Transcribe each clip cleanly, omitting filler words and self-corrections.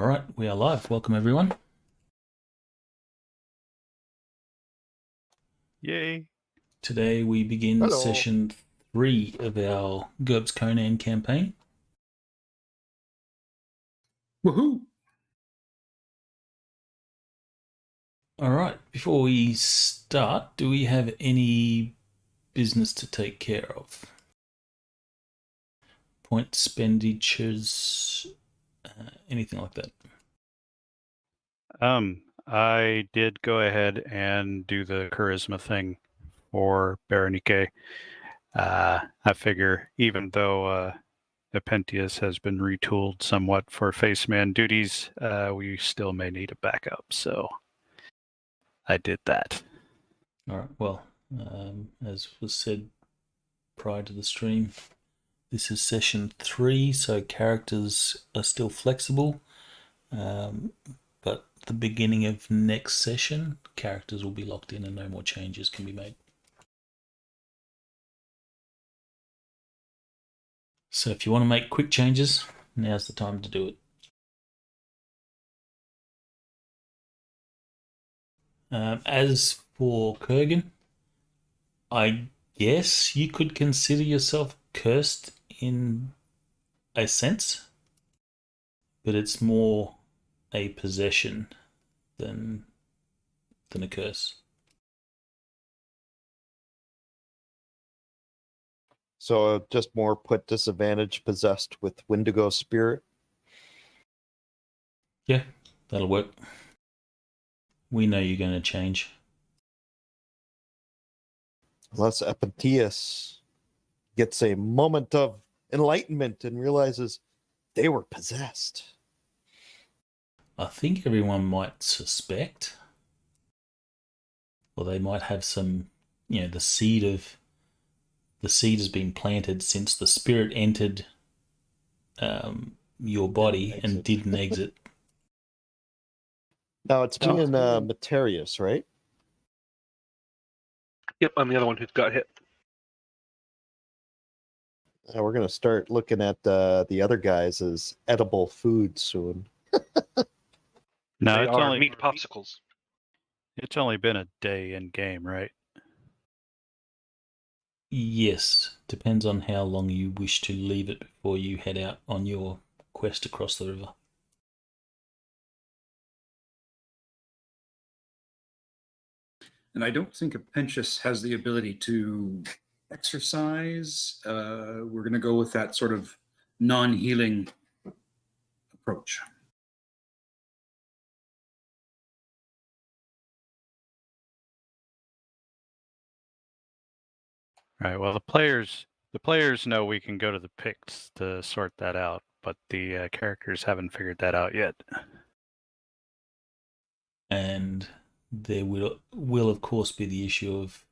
All right, we are live. Welcome, everyone. Yay. Today we begin Hello. session 3 of our GURPS Conan campaign. Woohoo! All right, before we start, do we have any business to take care of? Point expenditures, anything like that? I did go ahead and do the charisma thing for Ronnke. I figure even though Apentius has been retooled somewhat for faceman duties, we still may need a backup, so I did that. All right, well, as was said prior to the stream, this is session 3, so characters are still flexible. But the beginning of next session, characters will be locked in and no more changes can be made. So if you want to make quick changes, now's the time to do it. As for Kurgan, I guess you could consider yourself cursed in a sense, but it's more a possession than a curse. So just more put disadvantage possessed with Wendigo spirit. Yeah, that'll work. We know you're going to change. Unless Epentius gets a moment of enlightenment and realizes they were possessed. I think everyone might suspect, or they might have some, the seed has been planted since the spirit entered your body and didn't exit. Now it's me and Materius, right? Yep, I'm the other one who got hit. We're going to start looking at the other guys as edible food soon. No, They it's are only meat popsicles. It's only been a day in game, right? Yes, depends on how long you wish to leave it before you head out on your quest across the river. And I don't think Apentius has the ability to exercise. We're going to go with that sort of non-healing approach. Right. Well, the players know we can go to the Picts to sort that out, but the characters haven't figured that out yet. And there will of course be the issue of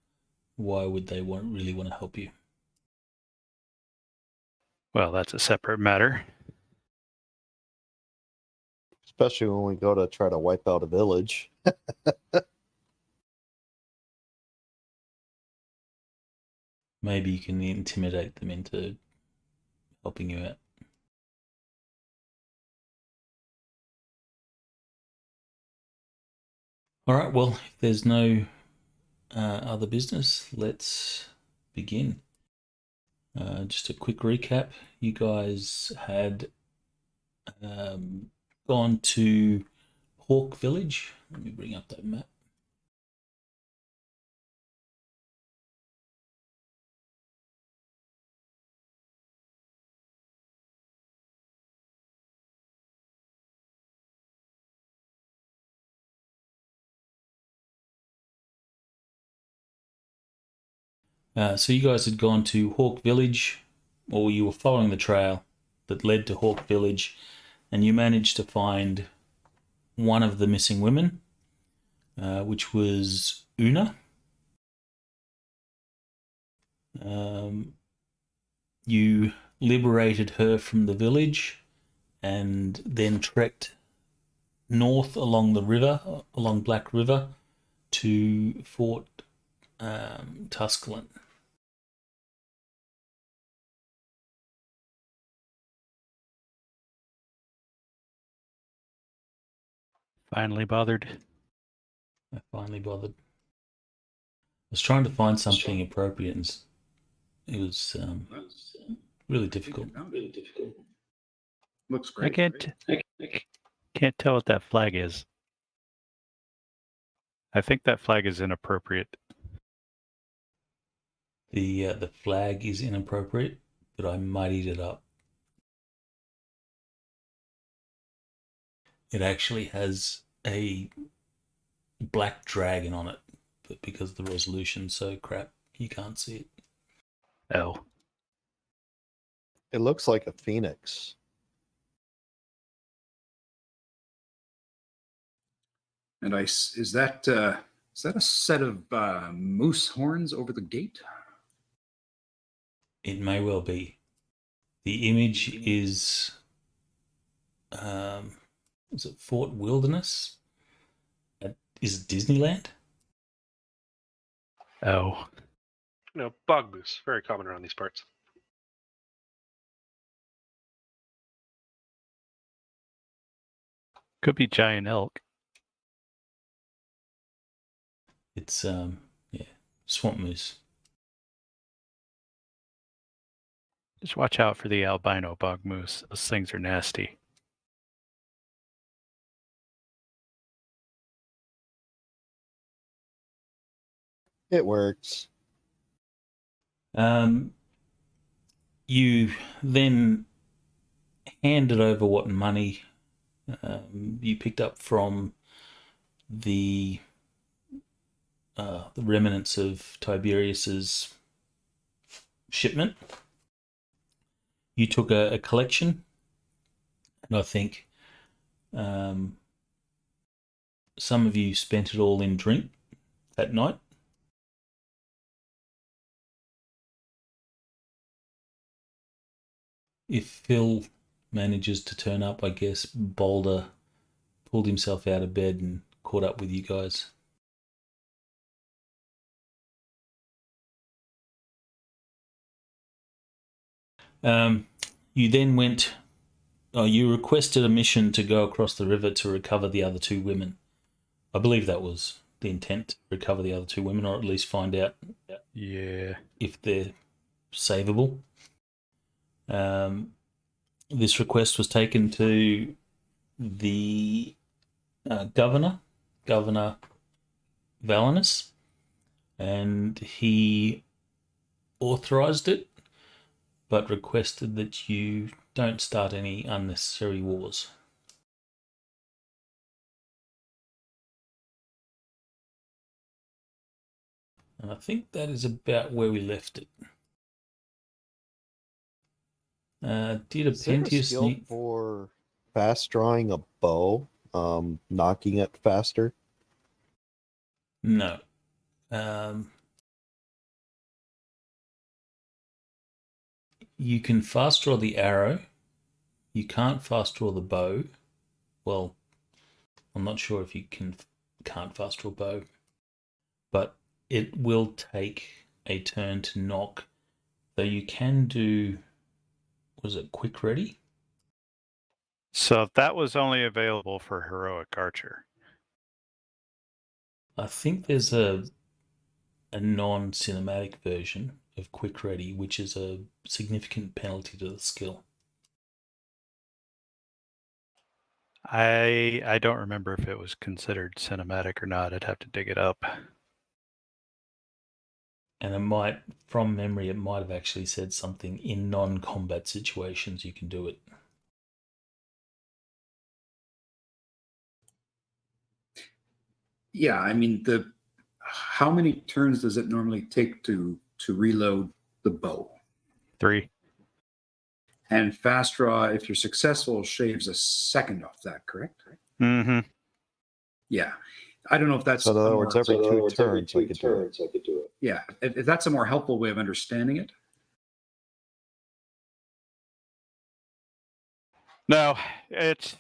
why would they really want to help you? Well, that's a separate matter. Especially when we go to try to wipe out a village. Maybe you can intimidate them into helping you out. All right, well, if there's no other business, let's begin. Just a quick recap. You guys had gone to Hawk Village. Let me bring up that map. So you guys had gone to Hawk Village, or you were following the trail that led to Hawk Village, and you managed to find one of the missing women, which was Una. You liberated her from the village and then trekked north along the river, along Black River, to Fort Tusculum. Finally bothered. I finally bothered. I was trying to find something appropriate, and it was really difficult. Looks I great. can't tell what that flag is. I think that flag is inappropriate. The flag is inappropriate, but I muddied it up. It actually has a black dragon on it, but because the resolution's so crap, you can't see it. Oh. It looks like a phoenix. And is that a set of moose horns over the gate? It may well be. The image is it Fort Wilderness? Is it Disneyland? Oh. Bog moose, very common around these parts. Could be giant elk. It's swamp moose. Just watch out for the albino bog moose. Those things are nasty. It works. You then handed over what money you picked up from the remnants of Tiberius's shipment. You took a collection, and I think some of you spent it all in drink that night. If Phil manages to turn up, I guess Boulder pulled himself out of bed and caught up with you guys. You then went. You requested a mission to go across the river to recover the other two women. I believe that was the intent, to recover the other two women, or at least find out if they're savable. This request was taken to the Governor Valinus, and he authorized it, but requested that you don't start any unnecessary wars. And I think that is about where we left it. Did Is there a Apentius skill need... for fast drawing a bow, knocking it faster? No. You can fast draw the arrow. You can't fast draw the bow. Well, I'm not sure if you can't fast draw bow, but it will take a turn to knock. So you can do, was it quick ready? So that was only available for heroic archer. I think there's a non-cinematic version of quick ready, which is a significant penalty to the skill. I don't remember if it was considered cinematic or not. I'd have to dig it up. And it might, from memory, it might have actually said something in non-combat situations you can do it. Yeah, I mean, how many turns does it normally take to reload the bow? 3. And fast draw, if you're successful, shaves a second off that, correct? Mm-hmm. Yeah. I don't know if that's... So in other words, every two turns I could do it. Yeah, if that's a more helpful way of understanding it. No, it's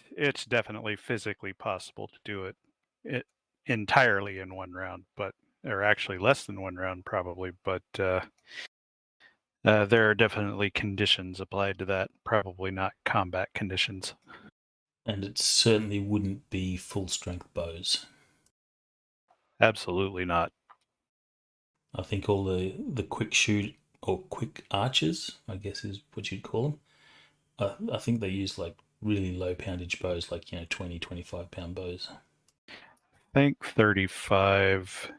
definitely physically possible to do it entirely in one round, or actually less than one round probably, but there are definitely conditions applied to that, probably not combat conditions. And it certainly wouldn't be full strength bows. Absolutely not. I think all the quick shoot or quick archers, I guess is what you'd call them. I think they use like really low poundage bows, like 20, 25 pound bows. I think 35.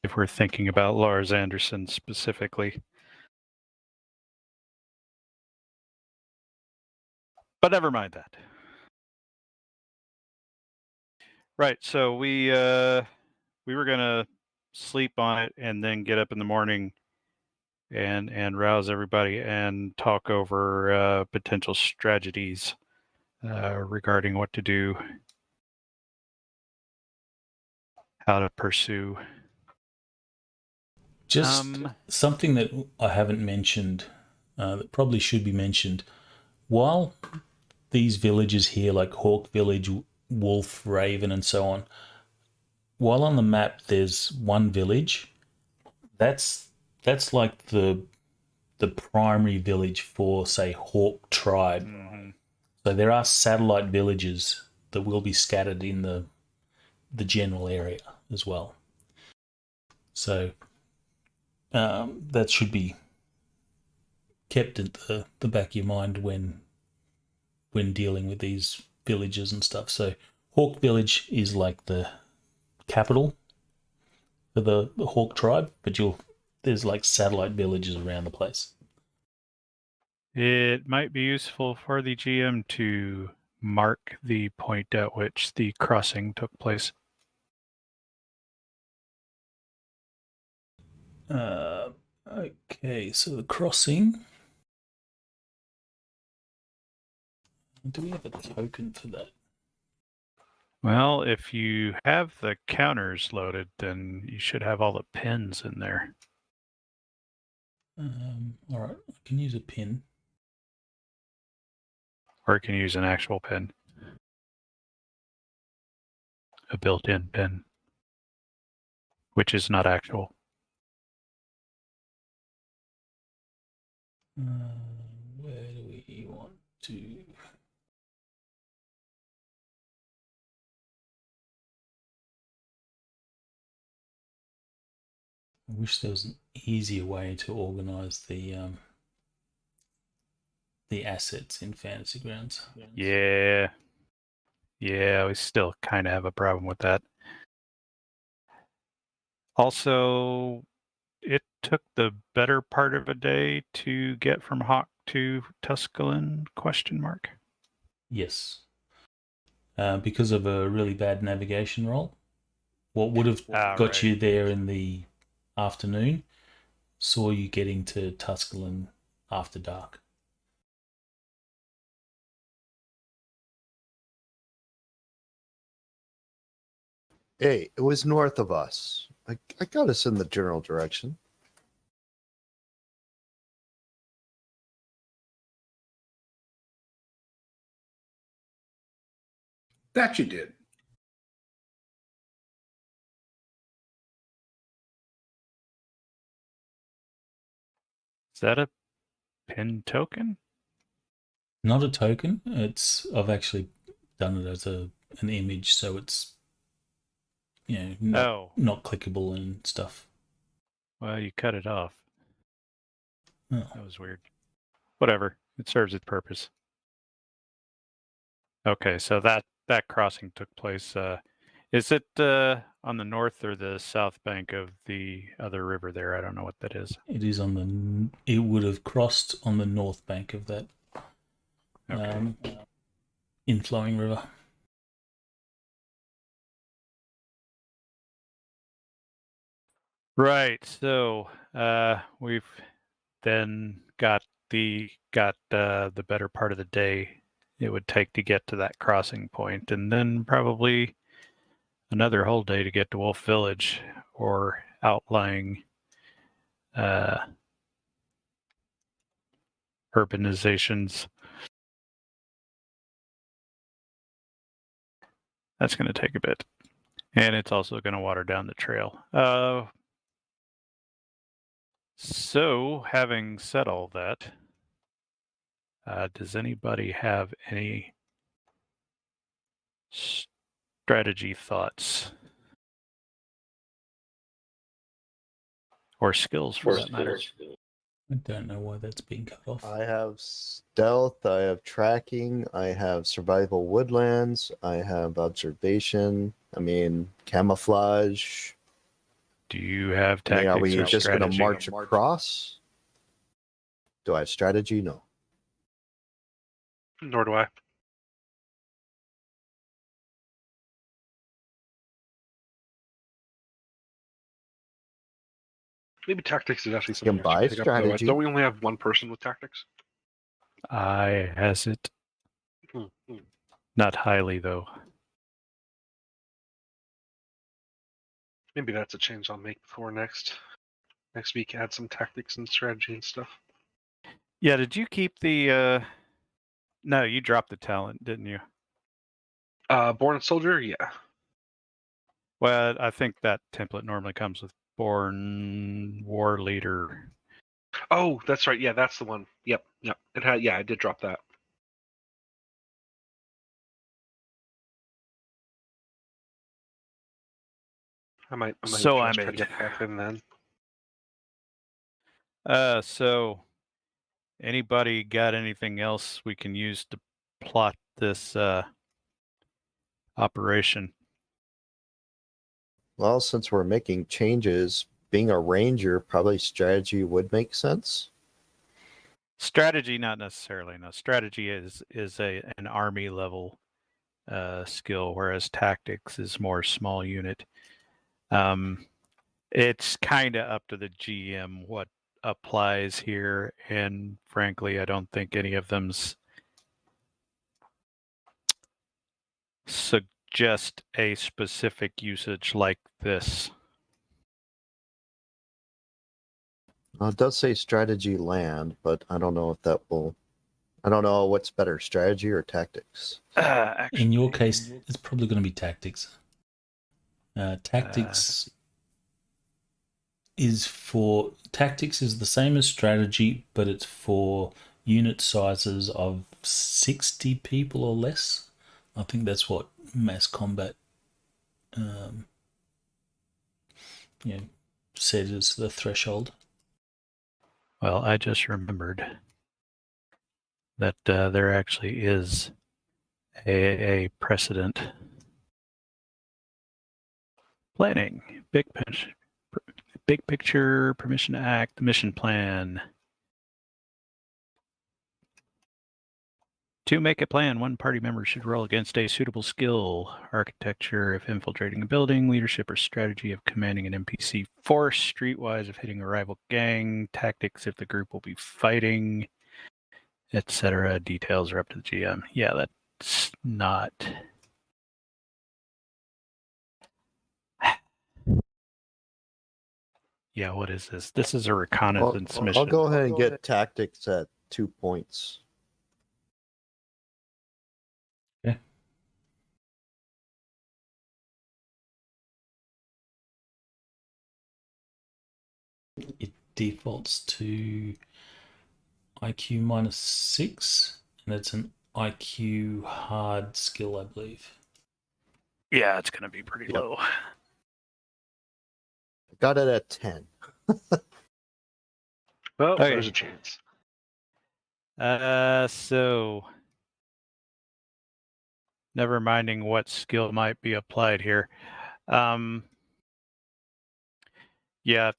If we're thinking about Lars Anderson specifically. But never mind that. Right, so we were gonna sleep on it and then get up in the morning and rouse everybody and talk over potential strategies regarding what to do, how to pursue. Just something that I haven't mentioned, that probably should be mentioned. While these villages here, like Hawk Village, Wolf, Raven, and so on, while on the map there's one village, that's like the primary village for, say, Hawk Tribe. Mm-hmm. So there are satellite villages that will be scattered in the general area as well. So that should be kept at the back of your mind when dealing with these villages and stuff. So Hawk Village is like the capital for the Hawk tribe, but there's like satellite villages around the place. It might be useful for the GM to mark the point at which the crossing took place. Okay, so the crossing. Do we have a token for that? Well, if you have the counters loaded, then you should have all the pins in there. All right, I can use a pin. Or you can use an actual pin. A built-in pin. Which is not actual. Where do we want to... I wish there was an easier way to organize the assets in Fantasy Grounds. Yeah, we still kind of have a problem with that. Also, it took the better part of a day to get from Hawk to Tusculum, ? Yes. Because of a really bad navigation roll. What would have got you there in the afternoon saw you getting to Tusculum after dark. Hey, it was north of us. I got us in the general direction. That you did. Is that a pin token? Not a token. I've actually done it as an image, so it's not clickable and stuff. Well, you cut it off. Oh. That was weird. Whatever. It serves its purpose. Okay, so that crossing took place. Is it on the north or the south bank of the other river there? I don't know what that is. It is it would have crossed on the north bank of that inflowing river. Right. So we've then got the better part of the day it would take to get to that crossing point, and then probably another whole day to get to Wolf Village or outlying urbanizations. That's going to take a bit, and it's also going to water down the trail. So, having said all that, Does anybody have any strategy thoughts? Or skills for that matter? I don't know why that's being cut off. I have stealth, I have tracking, I have survival woodlands, I have observation, camouflage. Do you have I mean, tactics are we or just going to strategy? march across? Do I have strategy? No. Nor do I. Maybe tactics is actually something can I buy should pick up, though. strategy. Don't we only have one person with tactics? I has it. Hmm. Not highly, though. Maybe that's a change I'll make before next week. Add some tactics and strategy and stuff. Yeah, did you keep the... No, you dropped the talent, didn't you? Born soldier, yeah. Well, I think that template normally comes with Born War Leader. Oh, that's right. Yeah, that's the one. Yep. It had. Yeah, I did drop that. I might So just I'm try to it. get back in then. So anybody got anything else we can use to plot this operation? Well, since we're making changes, being a ranger, probably strategy would make sense. Strategy, not necessarily. No, strategy is an army level skill, whereas tactics is more small unit. It's kind of up to the GM what applies here, and frankly, I don't think any of them's suggest a specific usage like this. It does say strategy land, but I don't know if that will. I don't know what's better, strategy or tactics. Actually, In your case, it's probably going to be tactics. Tactics is the same as strategy, but it's for unit sizes of 60 people or less. I think that's what mass combat said is the threshold. well, I just remembered that there actually is a precedent. Planning, big picture, permission to act, mission plan. To make a plan, one party member should roll against a suitable skill: architecture if infiltrating a building, leadership or strategy of commanding an NPC force, streetwise if hitting a rival gang, tactics if the group will be fighting, etc. Details are up to the GM. Yeah, that's not... Yeah, what is this? This is a reconnaissance mission. I'll go ahead and get tactics at 2 points. Okay. It defaults to IQ -6, and it's an IQ hard skill, I believe. Yeah, it's going to be pretty low. I got it at 10. Well, Okay. there's a chance. So never minding what skill might be applied here. Yeah, if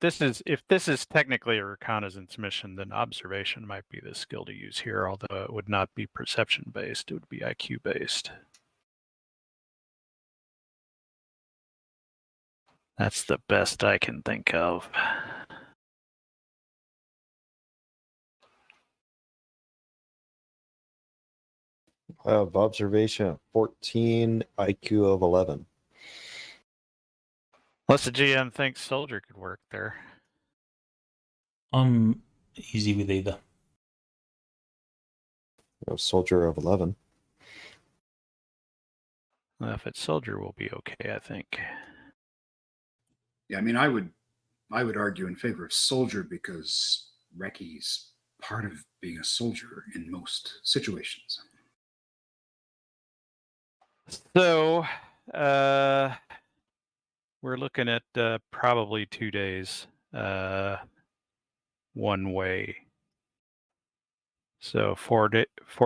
this is technically a reconnaissance mission, then observation might be the skill to use here, although it would not be perception based, it would be IQ based. That's the best I can think of. I have observation of 14, IQ of 11. Unless the GM thinks soldier could work there. I'm easy with either. A soldier of 11. Well, if it's soldier, we'll be okay, I think. Yeah, I mean, I would argue in favor of soldier because Reki's part of being a soldier in most situations. So, we're looking at probably 2 days one way. So 4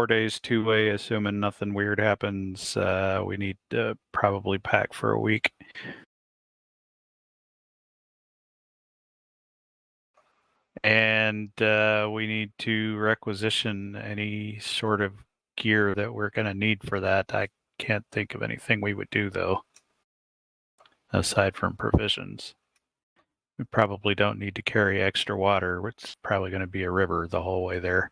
days 2 way, assuming nothing weird happens. We need to probably pack for a week. And we need to requisition any sort of gear that we're going to need for that. I can't think of anything we would do, though, aside from provisions. We probably don't need to carry extra water. It's probably going to be a river the whole way there.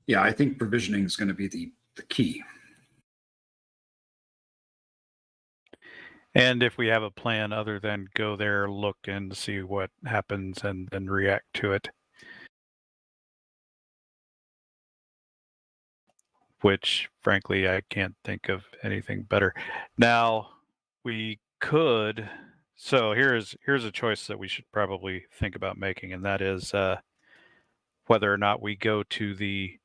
Yeah, I think provisioning is going to be the key. And if we have a plan other than go there, look and see what happens and then react to it. Which, frankly, I can't think of anything better. Now, we could. So here's a choice that we should probably think about making, and that is whether or not we go to the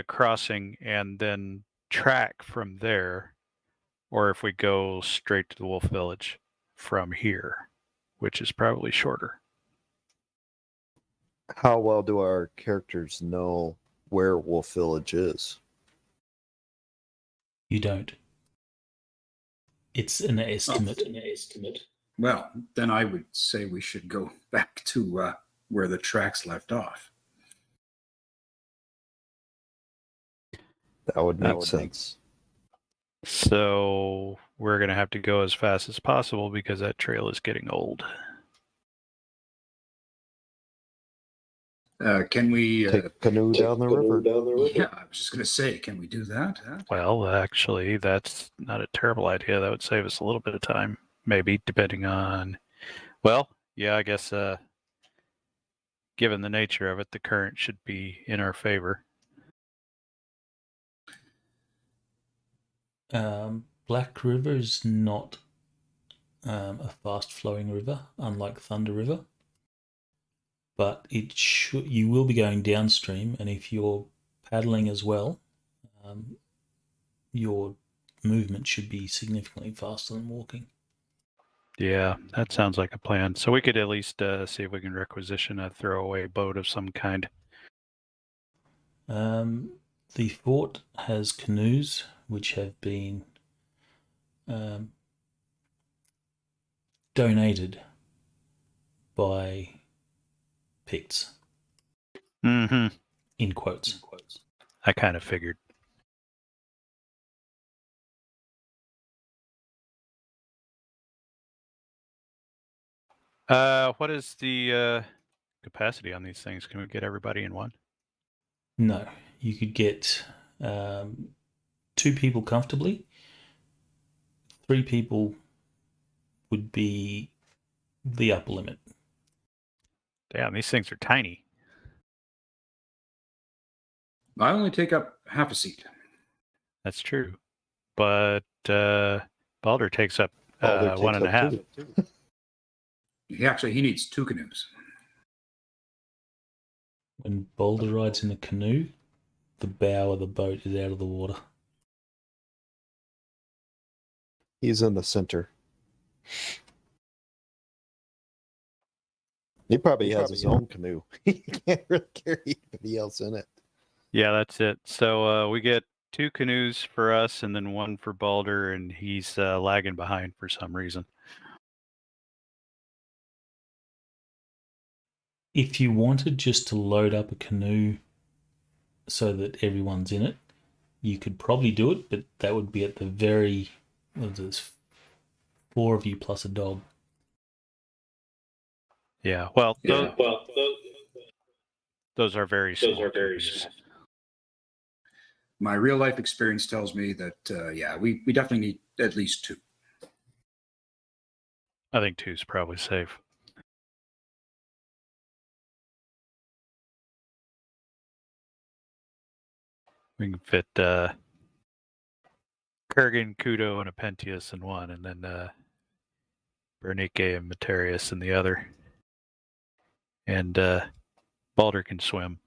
crossing and then track from there, or if we go straight to the Wolf Village from here, which is probably shorter. How well do our characters know where Wolf Village is? You don't. It's an estimate. Well, then I would say we should go back to where the tracks left off. That would make sense. So we're going to have to go as fast as possible because that trail is getting old. Can we Take a canoe down the river. Yeah, I was just going to say, can we do that? Well, actually, that's not a terrible idea. That would save us a little bit of time, maybe, depending on... Well, yeah, I guess given the nature of it, the current should be in our favor. Black River is not a fast-flowing river, unlike Thunder River. But you will be going downstream, and if you're paddling as well, your movement should be significantly faster than walking. Yeah, that sounds like a plan. So we could at least see if we can requisition a throwaway boat of some kind. The fort has canoes which have been donated by Picts. Mm-hmm. In quotes. I kind of figured. What is the capacity on these things? Can we get everybody in one? No, you could get 2 people comfortably. 3 people would be the upper limit. Damn, these things are tiny. I only take up half a seat. That's true. But Balder takes up Balder takes one and a half. two. He needs 2 canoes. When Boulder rides in a canoe, the bow of the boat is out of the water. He's in the center. He probably has his own canoe. He can't really carry anybody else in it. Yeah, that's it. So we get 2 canoes for us and then 1 for Balder, and he's lagging behind for some reason. If you wanted just to load up a canoe so that everyone's in it, you could probably do it, but that would be at the very... There's 4 of you plus a dog. Yeah, well, those are very small. My real life experience tells me that, we definitely need at least 2. I think 2 is probably safe. We can fit Kurgan, Kudo, and Apentius in one, and then Ronnke and Materius in the other. And Balder can swim.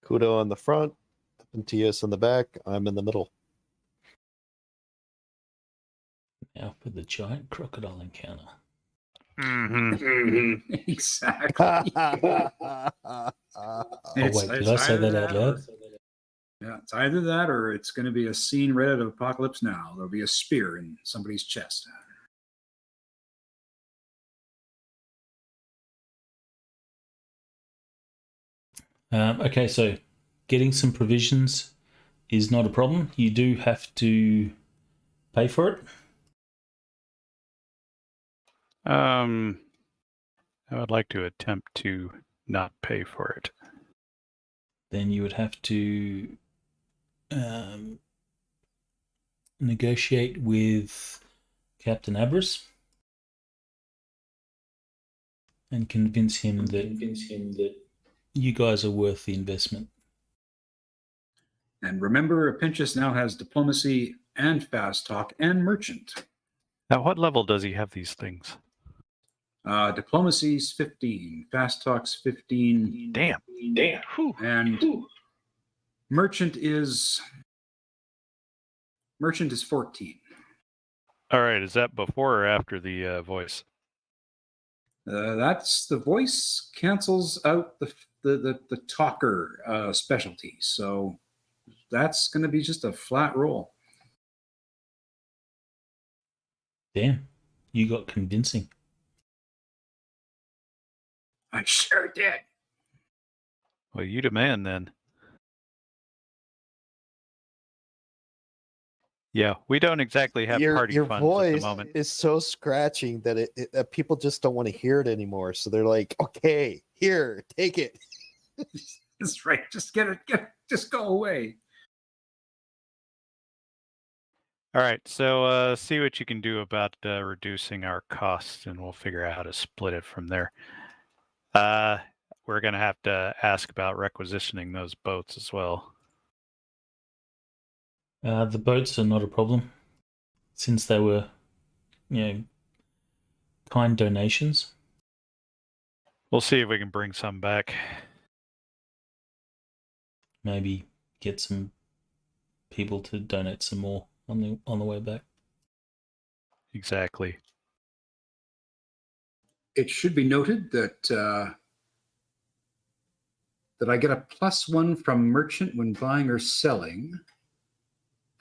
Kudo on the front, Apentius in the back. I'm in the middle. Now for the giant crocodile encounter. Mm-hmm. Exactly. Oh wait, did I say either that out loud? Yeah, it's either that or it's going to be a scene right out of Apocalypse Now. There'll be a spear in somebody's chest. Okay, so getting some provisions is not a problem. You do have to pay for it. I would like to attempt to not pay for it. Then you would have to negotiate with Captain Abris and convince him that you guys are worth the investment. And remember, Apentius now has diplomacy and fast talk and merchant. At what level does he have these things? Diplomacy's 15, fast talk's 15. Damn. Whew. And merchant is 14. All right, is that before or after the voice? That's the voice cancels out the talker specialty. So that's going to be just a flat roll. Damn, you got convincing. I sure did. Well, you demand then. Yeah, we don't exactly have your party funds at voice the moment. is so scratching that that people just don't want to hear it anymore. So they're like, okay, here, take it. That's right. Just get it. Just go away. All right, so see what you can do about reducing our costs, and we'll figure out how to split it from there. We're going to have to ask about requisitioning those boats as well. The boats are not a problem, since they were, kind donations. We'll see if we can bring some back. Maybe get some people to donate some more on the way back. Exactly. It should be noted that that I get a +1 from merchant when buying or selling,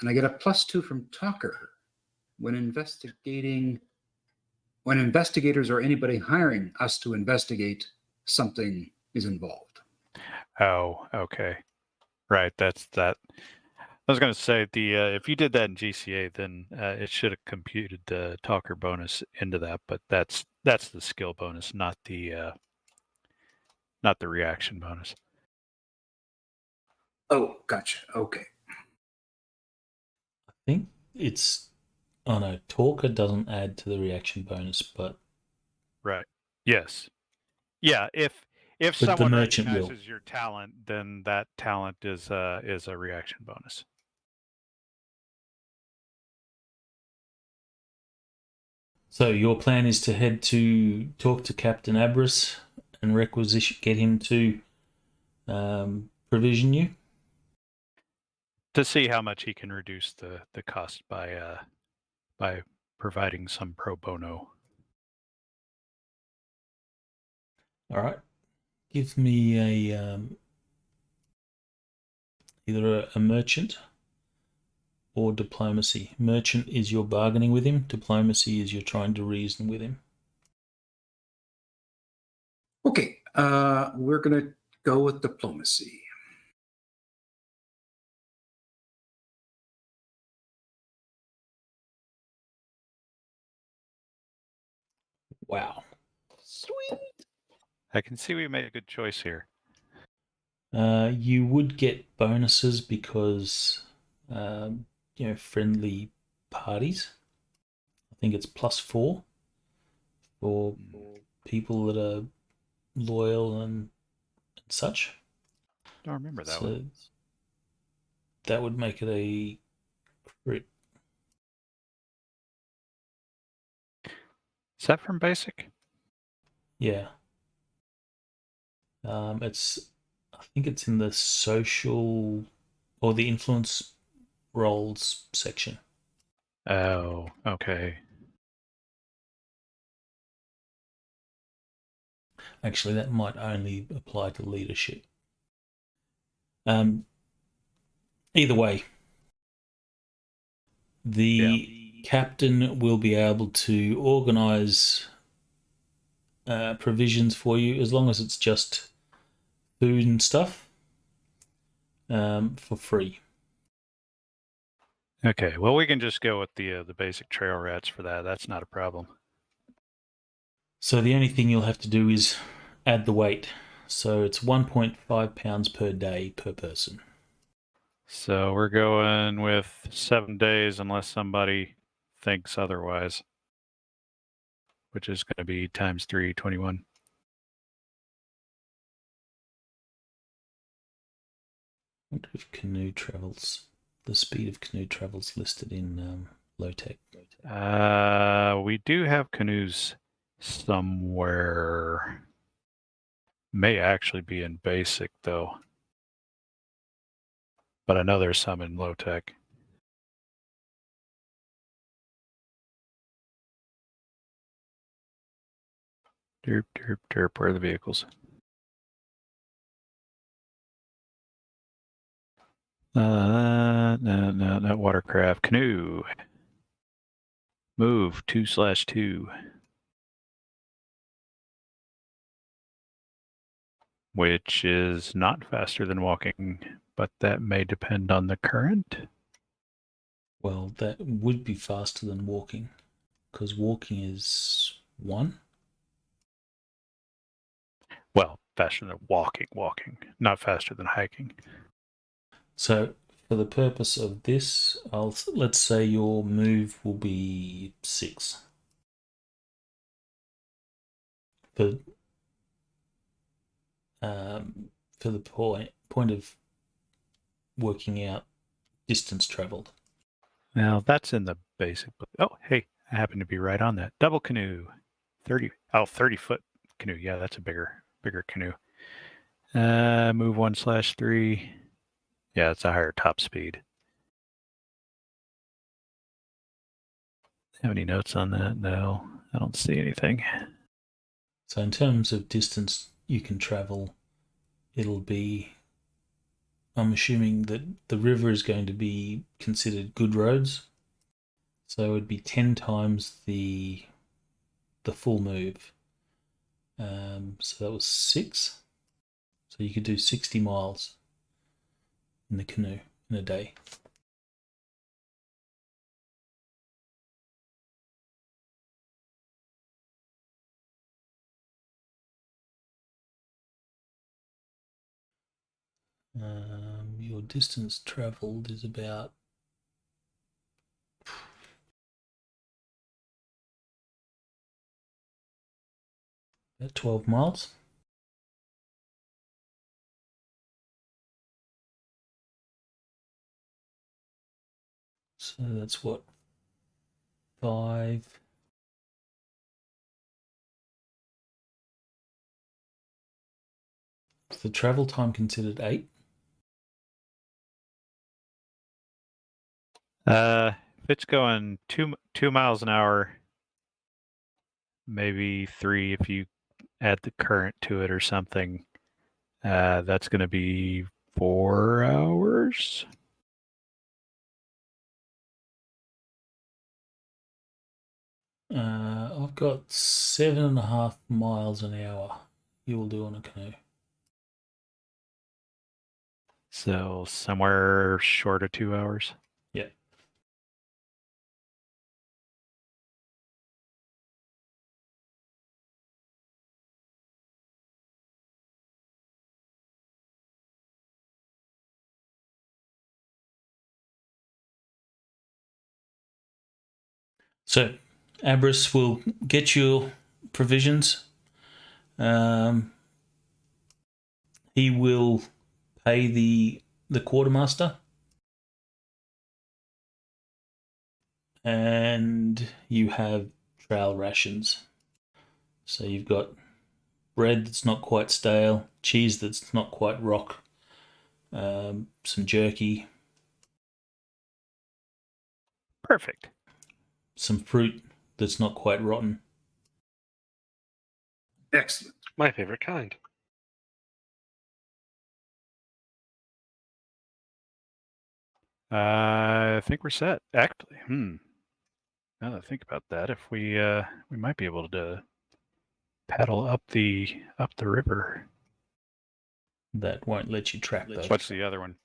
and I get a +2 from talker when investigating. When investigators or anybody hiring us to investigate something is involved. Oh, okay. Right, that's that. I was going to say if you did that in GCA, then it should have computed the talker bonus into that, but that's the skill bonus, not the reaction bonus. Oh, gotcha. Okay. I think it's... Oh no, talker doesn't add to the reaction bonus, but... Right. Yes. Yeah, if the someone merchant will. recognizes your talent, then that talent is a reaction bonus. So your plan is to head to talk to Captain Abris and get him to provision you? To see how much he can reduce the cost by providing some pro bono. All right. Give me a either a merchant or diplomacy. Merchant is you're bargaining with him. Diplomacy is you're trying to reason with him. Okay. We're going to go with diplomacy. Wow. Sweet. I can see we made a good choice here. You would get bonuses because friendly parties. I think it's +4 for people that are loyal and such. Don't remember that So one. that would make it a crit. Is that from basic? Yeah. I think it's in the social or the influence roles section. Oh, okay. Actually, that might only apply to leadership. Either way, the captain will be able to organize provisions for you as long as it's just food and stuff for free. Okay, well, we can just go with the basic trail rats for that. That's not a problem. So the only thing you'll have to do is add the weight. So it's 1.5 pounds per day per person. So we're going with 7 days unless somebody thinks otherwise, which is going to be times 3, 21. I wonder if canoe travels, the speed of canoe travels listed in low tech. We do have canoes somewhere. May actually be in basic though, but I know there's some in low tech. Derp, derp, derp. Where are the vehicles? No, not watercraft. Canoe. Move 2/2. Which is not faster than walking, but that may depend on the current. Well, that would be faster than walking, because walking is 1. Well, faster than walking, not faster than hiking. So for the purpose of this, let's say your move will be 6. For the point of working out distance traveled. Now that's in the basic. Oh, hey, I happen to be right on that. Double canoe, 30-foot canoe. Yeah, that's a bigger canoe. Move 1/3. Yeah, it's a higher top speed. Have any notes on that? No, I don't see anything. So in terms of distance you can travel, it'll be, I'm assuming that the river is going to be considered good roads. So it would be 10 times the full move. So that was 6. So you could do 60 miles in the canoe in a day. Your distance traveled is about 12 miles. So that's what, 5. Is the travel time considered 8? If it's going 2 miles an hour, maybe 3 if you add the current to it or something. That's going to be 4 hours. I've got 7.5 miles an hour you will do on a canoe. So somewhere short of 2 hours. Yeah. So Abris will get your provisions. He will pay the quartermaster and you have trail rations. So you've got bread that's not quite stale, cheese that's not quite rock, some jerky, Perfect. some fruit that's not quite rotten. Excellent. My favorite kind. I think we're set. Actually, now that I think about that, if we might be able to paddle up the river. That won't let you track though. What's the other one?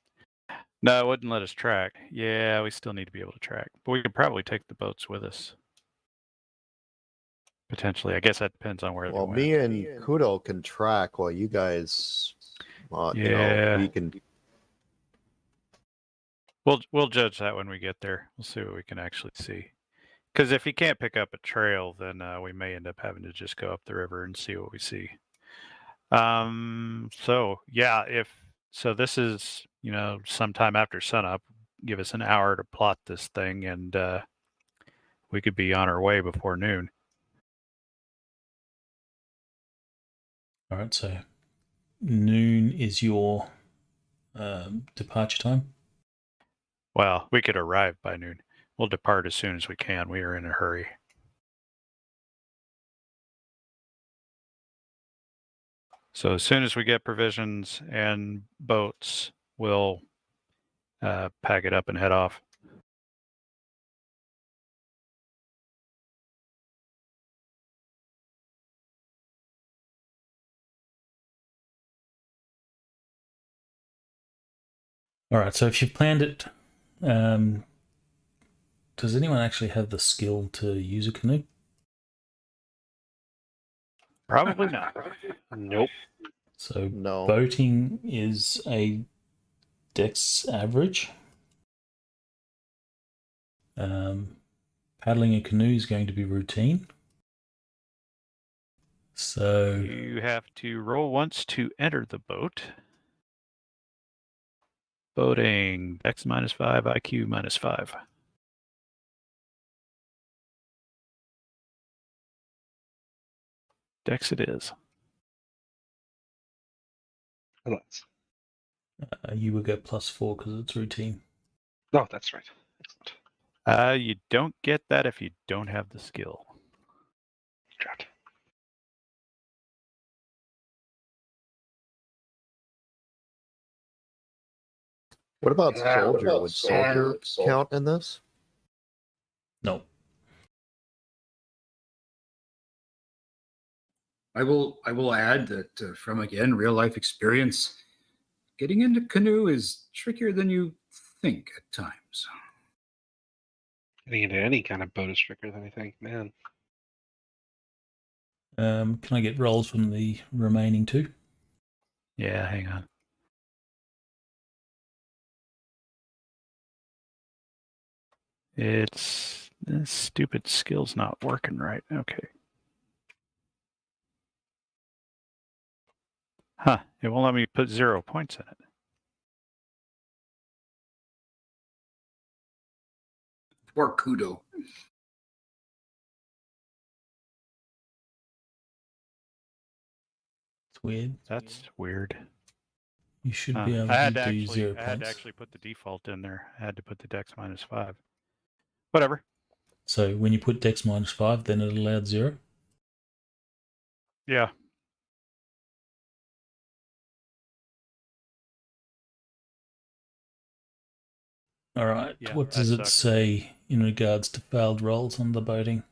No, it wouldn't let us track. Yeah, we still need to be able to track. But we could probably take the boats with us. Potentially. I guess that depends on where Well, they me went. and Kudo can track while you guys, Yeah. we can. We'll judge that when we get there. We'll see what we can actually see. Because if he can't pick up a trail, then we may end up having to just go up the river and see what we see. So yeah, so this is, sometime after sunup. Give us an hour to plot this thing, and we could be on our way before noon. All right, so noon is your departure time. Well, we could arrive by noon. We'll depart as soon as we can. We are in a hurry. So as soon as we get provisions and boats, we'll pack it up and head off. All right, so if you've planned it, does anyone actually have the skill to use a canoe? Probably not. Nope. So No. boating is a dex average. Paddling a canoe is going to be routine. So You have to roll once to enter the boat. Boating, Dex -5, IQ -5. Dex it is. Let's. you will get +4 because it's routine. No, that's right. Excellent. You don't get that if you don't have the skill. Drat. What about soldier? Would soldier count in this? No. I will add that from again real life experience, getting into canoe is trickier than you think at times. Getting into any kind of boat is trickier than I think, man. Can I get rolls from the remaining two? Yeah, hang on. It's this stupid skill's not working right. Okay. Huh. It won't let me put 0 points in it. Poor Kudo. It's weird. That's weird. You should be able I had to to do 0 I had to points. actually put the default in there. I had to put the Dex -5. Whatever. So when you put Dex -5, then it allowed 0. Yeah. All right. Yeah, What that does it sucks. say in regards to failed rolls on the boating?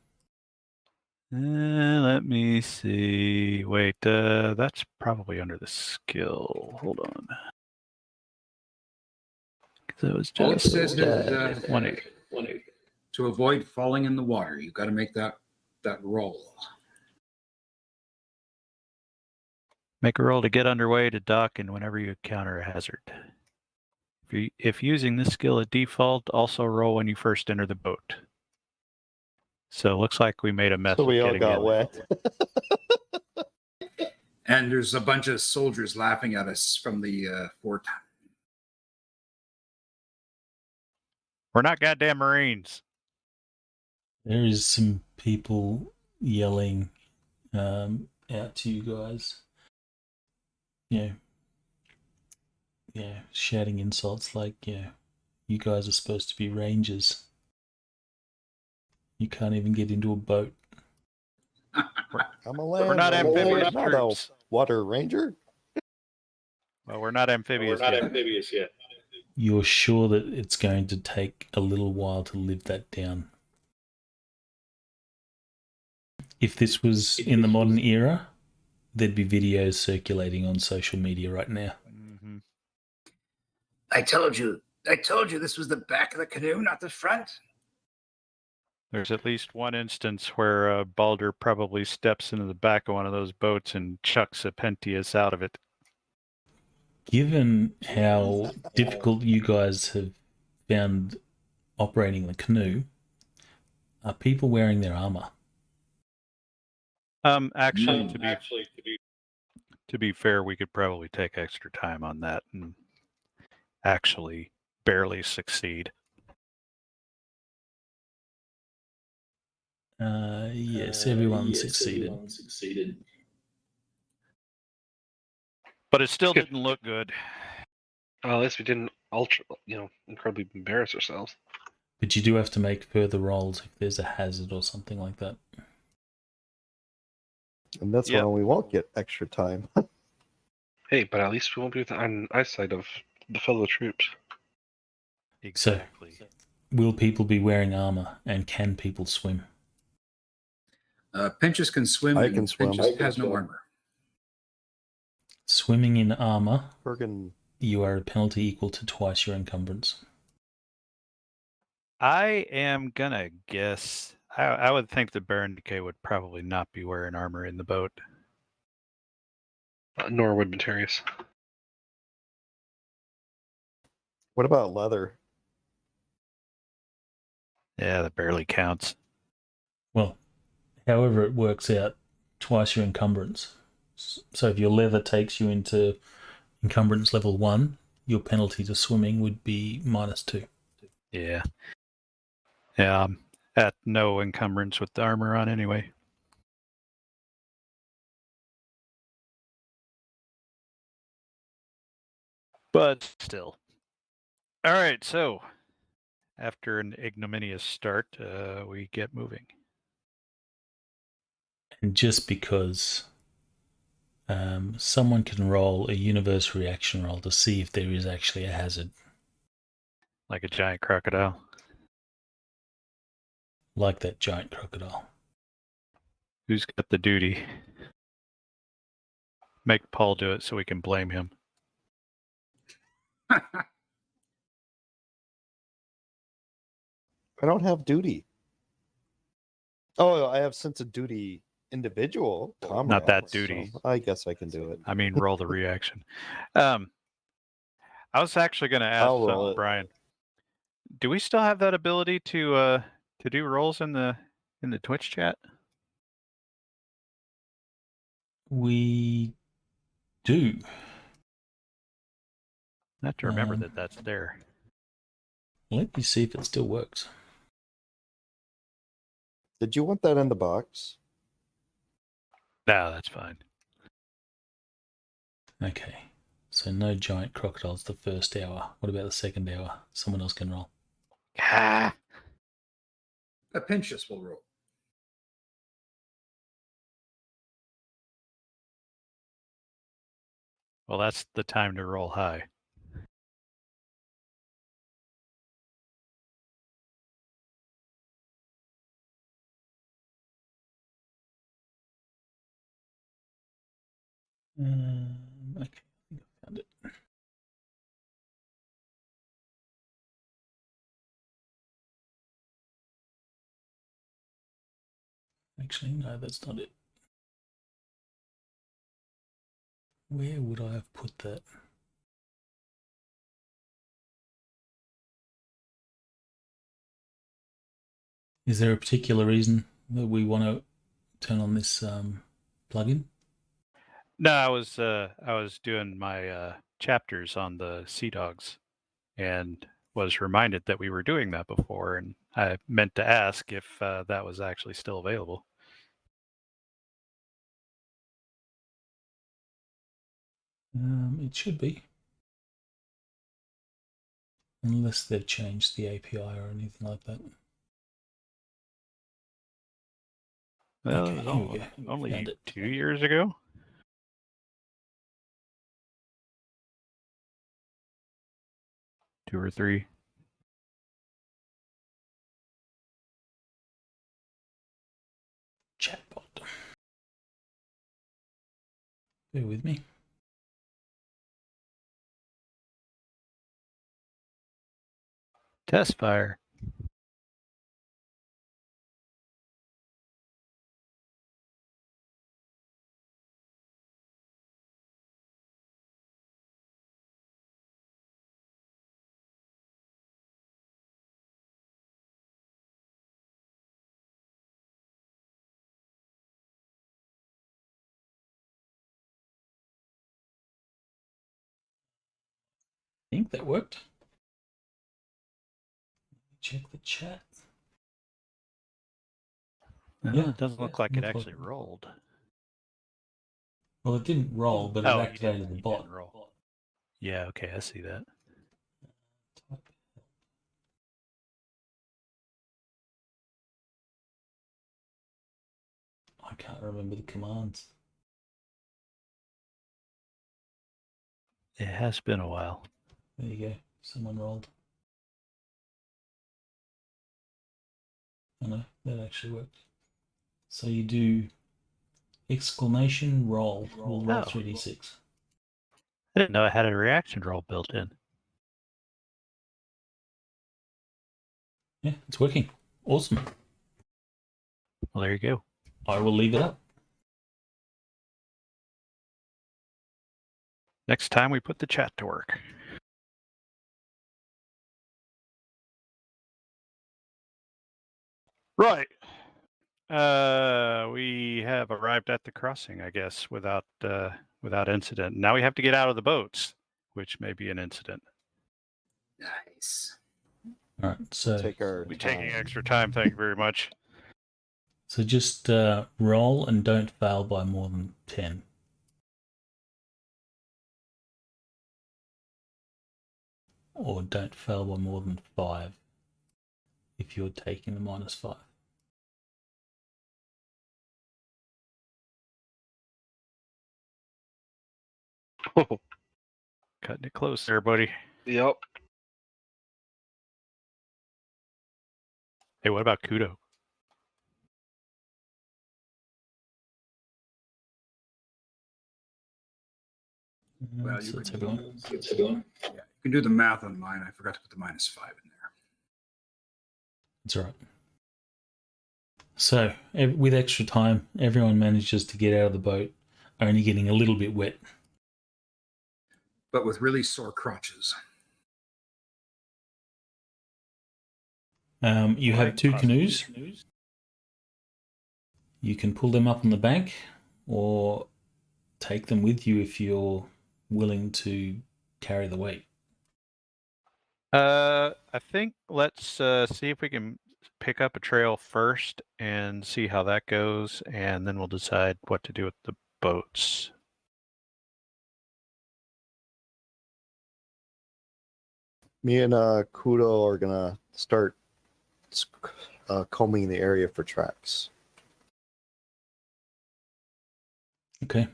Let me see. Wait, that's probably under the skill. Hold on. Because it was All it just says is 180. to avoid falling in the water, you've got to make that roll. Make a roll to get underway to dock and whenever you encounter a hazard. If using this skill at default, also roll when you first enter the boat. So it looks like we made a mess So of we all getting got in. wet. And there's a bunch of soldiers laughing at us from the fort. We're not goddamn Marines. There is some people yelling out to you guys. Shouting insults like, you guys are supposed to be rangers. You can't even get into a boat. I'm a land We're not ranger, amphibious not troops. a water ranger. Well, we're not amphibious yet. You're sure that it's going to take a little while to live that down. If this was in the modern era, there'd be videos circulating on social media right now. Mm-hmm. I told you this was the back of the canoe, not the front. There's at least one instance where Balder probably steps into the back of one of those boats and chucks Apentius out of it. Given how difficult you guys have found operating the canoe, are people wearing their armor? Actually, to be fair, we could probably take extra time on that and actually barely succeed. Yes, everyone succeeded. But it still Good. didn't look good. Well, at least we didn't incredibly embarrass ourselves. But you do have to make further rolls if there's a hazard or something like that. And that's Yep. why we won't get extra time. Hey, but at least we won't be within eyesight of the fellow troops. Exactly. Will people be wearing armor, and can people swim? Pentious can swim. I and can swim. Pentious has no armor. Swimming in armor, Friggin' you are a penalty equal to twice your encumbrance. I am gonna guess. I would think that Ronnke would probably not be wearing armor in the boat. Nor would Materius. what about leather? Yeah, that barely counts. Well, however it works out, twice your encumbrance. So if your leather takes you into encumbrance level 1, your penalty to swimming would be -2. Yeah. Yeah, I'm at no encumbrance with the armor on anyway. But still. All right, so after an ignominious start, we get moving. And just because someone can roll a universe reaction roll to see if there is actually a hazard, Like a giant crocodile. like that giant crocodile. Who's got the duty? Make Paul do it so we can blame him. I don't have duty. Oh, I have sense of duty individual. Not that comrades, duty. so I guess I can do it. I mean, roll the reaction. I was actually going to ask I'll roll something, it. Brian. Do we still have that ability to do rolls in the Twitch chat? We do. I have to remember that that's there. Let me see if it still works. Did you want that in the box? No, that's fine. Okay. So no giant crocodiles the first hour. What about the second hour? Someone else can roll. Ah. Pentious will roll. Well, that's the time to roll high. Okay, I think I found it. Actually, no, that's not it. Where would I have put that? Is there a particular reason that we want to turn on this plugin? No, I was doing my chapters on the Sea Dogs, and was reminded that we were doing that before, and I meant to ask if that was actually still available. It should be. Unless they've changed the API or anything like that. Well, Okay, it was here we go. only Found it. 2 years ago. Two or three. Chatbot. Bear with me. Test fire. I think that worked. Check the chat. Well, Yeah, it doesn't look like it looks like actually rolled. Well, it didn't roll, but it Oh, activated the you bot. didn't roll. Yeah, okay, I see that. I can't remember the commands. It has been a while. There you go. Someone rolled. I know, that actually worked. So you do exclamation roll. We'll roll Oh. 3d6. I didn't know it had a reaction roll built in. Yeah, it's working. Awesome. Well, there you go. I will leave it up. Next time we put the chat to work. Right. We have arrived at the crossing, I guess, without incident. Now we have to get out of the boats, which may be an incident. Nice. All right, so Take our We're taking time. extra time. Thank you very much. so just roll and don't fail by more than 10. Or don't fail by more than 5 if you're taking the -5. Cutting it close there, buddy. Yep. Hey, what about Kudo? Well, So you that's could, everyone. yeah, you can do the math on mine. I forgot to put the -5 in there. That's all right. So with extra time, everyone manages to get out of the boat, only getting a little bit wet. But with really sore crotches. You have 2 canoes. You can pull them up on the bank or take them with you if you're willing to carry the weight. I think let's see if we can pick up a trail first and see how that goes, and then we'll decide what to do with the boats. Me and Kudo are gonna start combing the area for tracks. Okay.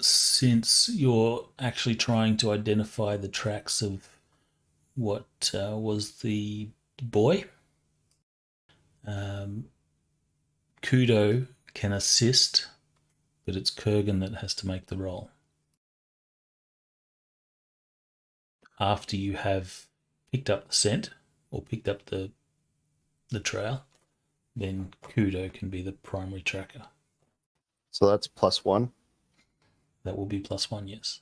Since you're actually trying to identify the tracks of what was the boy, Kudo can assist, but it's Kurgan that has to make the roll. After you have picked up the scent or picked up the trail, then Kudo can be the primary tracker. So that's +1. That will be +1, yes.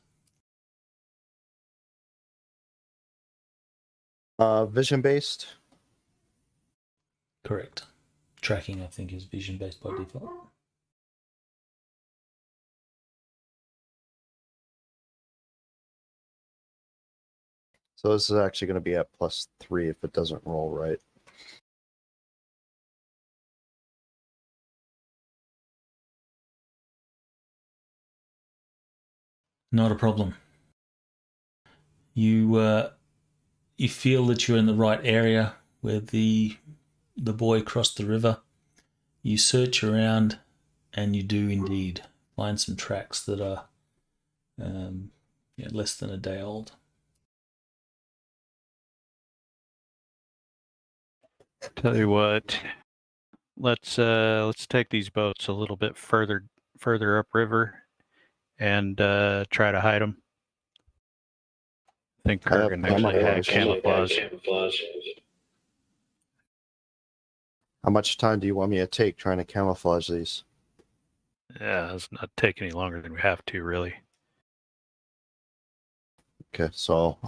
Vision based. Correct. Tracking, I think, is vision based by default. So this is actually going to be at +3 if it doesn't roll right. Not a problem. You feel that you're in the right area where the boy crossed the river. You search around, and you do indeed find some tracks that are less than a day old. Tell you what, let's take these boats a little bit further upriver and try to hide them. I think I have Kurgan actually had camouflage. camouflage. How much time do you want me to take trying to camouflage these? Yeah, it's not take any longer than we have to, really. Okay, so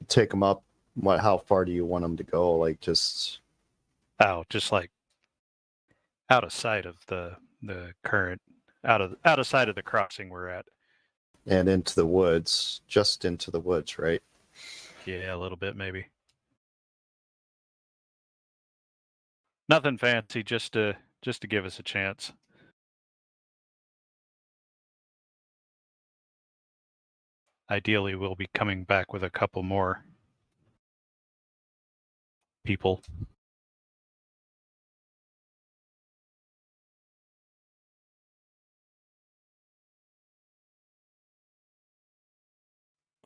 take them up. How far do you want them to go? Like just Just like out of sight of the current, out of sight of the crossing we're at. and into the woods, just into the woods, right? Yeah, a little bit maybe. Nothing fancy, just to give us a chance. Ideally, we'll be coming back with a couple more people.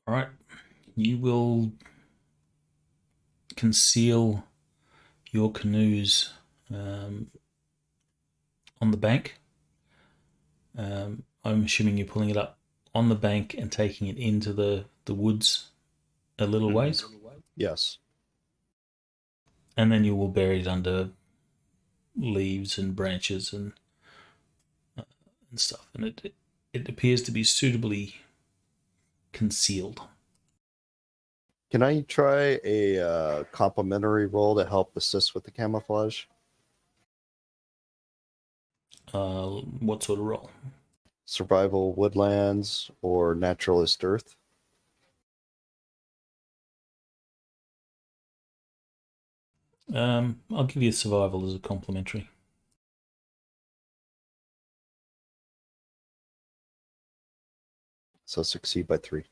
All right. You will conceal your canoes on the bank. I'm assuming you're pulling it up on the bank and taking it into the woods a little ways. Yes. And then you will bury it under leaves and branches and stuff. And it appears to be suitably concealed. Can I try a complementary roll to help assist with the camouflage? What sort of roll? Survival woodlands or naturalist earth? I'll give you survival as a complimentary. So succeed by 3.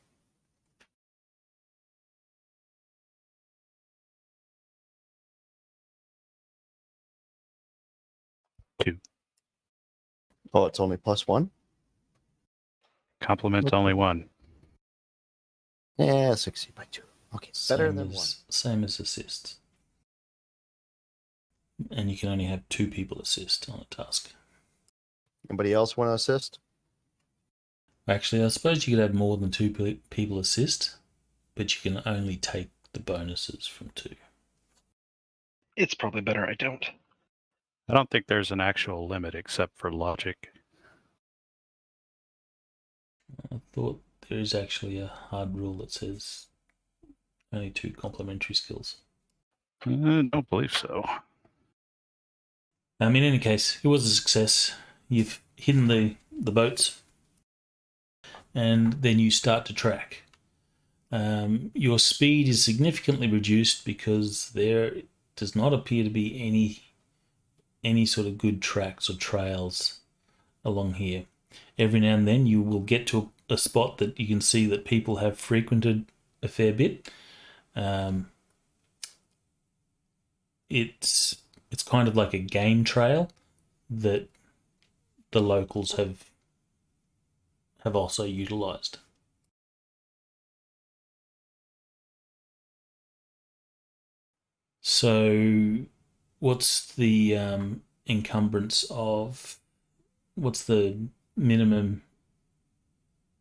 Oh, it's only +1? Compliments only one. Yeah, succeed by 2. Okay, better than 1. Same as assists. And you can only have 2 people assist on a task. Anybody else want to assist? Actually, I suppose you could have more than 2 people assist, but you can only take the bonuses from 2. It's probably better I don't. I don't think there's an actual limit except for logic. I thought there is actually a hard rule that says only 2 complementary skills. I don't believe so. In any case, it was a success. You've hidden the boats, and then you start to track. Your speed is significantly reduced because there does not appear to be any sort of good tracks or trails along here. Every now and then you will get to a spot that you can see that people have frequented a fair bit. It's kind of like a game trail that the locals have also utilized. So what's the encumbrance of, what's the minimum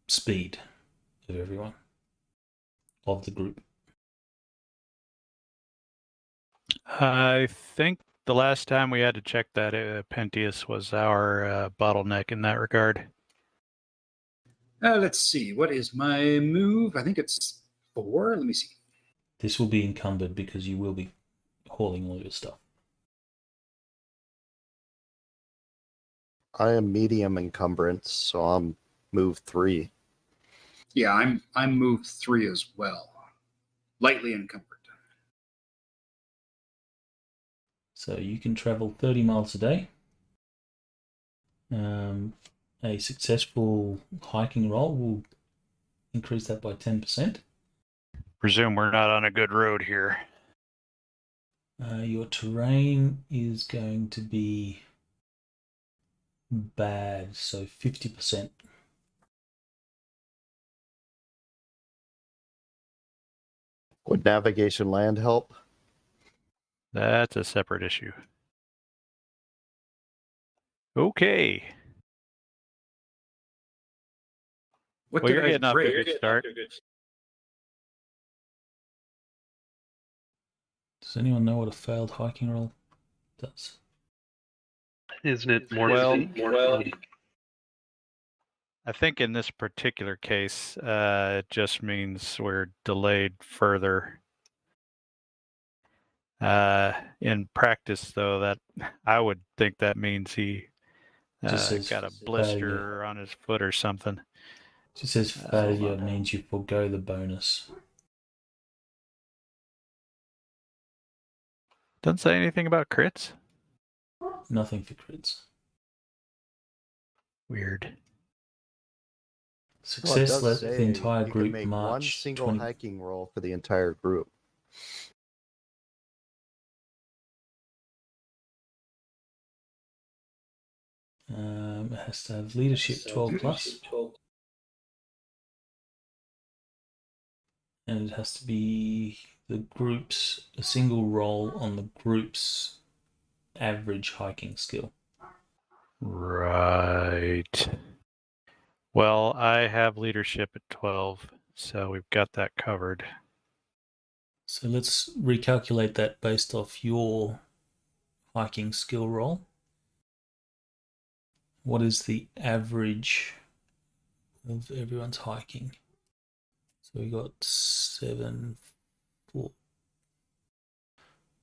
speed of everyone, of the group? I think the last time we had to check that, Pentius was our bottleneck in that regard. Let's see. What is my move? I think it's 4. Let me see. This will be encumbered because you will be hauling all your stuff. I am medium encumbrance, so I'm move 3. Yeah, I'm move 3 as well. lightly encumbered. So you can travel 30 miles a day. A successful hiking roll will increase that by 10%. Presume we're not on a good road here. Your terrain is going to be bad, so 50%. Would navigation land help? That's a separate issue. Okay. What Well, did you're I getting off to a break? good start. Does anyone know what a failed hiking roll does? Isn't it more Well, physique? I think in this particular case, it just means we're delayed further. In practice, though, that I would think that means he Just says got a failure. blister on his foot or something. Just says failure means you forego the bonus. Doesn't say anything about crits. Nothing for crits. Weird. Success does let say the entire you group can make one march single 20. hiking roll for the entire group. It has to have leadership 12 plus. And it has to be the group's, a single roll on the group's average hiking skill. Right. Well, I have leadership at 12, so we've got that covered. So let's recalculate that based off your hiking skill roll. What is the average of everyone's hiking? So we got 7, 4,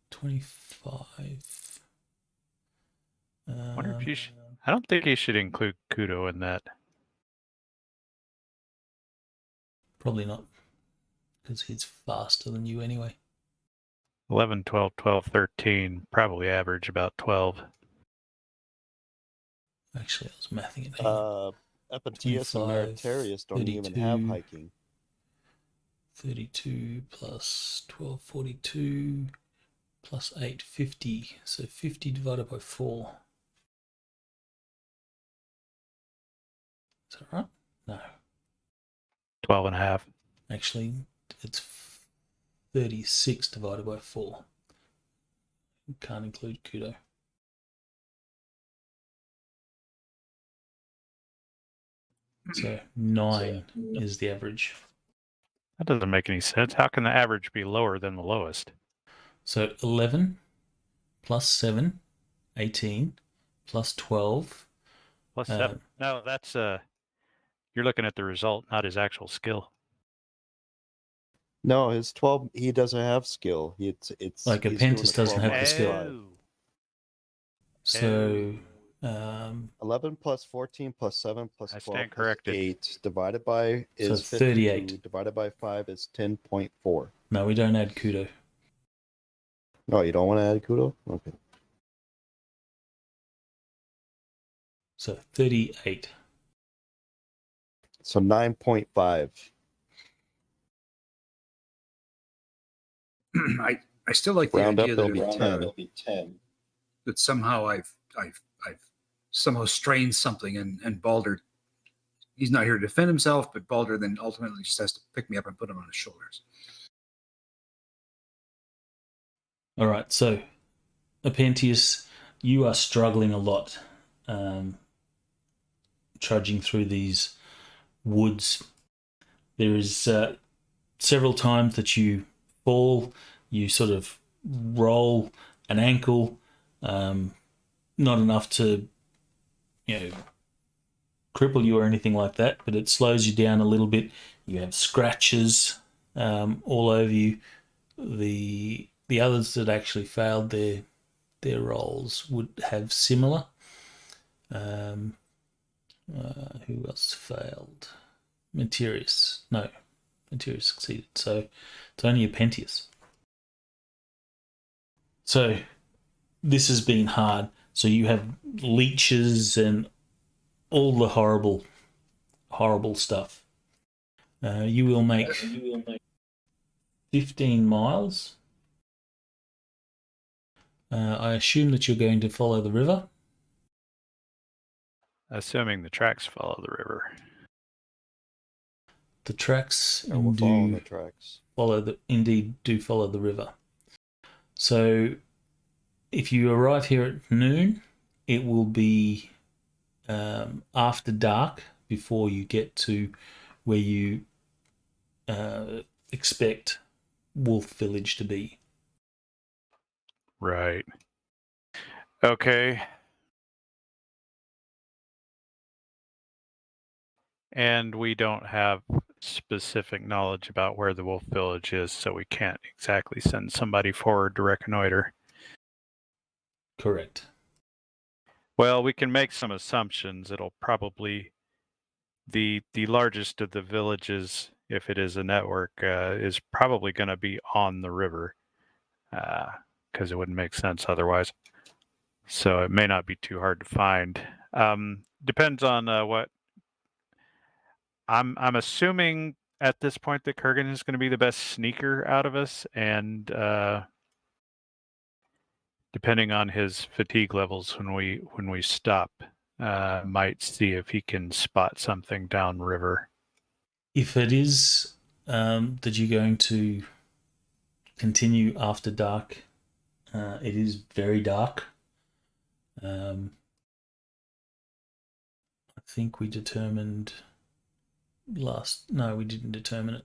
25. Wonder if you should, I don't think you should include Kudo in that. Probably not, because he's faster than you anyway. 11, 12, 12, 13, probably average about 12. Actually, I was mathing it here. Epictetus and 25, Meritarius don't even have 32. hiking. 32 plus 12, 42 plus 8, 50. So 50 divided by 4. Is that right? No. 12 and a half. Actually, it's 36 divided by 4. Can't include Kudo. So 9 is the average. That doesn't make any sense. How can the average be lower than the lowest? So 11 plus 7, 18 plus 12. Plus 7. No, that's you're looking at the result, not his actual skill. No, his 12. He doesn't have skill. It's Like he's doing Apprentice a doesn't 12 have the skill. minus 5. So 11 plus 14 plus 7 plus I 12 stand plus corrected. 8 divided by is So 52, 38. divided by 5 is 10.4. no, we don't add Kudo. No, you don't want to add Kudo? Okay. So 38. So 9.5. I still like the Round up, idea it'll that, be 10. that somehow I've somehow strained something and Balder, he's not here to defend himself, but Balder then ultimately just has to pick me up and put him on his shoulders. All right, so Apprentice, you are struggling a lot, trudging through these woods. There is several times that you fall, you sort of roll an ankle, not enough to, cripple you or anything like that, but it slows you down a little bit. You have scratches all over you. The others that actually failed their rolls would have similar. Who else failed? Materius. No. Pentia succeeded. So it's only a Pentius. So this has been hard. So you have leeches and all the horrible stuff. You will make 15 miles. I assume that you're going to follow the river. Assuming the tracks follow the river. The tracks And we're following the do tracks. follow the river. So if you arrive here at noon, it will be after dark before you get to where you expect Wolf Village to be. Right. Okay. And we don't have specific knowledge about where the Wolf Village is, so we can't exactly send somebody forward to reconnoiter. Correct. Well, we can make some assumptions. It'll probably the largest of the villages, if it is a network, is probably going to be on the river, because it wouldn't make sense otherwise. So it may not be too hard to find. Depends on what. I'm assuming at this point that Kurgan is going to be the best sneaker out of us, and depending on his fatigue levels when we stop, might see if he can spot something downriver. If it is that you're going to continue after dark, it is very dark. I think we determined we didn't determine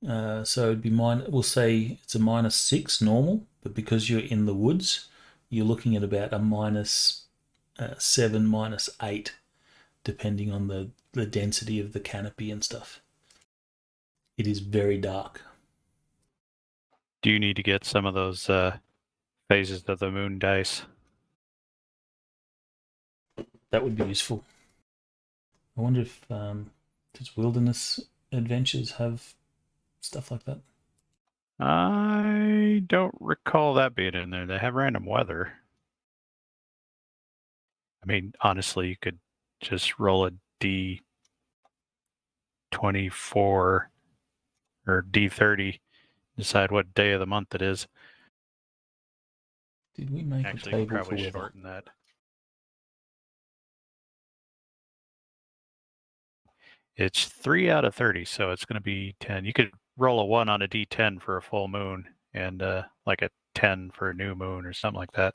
it. So it'd be we'll say it's a -6 normal, but because you're in the woods, you're looking at about a -7, -8, depending on the density of the canopy and stuff. It is very dark. Do you need to get some of those phases of the moon dice? That would be useful. I wonder if does Wilderness Adventures have stuff like that? I don't recall that being in there. They have random weather. I mean, honestly, you could just roll a D24 or D30, decide what day of the month it is. Did we make Actually, a you table probably for weather? shorten that. It's 3 out of 30, so it's going to be 10. You could roll a 1 on a D10 for a full moon, and like a 10 for a new moon or something like that.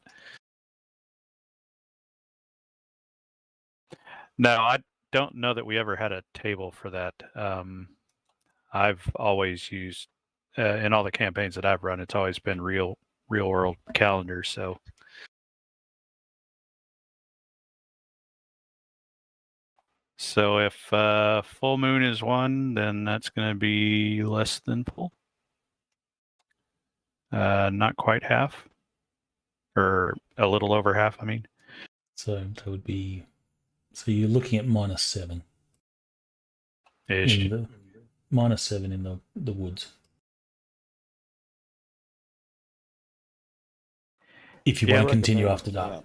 No, I don't know that we ever had a table for that. I've always used, in all the campaigns that I've run, it's always been real world calendar. So if full moon is 1, then that's going to be less than full. Not quite half, or a little over half, I mean. So that would be. So you're looking at -7. Ish. In the -7 in the woods. If you want to continue after dark. Yeah.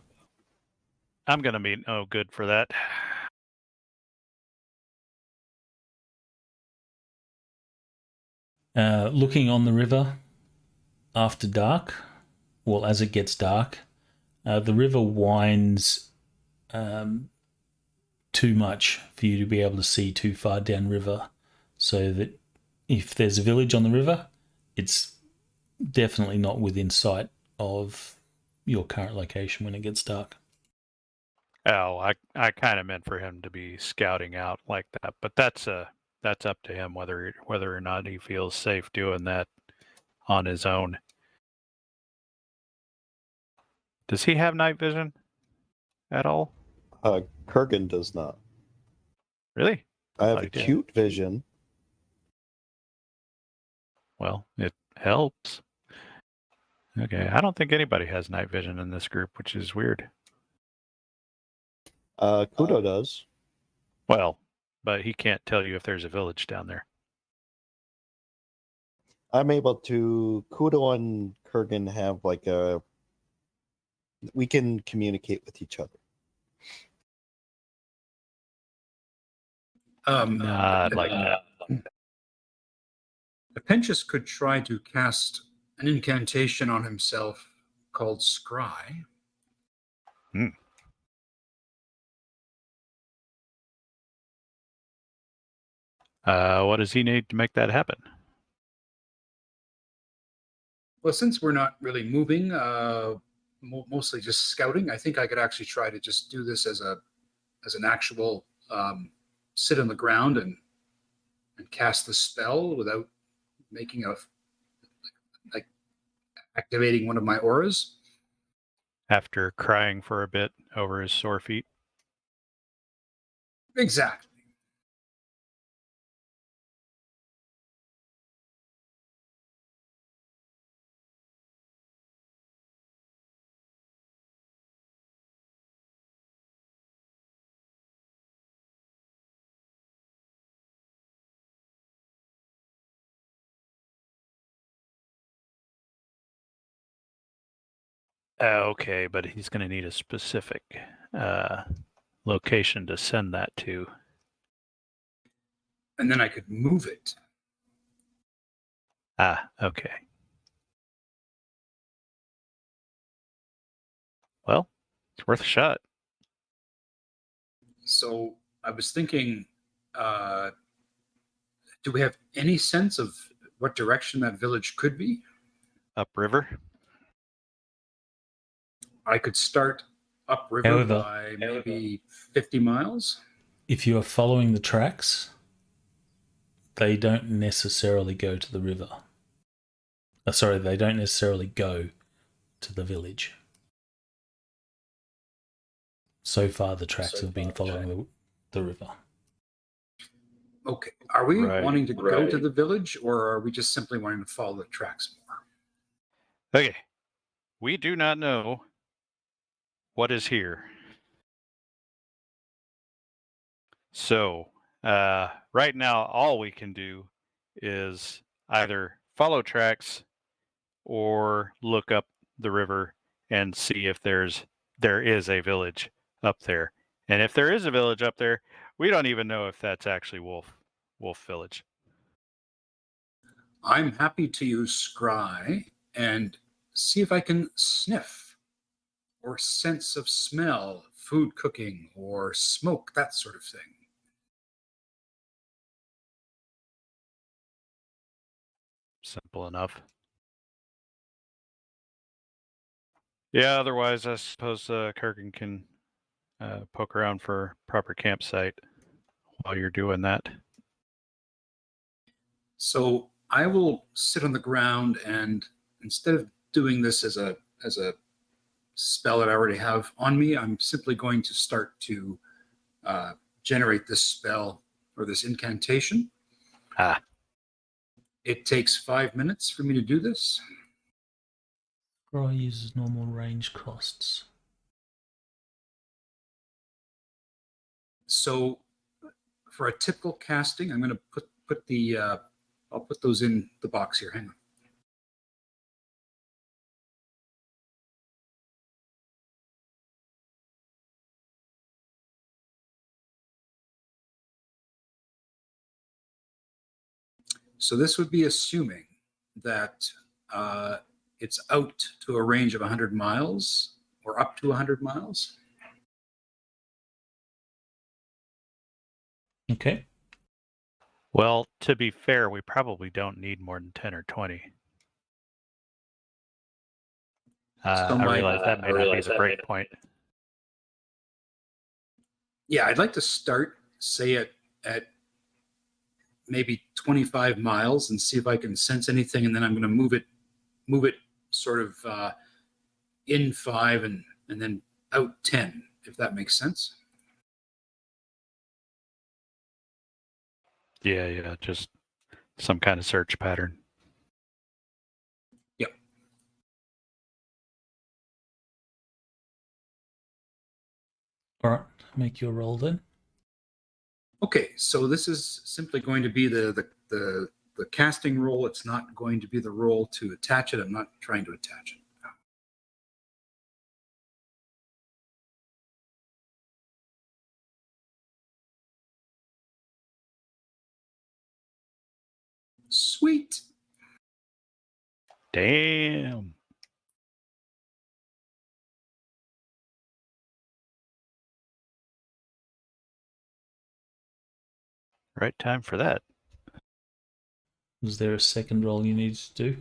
I'm going to be no good for that. Looking on the river after dark, well, as it gets dark, the river winds too much for you to be able to see too far downriver, so that if there's a village on the river, it's definitely not within sight of your current location when it gets dark. Oh, I kind of meant for him to be scouting out like that, but that's up to him whether or not he feels safe doing that on his own. Does he have night vision at all? Kurgan does not. Really? I have thought he did. acute vision. Well, it helps. Okay, I don't think anybody has night vision in this group, which is weird. Kudo does. Well, but he can't tell you if there's a village down there. I'm able to Kudo and Kurgan have like a we can communicate with each other. Not like that. Apentius could try to cast an incantation on himself called Scry. What does he need to make that happen? Well, since we're not really moving, mostly just scouting, I think I could actually try to just do this as an actual sit on the ground and cast the spell without making like activating one of my auras. After crying for a bit over his sore feet. Exactly. Okay, but he's going to need a specific location to send that to. And then I could move it. Okay. Well, it's worth a shot. So I was thinking, do we have any sense of what direction that village could be? Upriver? I could start upriver However- by maybe 50 miles. If you are following the tracks, they don't necessarily go to the river. Sorry, they don't necessarily go to the village. So far, the tracks have been following the river. Okay. Are we Right, wanting to go to the village, or are we just simply wanting to follow the tracks more? Okay. We do not know what is here. So, right now, all we can do is either follow tracks or look up the river and see if there is a village up there. And if there is a village up there, we don't even know if that's actually Wolf Village. I'm happy to use Scry and see if I can sniff or sense of smell, food cooking or smoke, that sort of thing. Simple enough. Yeah, otherwise, I suppose Kurgan can poke around for proper campsite while you're doing that. So I will sit on the ground, and instead of doing this as a spell that I already have on me, I'm simply going to start to generate this spell or this incantation. It takes 5 minutes for me to do this. Scry uses normal range costs. So for a typical casting, I'm going to put the I'll put those in the box here. Hang on. So this would be assuming that it's out to a range of 100 miles or up to 100 miles. Okay. Well, to be fair, we probably don't need more than 10 or 20. I realize that may not be the break point. Yeah, I'd like to start, say, at maybe 25 miles and see if I can sense anything, and then I'm going to move it sort of in 5 and then out 10, if that makes sense. Yeah, just some kind of search pattern. Yep. All right. Make your roll then. Okay, so this is simply going to be the casting roll. It's not going to be the roll to attach it. I'm not trying to attach it. Sweet. Damn. Right time for that. Was there a second roll you needed to do?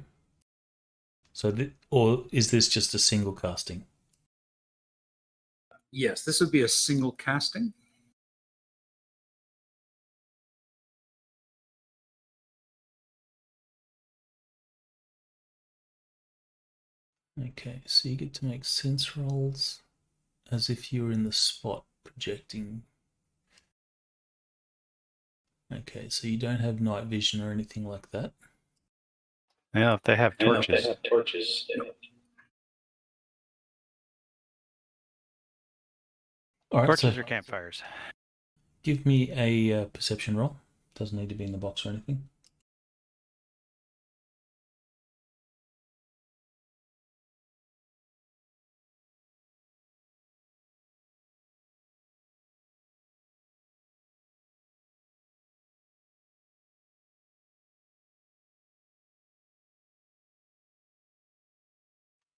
So, or is this just a single casting? Yes, this would be a single casting. Okay, so you get to make sense rolls as if you were in the spot projecting. Okay, so you don't have night vision or anything like that. Yeah, if they have torches. All right, Torches so or campfires? give me a perception roll. Doesn't need to be in the box or anything.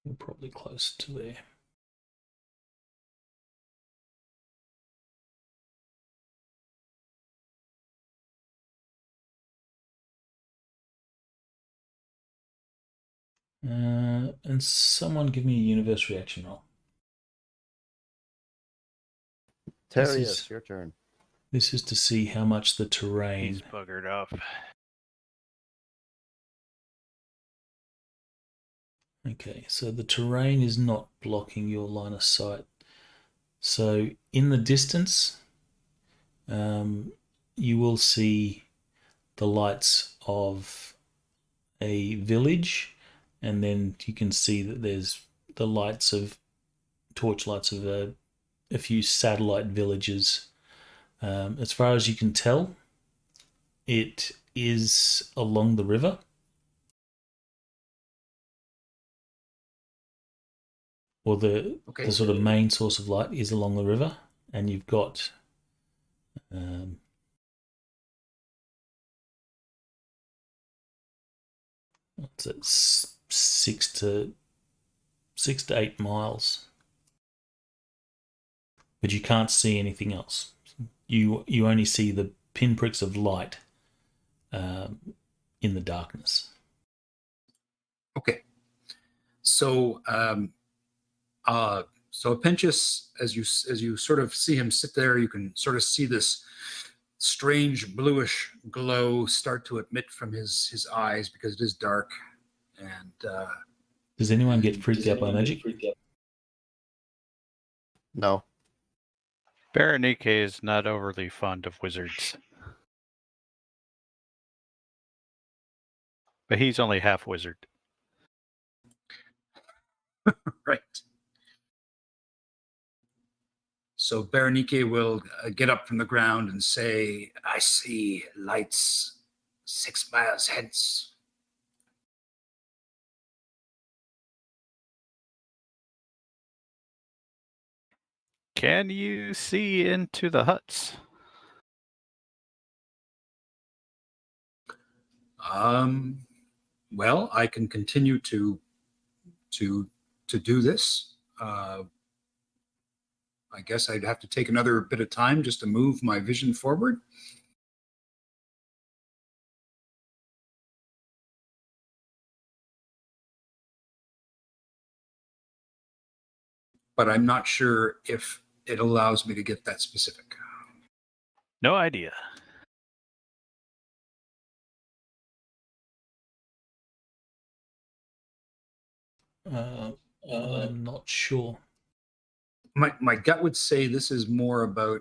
You're probably close to there. And someone give me a universe reaction roll. Terius, your turn. This is to see how much the terrain. He's buggered off. Okay, so the terrain is not blocking your line of sight. So in the distance, you will see the lights of a village, and then you can see that there's the lights of torch lights of a few satellite villages. As far as you can tell, it is along the river. Or the sort of main source of light is along the river, and you've got what's it, 6 to 8 miles, but you can't see anything else. You only see the pinpricks of light in the darkness. Okay. So so Apentius, as you sort of see him sit there, you can sort of see this strange bluish glow start to emit from his eyes because it is dark. And does anyone get freaked out by magic? No. Ronnke is not overly fond of wizards. But he's only half wizard. right. So Ronnke will get up from the ground and say, I see lights 6 miles hence. Can you see into the huts? Well, I can continue to do this. I guess I'd have to take another bit of time just to move my vision forward. But I'm not sure if it allows me to get that specific. No idea. I'm not sure. My gut would say this is more about,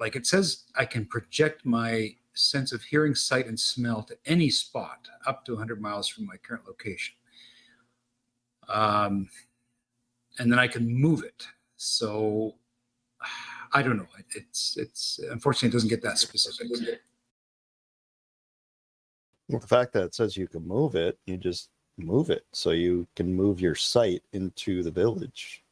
like it says, I can project my sense of hearing, sight, and smell to any spot up to 100 miles from my current location. And then I can move it. So I don't know. It's unfortunately it doesn't get that specific. Well, the fact that it says you can move it, you just move it. So you can move your site into the village.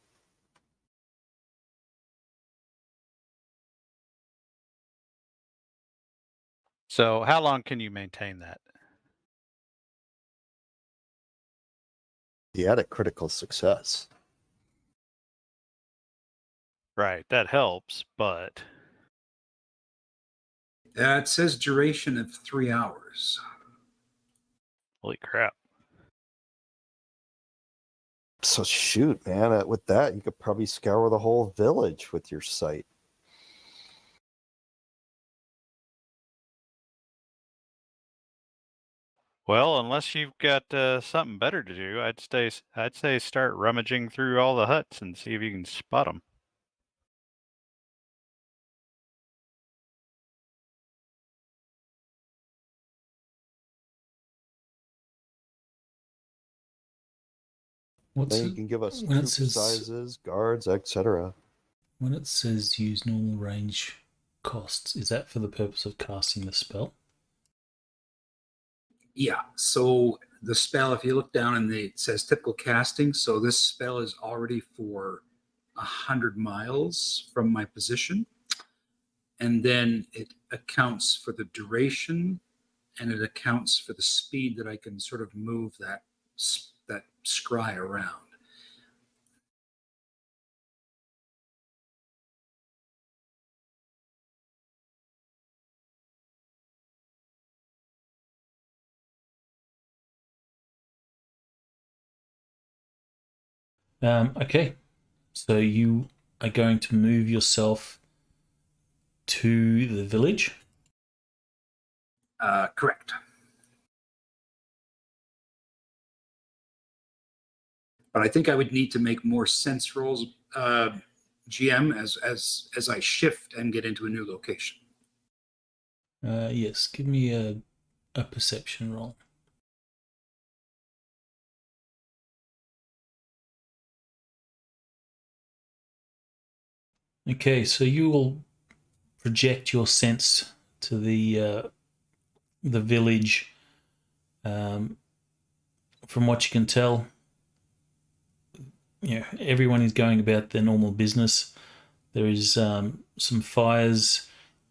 So how long can you maintain that? You had a critical success. Right, that helps, but It says duration of 3 hours. holy crap. So shoot, man, with that, you could probably scour the whole village with your site. Well, unless you've got something better to do, I'd say start rummaging through all the huts and see if you can spot them. What's Then you it, can give us when it troop says sizes, guards, etc. when it says use normal range costs? Is that for the purpose of casting the spell? Yeah. So the spell, if you look down and it says typical casting, so this spell is already for 100 miles from my position. And then it accounts for the duration and it accounts for the speed that I can sort of move that scry around. Okay, so you are going to move yourself to the village. Correct. But I think I would need to make more sense rolls, GM, as I shift and get into a new location. Yes, give me a perception roll. Okay, so you will project your sense to the village. From what you can tell, everyone is going about their normal business. There is some fires.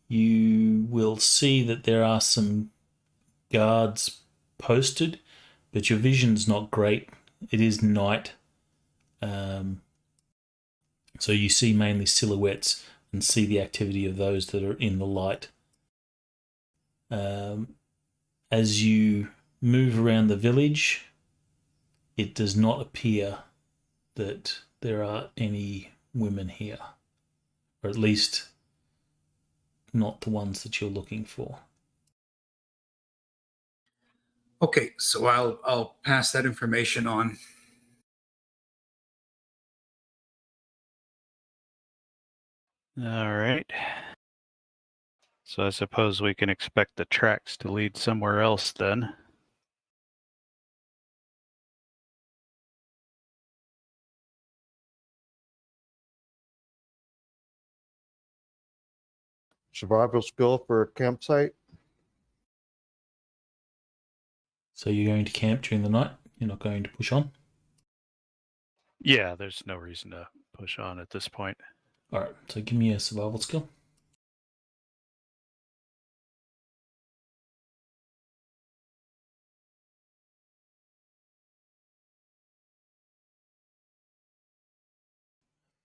You will see that there are some guards posted, but your vision's not great. It is night. So you see mainly silhouettes and see the activity of those that are in the light. As you move around the village, it does not appear that there are any women here, or at least not the ones that you're looking for. Okay, so I'll pass that information on. All right. So I suppose we can expect the tracks to lead somewhere else then. Survival skill for a campsite. So you're going to camp during the night? You're not going to push on? Yeah, there's no reason to push on at this point. All right, so give me a survival skill.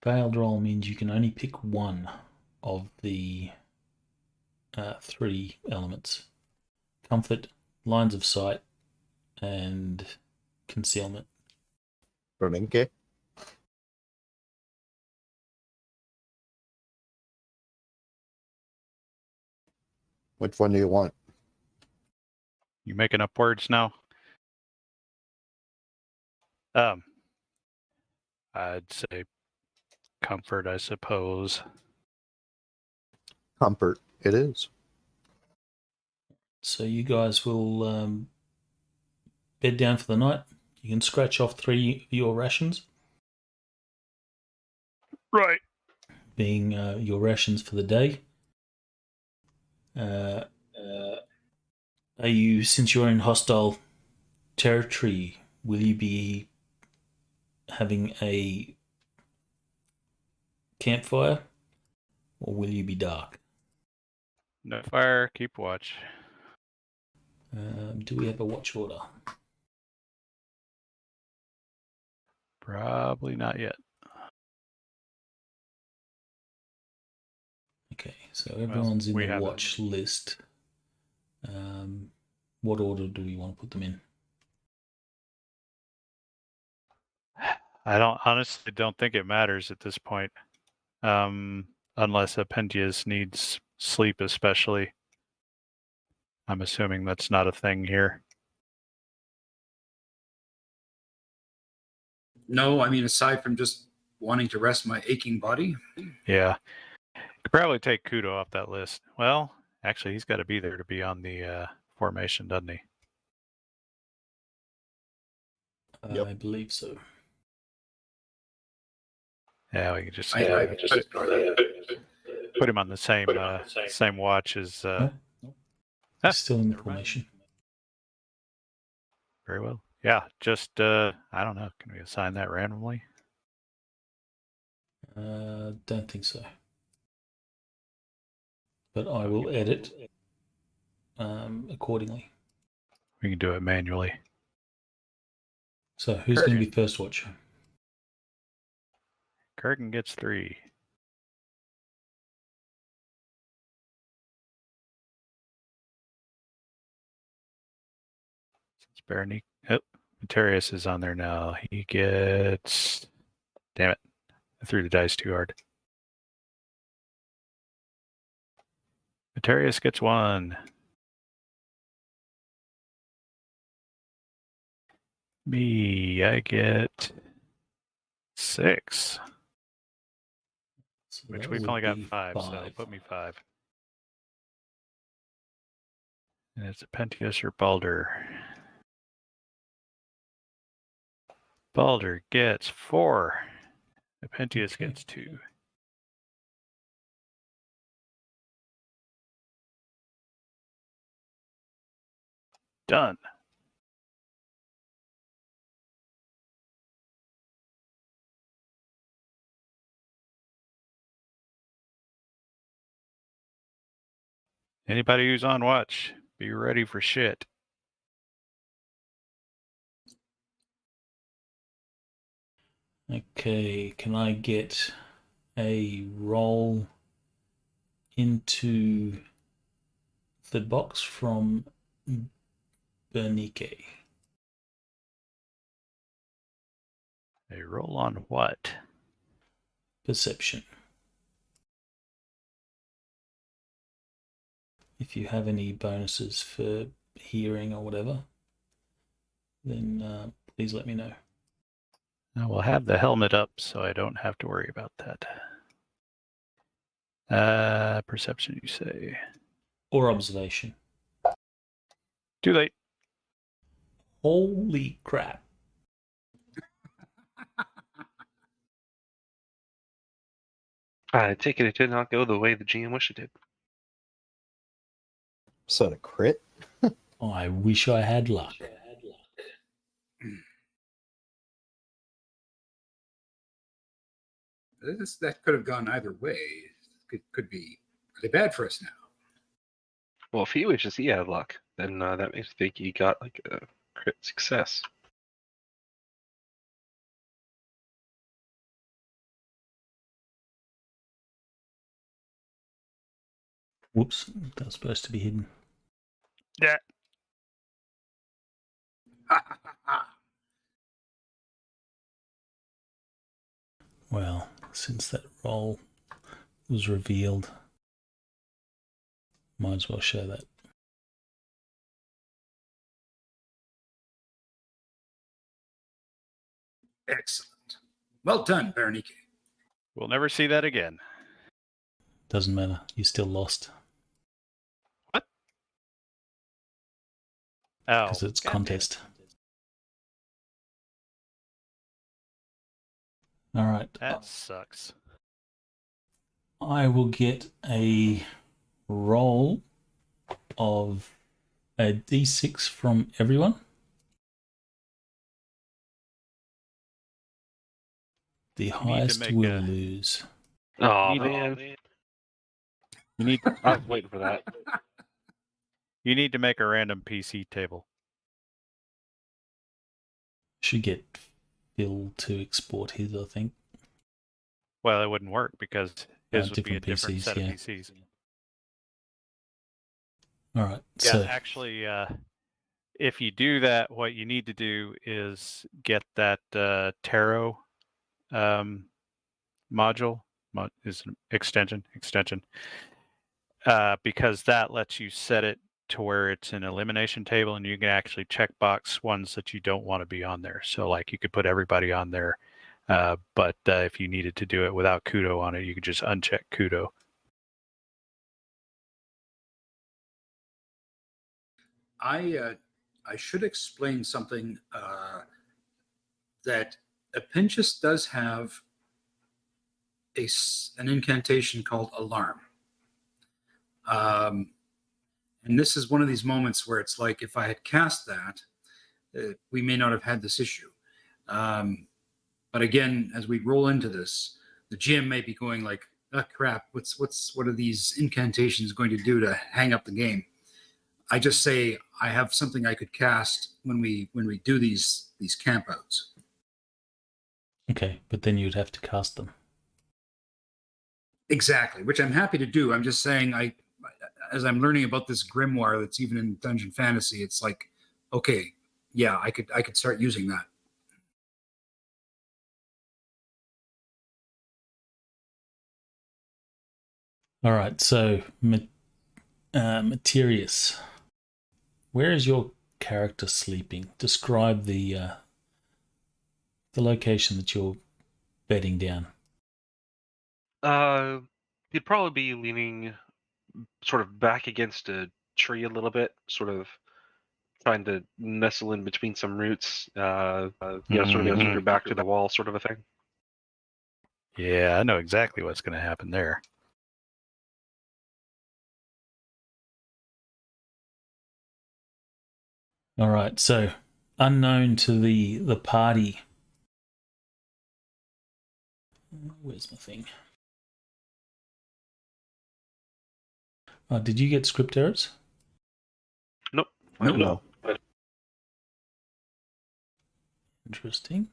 Failed roll means you can only pick one of the 3 elements: comfort, lines of sight, and concealment. Ronnke. Which one do you want? You making up words now? I'd say comfort, I suppose. Comfort. It is. So you guys will bed down for the night. You can scratch off 3 of your rations. Right. being your rations for the day. Are you, since you're in hostile territory, will you be having a campfire, or will you be dark? No fire, keep watch. Do we have a watch order? Probably not yet. Okay, so everyone's in we the have it. watch list. What order do we want to put them in? I honestly don't think it matters at this point. Unless Apentius needs sleep especially. I'm assuming that's not a thing here. No, I mean, aside from just wanting to rest my aching body. Yeah. Could probably take Kudo off that list. Well, actually, he's got to be there to be on the formation, doesn't he? Yep. I believe so. Yeah, we can just, I can just ignore that. put him on the same watch as. No? Ah, He's still in the never mind. formation. Very well. Yeah, just I don't know. Can we assign that randomly? Don't think so. But I will edit accordingly. We can do it manually. So who's going to be first watcher? Kurgan gets 3. Since Berenice, oh, Materius is on there now. He gets. Damn it! I threw the dice too hard. Materius gets 1. Me, I get 6. So Which that we've would only got be 5, so put me 5. And it's Apentius or Balder. Balder gets 4. Apentius Okay. gets 2. Done. Anybody who's on watch, be ready for shit. Okay, can I get a roll into the box from Ronnke? A roll on what? Perception. If you have any bonuses for hearing or whatever, then please let me know. I will have the helmet up so I don't have to worry about that. Perception, you say? Or observation. Too late. Holy crap. I take it did not go the way the GM wished it did. Is that a crit? I wish I had luck. That could have gone either way. Could be really bad for us now. Well, if he wishes he had luck, then that makes me think he got like a crit success. Whoops, that was supposed to be hidden. Yeah. Well, since that roll was revealed, might as well show that. Excellent. Well done, Berenice. We'll never see that again. Doesn't matter, you still lost. What? Oh, Because it's God contest. All right. damn it. That sucks. I will get a roll of a d6 from everyone. The highest make will a- lose. Oh Need- man, You need I was waiting for that. you need to make a random PC table. Should get Phil to export his, I think. Well, it wouldn't work because his would be a Different different PCs, set yeah. of PCs. All right. Yeah, So actually, if you do that, what you need to do is get that Tarot module. Is an extension, because that lets you set it to where it's an elimination table, and you can actually checkbox ones that you don't want to be on there. So, like, you could put everybody on there, but if you needed to do it without Kudo on it, you could just uncheck Kudo. I should explain something that Apinchus does have an incantation called Alarm. And this is one of these moments where it's like, if I had cast that, we may not have had this issue. But again, as we roll into this, the GM may be going like, "Oh crap! What are these incantations going to do to hang up the game?" I just say I have something I could cast when we do these campouts. okay, but then you'd have to cast them. Exactly, which I'm happy to do. I'm just saying, as I'm learning about this grimoire that's even in Dungeon Fantasy, it's like, okay, yeah, I could start using that. All right. So, Materius, where is your character sleeping? Describe the location that you're bedding down. He'd probably be leaning sort of back against a tree a little bit, sort of trying to nestle in between some roots. Sort of keep your back to the wall, sort of a thing. Yeah, I know exactly what's going to happen there. All right. So, unknown to the party. Where's my thing? Did you get script errors? Nope. No. Interesting.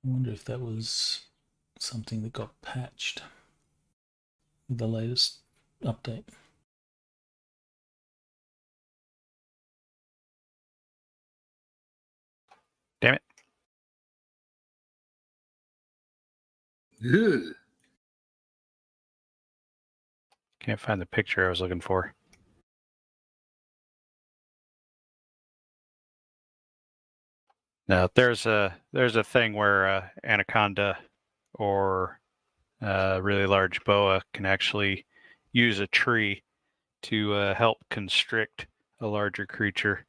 I wonder if that was something that got patched with the latest update. Damn it. Ugh. Can't find the picture I was looking for. Now, there's a thing where anaconda or a really large boa can actually use a tree to help constrict a larger creature,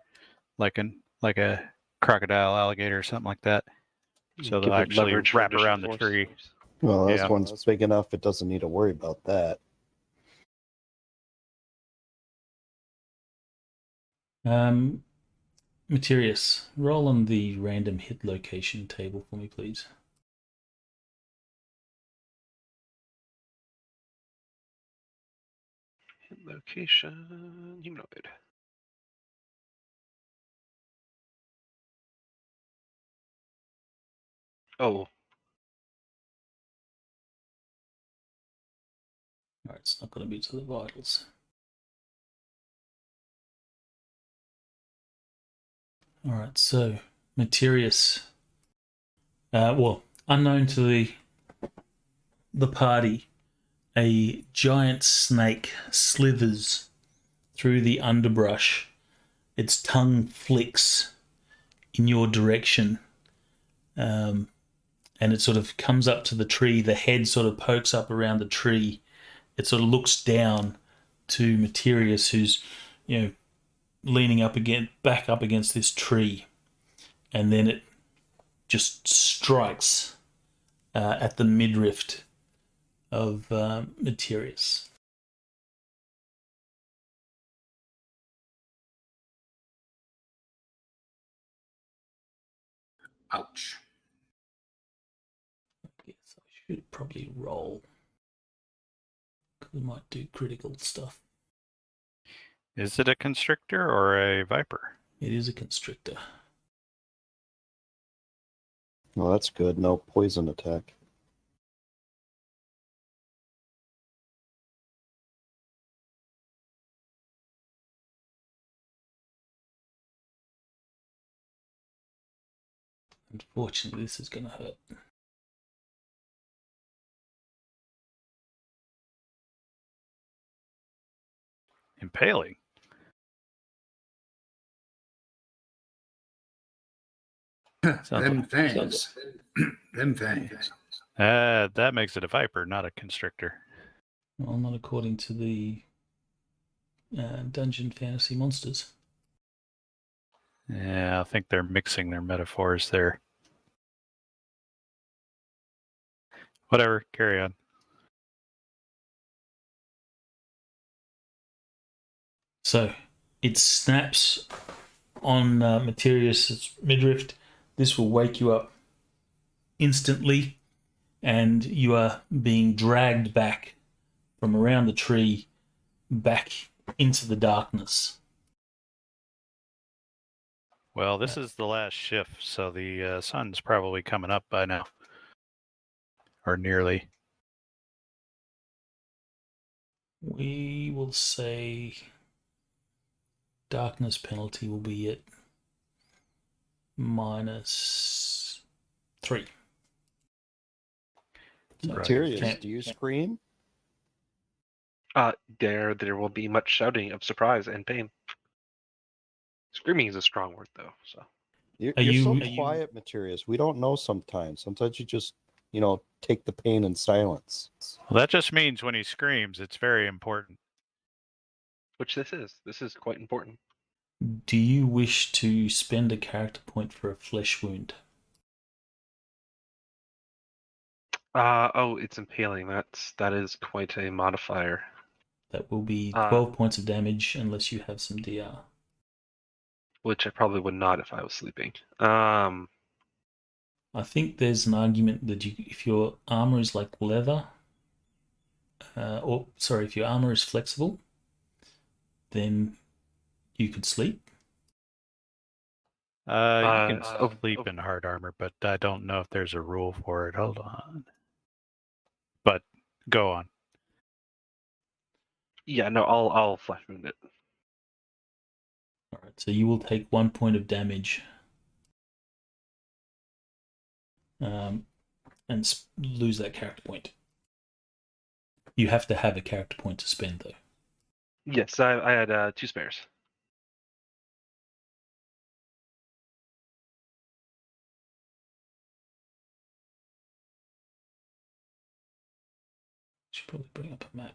like a crocodile, alligator, or something like that. So they'll Give it actually leverage for wrap additional around the force. tree. Well, this Yeah. one's big enough; it doesn't need to worry about that. Materius, roll on the random hit location table for me, please. Hit location, humanoid. Oh, All right, it's not going to be to the vitals. All right, so Materius, unknown to the party, a giant snake slithers through the underbrush. Its tongue flicks in your direction, and it sort of comes up to the tree. The head sort of pokes up around the tree. It sort of looks down to Materius, who's, leaning back up against this tree, and then it just strikes at the midriff of Materius. Ouch. Yes, I should probably roll. We might do critical stuff. Is it a constrictor or a viper? It is a constrictor. Well, that's good. No poison attack. Unfortunately, this is going to hurt. Impaling. Them like- fangs. Them fangs. That makes it a viper, not a constrictor. Well, not according to the Dungeon Fantasy Monsters. Yeah, I think they're mixing their metaphors there. Whatever, carry on. So it snaps on Materius' midriff. This will wake you up instantly, and you are being dragged back from around the tree back into the darkness. Well, this is the last shift, so the sun's probably coming up by now. Or nearly. We will say darkness penalty will be at -3. So Right. Materius, can't- do you scream? There will be much shouting of surprise and pain. Screaming is a strong word, though. So You're Are so you- quiet, Materius. We don't know sometimes. Sometimes you just, take the pain in silence. Well, that just means when he screams, it's very important. which this is quite important. Do you wish to spend a character point for a flesh wound? It's impaling. That is quite a modifier. That will be 12 points of damage unless you have some DR. Which I probably would not if I was sleeping. I think there's an argument that if your armor is like leather, if your armor is flexible, then you could sleep. You can oh, sleep in hard armor, but I don't know if there's a rule for it. Hold on. But go on. Yeah, no, I'll flesh wound it. All right, so you will take 1 point of damage, and lose that character point. You have to have a character point to spend, though. Yes, I had 2 spares. Should probably bring up a map.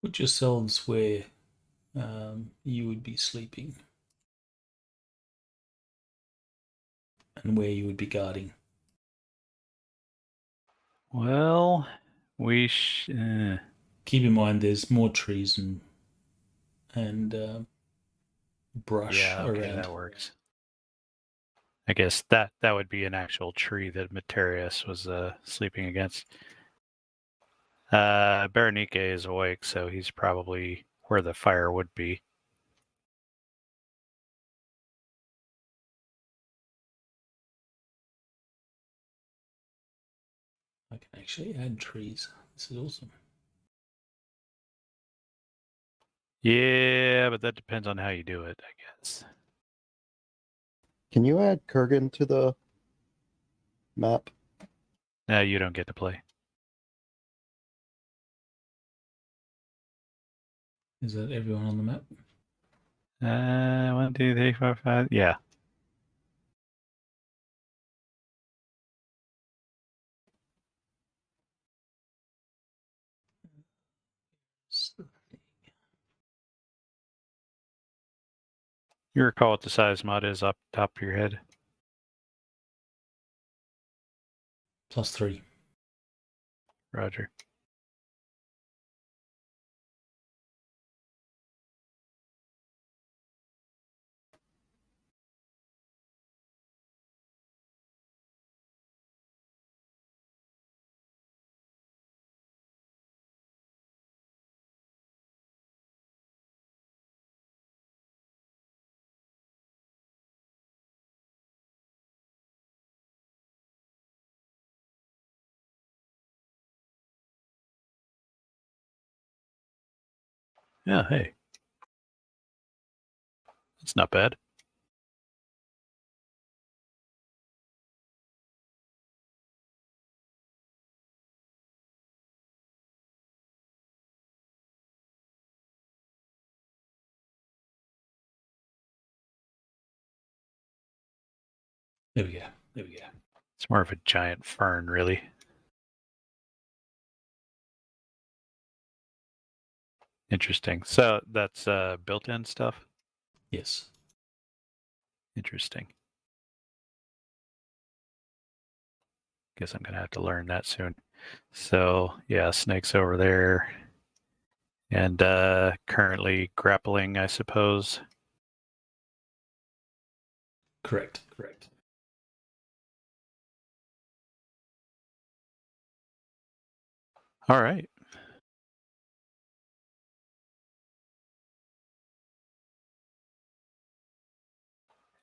Put yourselves where you would be sleeping. and where you would be guarding. Well, Keep in mind there's more trees and brush yeah, okay, around. that works. I guess that would be an actual tree that Materius was sleeping against. Berenike is awake, so he's probably where the fire would be. I can actually add trees. This is awesome. Yeah, but that depends on how you do it, I guess. Can you add Kurgan to the map? No, you don't get to play. Is that everyone on the map? 1, 2, 3, 4, 5. Yeah. You recall what the size mod is up top of your head? +3. Roger. Yeah, hey. That's not bad. There we go. It's more of a giant fern, really. Interesting. So that's built-in stuff? Yes. Interesting. Guess I'm going to have to learn that soon. So, yeah, snake's over there. And currently grappling, I suppose. Correct. All right.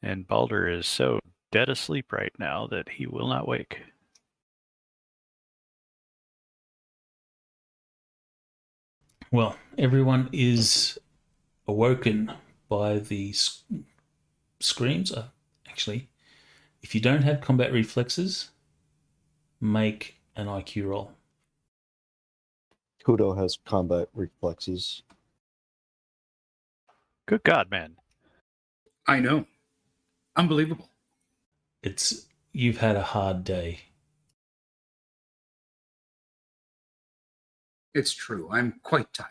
And Balder is so dead asleep right now that he will not wake. Well, everyone is awoken by the screams. Actually, if you don't have combat reflexes, make an IQ roll. Kudo has combat reflexes. Good God, man. I know. Unbelievable. You've had a hard day. It's true. I'm quite tired.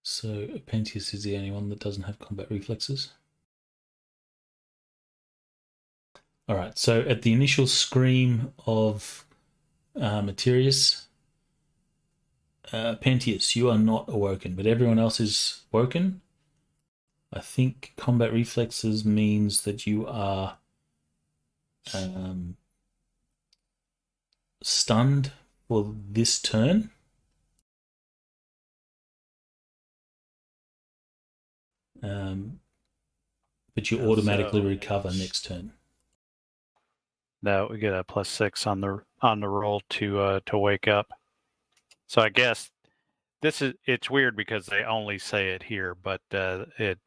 So Pentius is the only one that doesn't have combat reflexes. All right. So at the initial scream of Materius, Pentius, you are not awoken, but everyone else is woken. I think combat reflexes means that you are stunned for this turn. But you automatically recover next turn. No, we get a +6 on the roll to wake up. So I guess it's weird because they only say it here, but it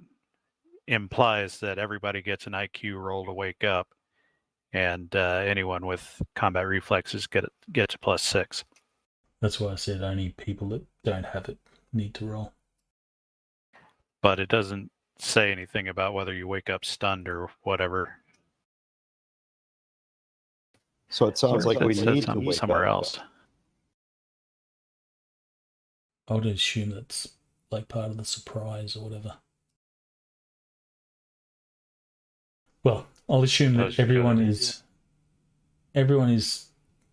implies that everybody gets an IQ roll to wake up, and anyone with combat reflexes gets a +6. That's why I said only people that don't have it need to roll. But it doesn't say anything about whether you wake up stunned or whatever. So it sounds like we It says need to something wake somewhere up. else. I would assume that's like part of the surprise or whatever. Well, I'll assume that everyone is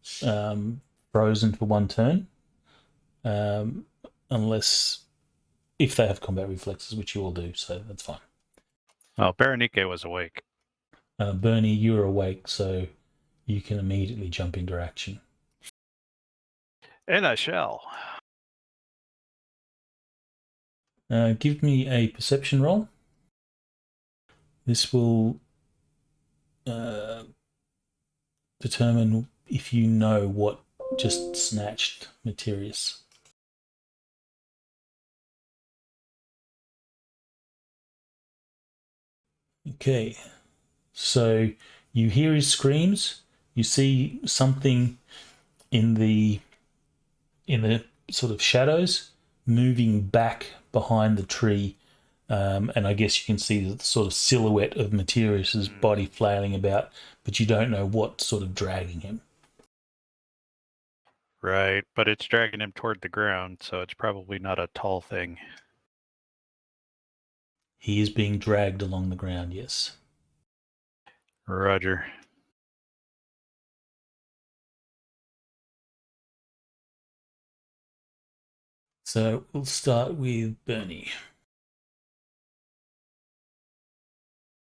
frozen for one turn, unless if they have combat reflexes, which you all do, so that's fine. Well, Berenike was awake. Bernie, you're awake, so you can immediately jump into action. And I shall. Give me a perception roll. This will determine if you know what just snatched Materius. Okay, so you hear his screams. You see something in the sort of shadows moving back behind the tree, and I guess you can see the sort of silhouette of Materius's body flailing about, but you don't know what's sort of dragging him. Right, but it's dragging him toward the ground, so it's probably not a tall thing. He is being dragged along the ground, yes. Roger. So we'll start with Bernie.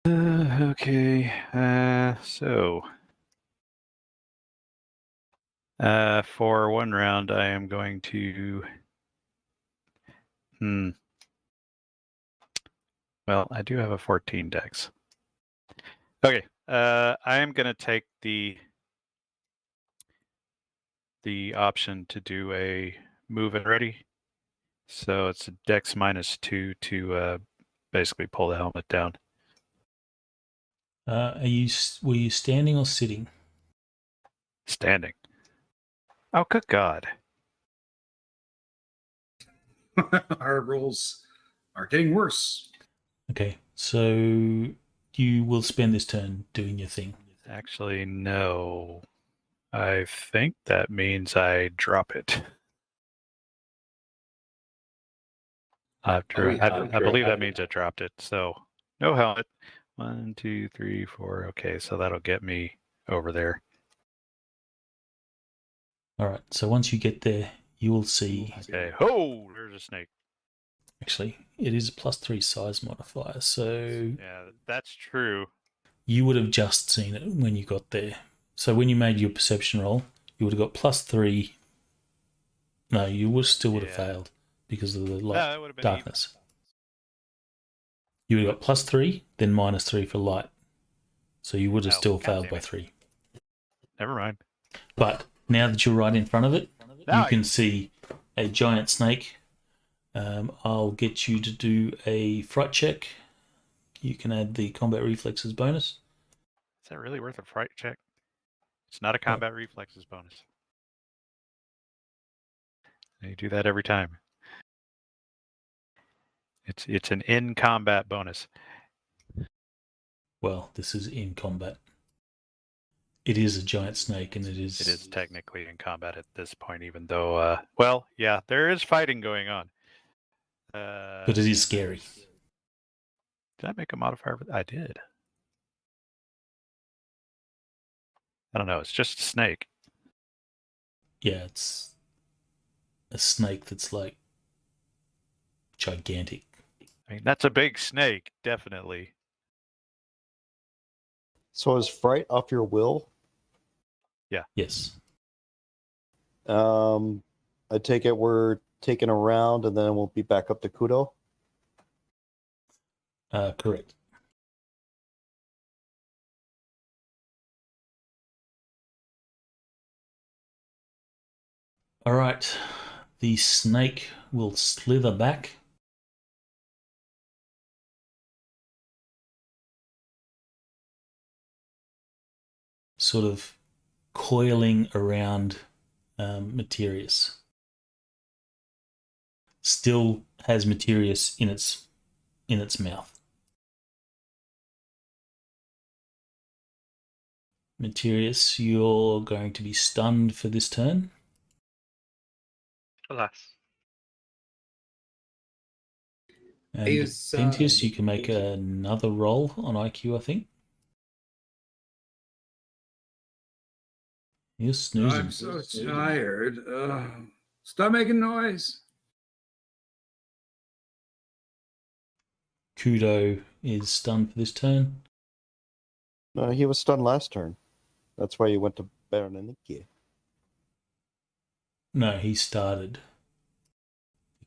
Okay, so for one round, I am going to. Well, I do have a 14 dex. Okay, I am going to take the option to do a move and ready. So it's a dex -2 to basically pull the helmet down. Were you standing or sitting? Standing. Oh, good God. Our rolls are getting worse. Okay, so you will spend this turn doing your thing. Actually, no. I think that means I drop it. I believe that means I dropped it. So no helmet. 1, 2, 3, 4. Okay, so that'll get me over there. All right, so once you get there, you will see. Okay. Oh, there's a snake. Actually, it is a +3 size modifier, so Yeah, that's true. you would have just seen it when you got there. So when you made your perception roll, you would have got +3. No, you would still would have failed because of the light, that would have been darkness. You would have got +3, then -3 for light. So you would have still failed by 3. Never mind. But now that you're right in front of it, you can see a giant snake. I'll get you to do a fright check. You can add the combat reflexes bonus. Is that really worth a fright check? It's not a combat reflexes bonus. You do that every time. It's an in combat bonus. Well, this is in combat. It is a giant snake, and it is technically in combat at this point, even though, well, yeah, there is fighting going on. But it is scary. Did I make a modifier? I did. I don't know. It's just a snake. Yeah, it's a snake that's like gigantic. I mean, that's a big snake, definitely. So is fright off your will? Yeah. Yes. I take it we're taking a round and then we'll be back up to Kudo. Correct. All right. The snake will slither back. Sort of coiling around Materius. Still has Materius in its mouth. Materius, you're going to be stunned for this turn. Alas. And Is, Pentius, you can make another roll on IQ, I think. You're snoozing. I'm so tired. Stop making noise. Kudo is stunned for this turn. No, he was stunned last turn. That's why you went to Baroniki. No, he started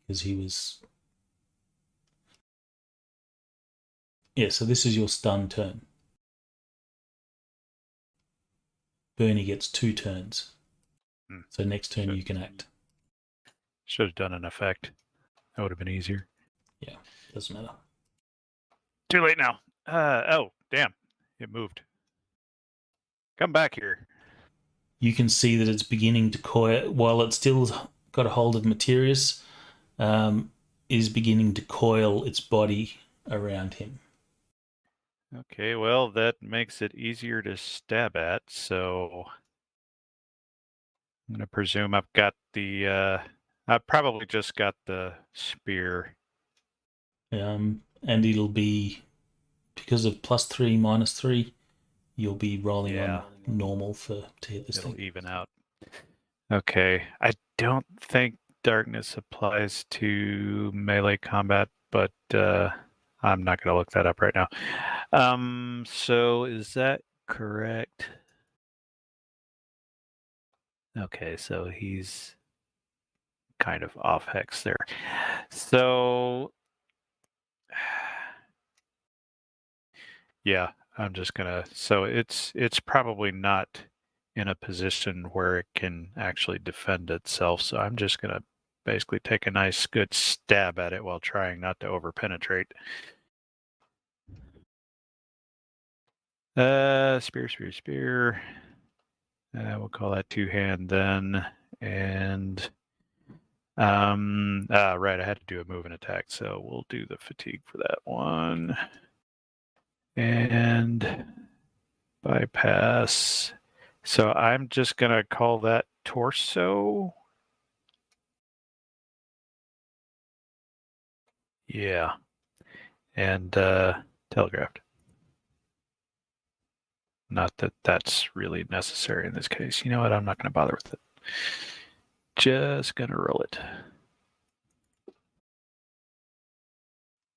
because he was. Yeah, so this is your stun turn. Bernie gets 2 turns. So next turn you can act. Should have done an effect. That would have been easier. Yeah, doesn't matter. Too late now. Oh, damn. It moved. Come back here. You can see that it's beginning to coil, while it's still got a hold of Materius, is beginning to coil its body around him. Okay, well, that makes it easier to stab at, so I'm going to presume I've got the, I've probably just got the spear. And it'll be, because of +3, -3, you'll be rolling on normal to hit this It'll thing. even out. Okay, I don't think darkness applies to melee combat, but I'm not going to look that up right now. So is that correct? Okay, so he's kind of off hex there. So yeah, I'm just gonna, so it's probably not in a position where it can actually defend itself. So I'm just gonna basically take a nice good stab at it while trying not to over penetrate. Spear. We'll call that 2-hand then. And right, I had to do a move and attack, so we'll do the fatigue for that one. And bypass. So I'm just gonna call that torso. Yeah. And telegraphed. Not that that's really necessary in this case. You know what? I'm not going to bother with it. Just going to roll it.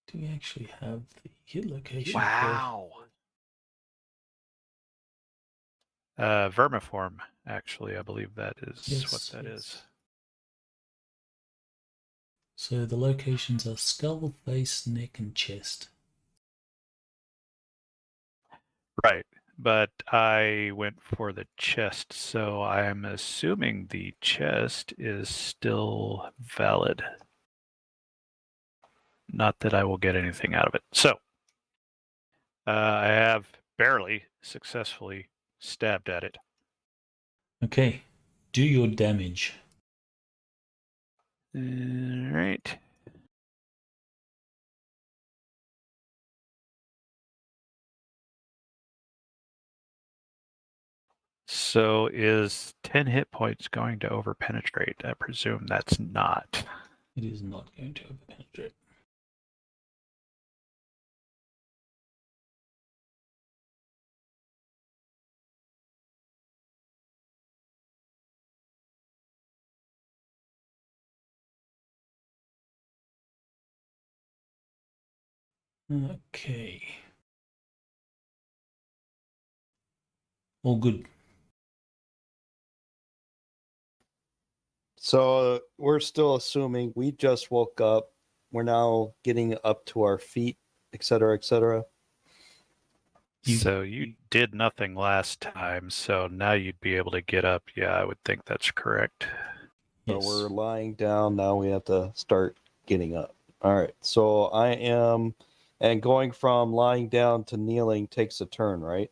Do we actually have the hit location? Wow. Vermiform, actually. I believe that is what that is. So the locations are skull, face, neck, and chest. Right. But I went for the chest, so I am assuming the chest is still valid. Not that I will get anything out of it. So, I have barely successfully stabbed at it. Okay, do your damage. All right. So is 10 hit points going to overpenetrate? I presume that's not. It is not going to overpenetrate. Okay. All good. So we're still assuming we just woke up. We're now getting up to our feet, etc., etc. So you did nothing last time, so now you'd be able to get up. Yeah, I would think that's correct. So Yes. we're lying down. Now we have to start getting up. All right. So I am, and going from lying down to kneeling takes a turn, right?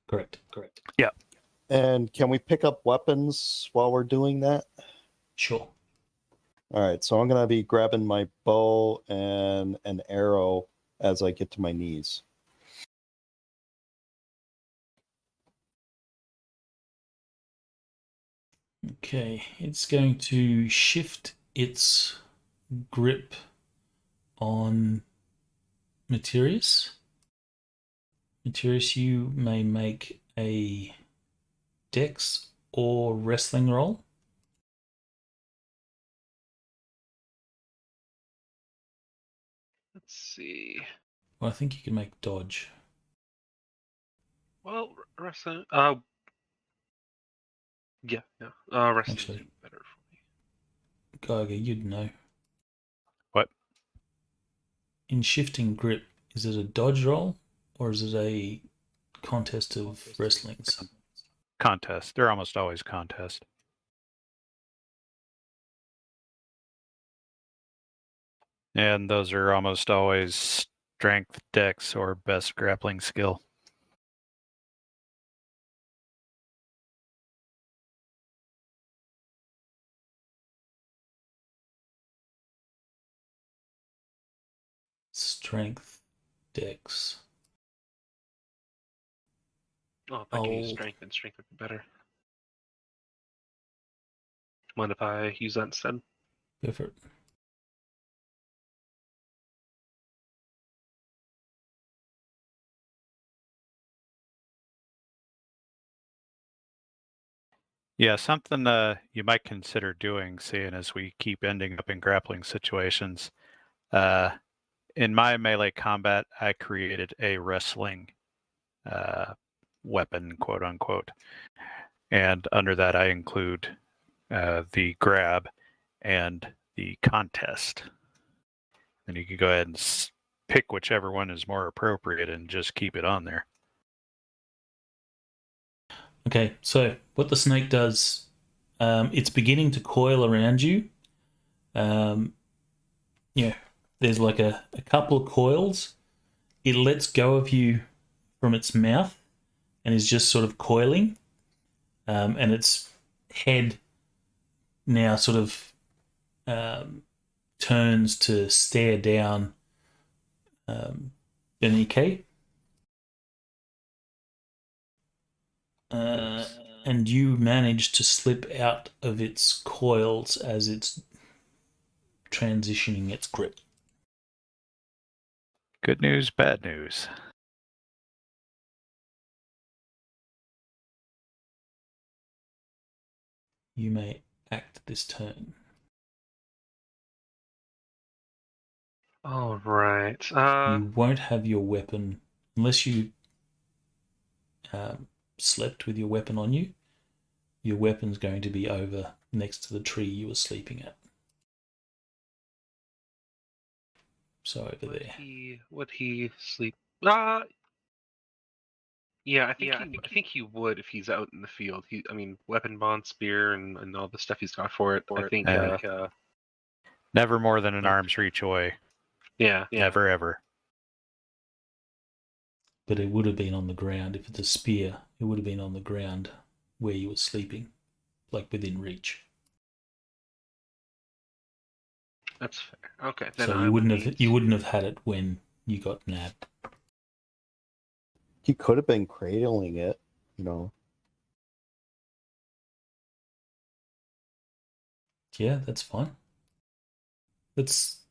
Correct. Yeah. And can we pick up weapons while we're doing that? Sure. All right. So I'm going to be grabbing my bow and an arrow as I get to my knees. Okay, it's going to shift its grip on Materius. Materius, you may make a dex or wrestling roll. Let's see. Well, I think you can make dodge. Well, wrestling. Yeah. Wrestling's Actually. better for me. Geiger, you'd know. What? In shifting grip, is it a dodge roll or is it a contest of wrestlings? Contest. They're almost always contest. And those are almost always strength, dex, or best grappling skill. Strength, dex. Oh, if I can use strength, then strength would be better. Mind if I use that instead? Go for it. Yeah, something you might consider doing, seeing as we keep ending up in grappling situations. In my melee combat, I created a wrestling weapon, quote unquote. And under that, I include the grab and the contest. And you can go ahead and pick whichever one is more appropriate and just keep it on there. Okay, so what the snake does, it's beginning to coil around you. There's like a couple of coils. It lets go of you from its mouth and is just sort of coiling. And its head now sort of turns to stare down Ronnke. And you manage to slip out of its coils as it's transitioning its grip. Good news, bad news. You may act this turn. All right. You won't have your weapon unless you slept with your weapon on you. Your weapon's going to be over next to the tree you were sleeping at. So over there. Would he sleep? Yeah, I think he would if he's out in the field. Weapon bond, spear, and all the stuff he's got for it. I think. Never more than an arm's reach away. Yeah. Never ever. But it would have been on the ground. If it's a spear, it would have been on the ground where you were sleeping, like within reach. That's fair. Okay. Then So you wouldn't have had it when you got nabbed. He could have been cradling it, you know. Yeah, that's fine. Let's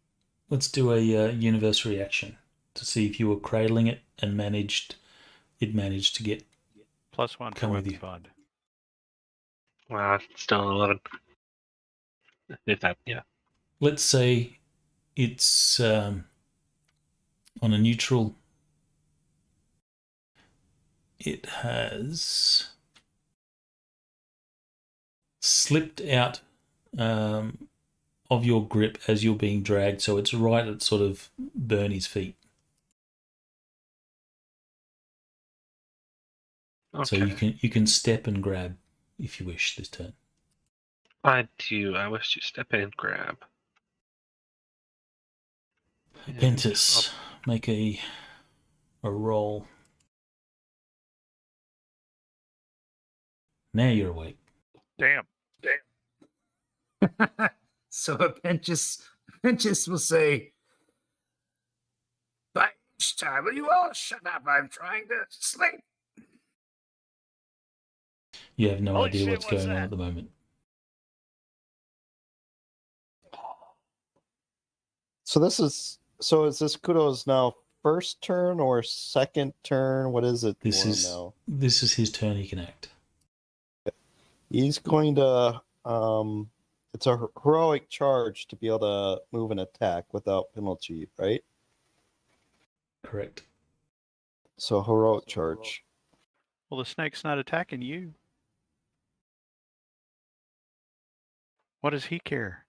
do a universe reaction to see if you were cradling it and managed to get +1 come for with weapon you. bond. Wow, still an 11. If that, yeah. Let's say it's on a neutral. It has slipped out of your grip as you're being dragged, so it's right at sort of Bernie's feet. Okay. So you can step and grab if you wish this turn. I do. I wish to step in and grab. Pentis, make a roll. Now you're awake. Damn. So Penchus will say, "By each time, will you all shut up? I'm trying to sleep." You have no Holy idea shit, what's what's going on that? at the moment. So this is So is this Kudo's now first turn or second turn? What is it? This is his turn. He can act. He's going to. It's a heroic charge to be able to move and attack without penalty, right? Correct. So heroic charge. Well, the snake's not attacking you. What does he care?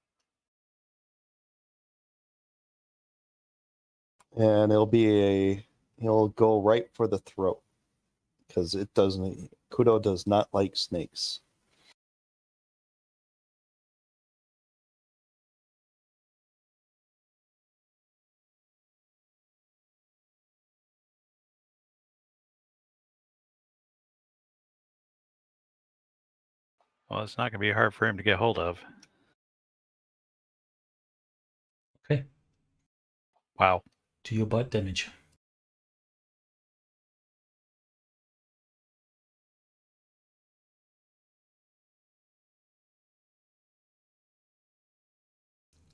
And he'll go right for the throat. Because Kudo does not like snakes. Well, it's not going to be hard for him to get hold of. Okay. Wow. Do your bite damage.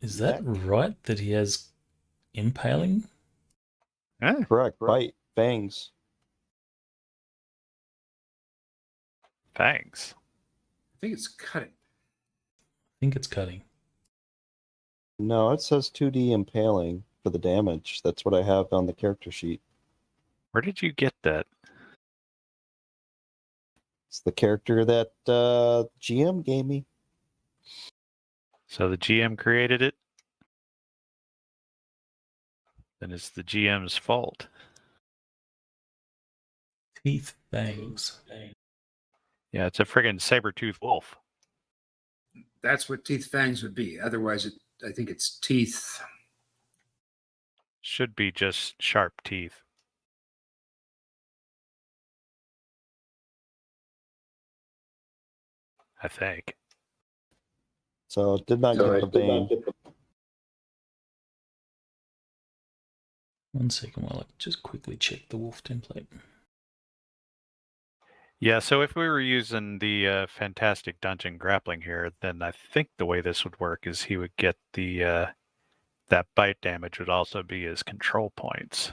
Is that right that he has impaling? Eh, Correct. Bite. Fangs. thanks. I think it's cutting. I think it's cutting. No, it says 2D impaling for the damage. That's what I have on the character sheet. Where did you get that? It's the character that GM gave me. So the GM created it? Then it's the GM's fault. Teeth, fangs. Yeah, it's a friggin' saber-toothed wolf. That's what teeth fangs would be. Otherwise, I think it's teeth. Should be just sharp teeth. I think. So it did not get the bane. 1 second while I just quickly check the wolf template. Yeah, so if we were using the fantastic dungeon grappling here, then I think the way this would work is he would get the that bite damage would also be his control points.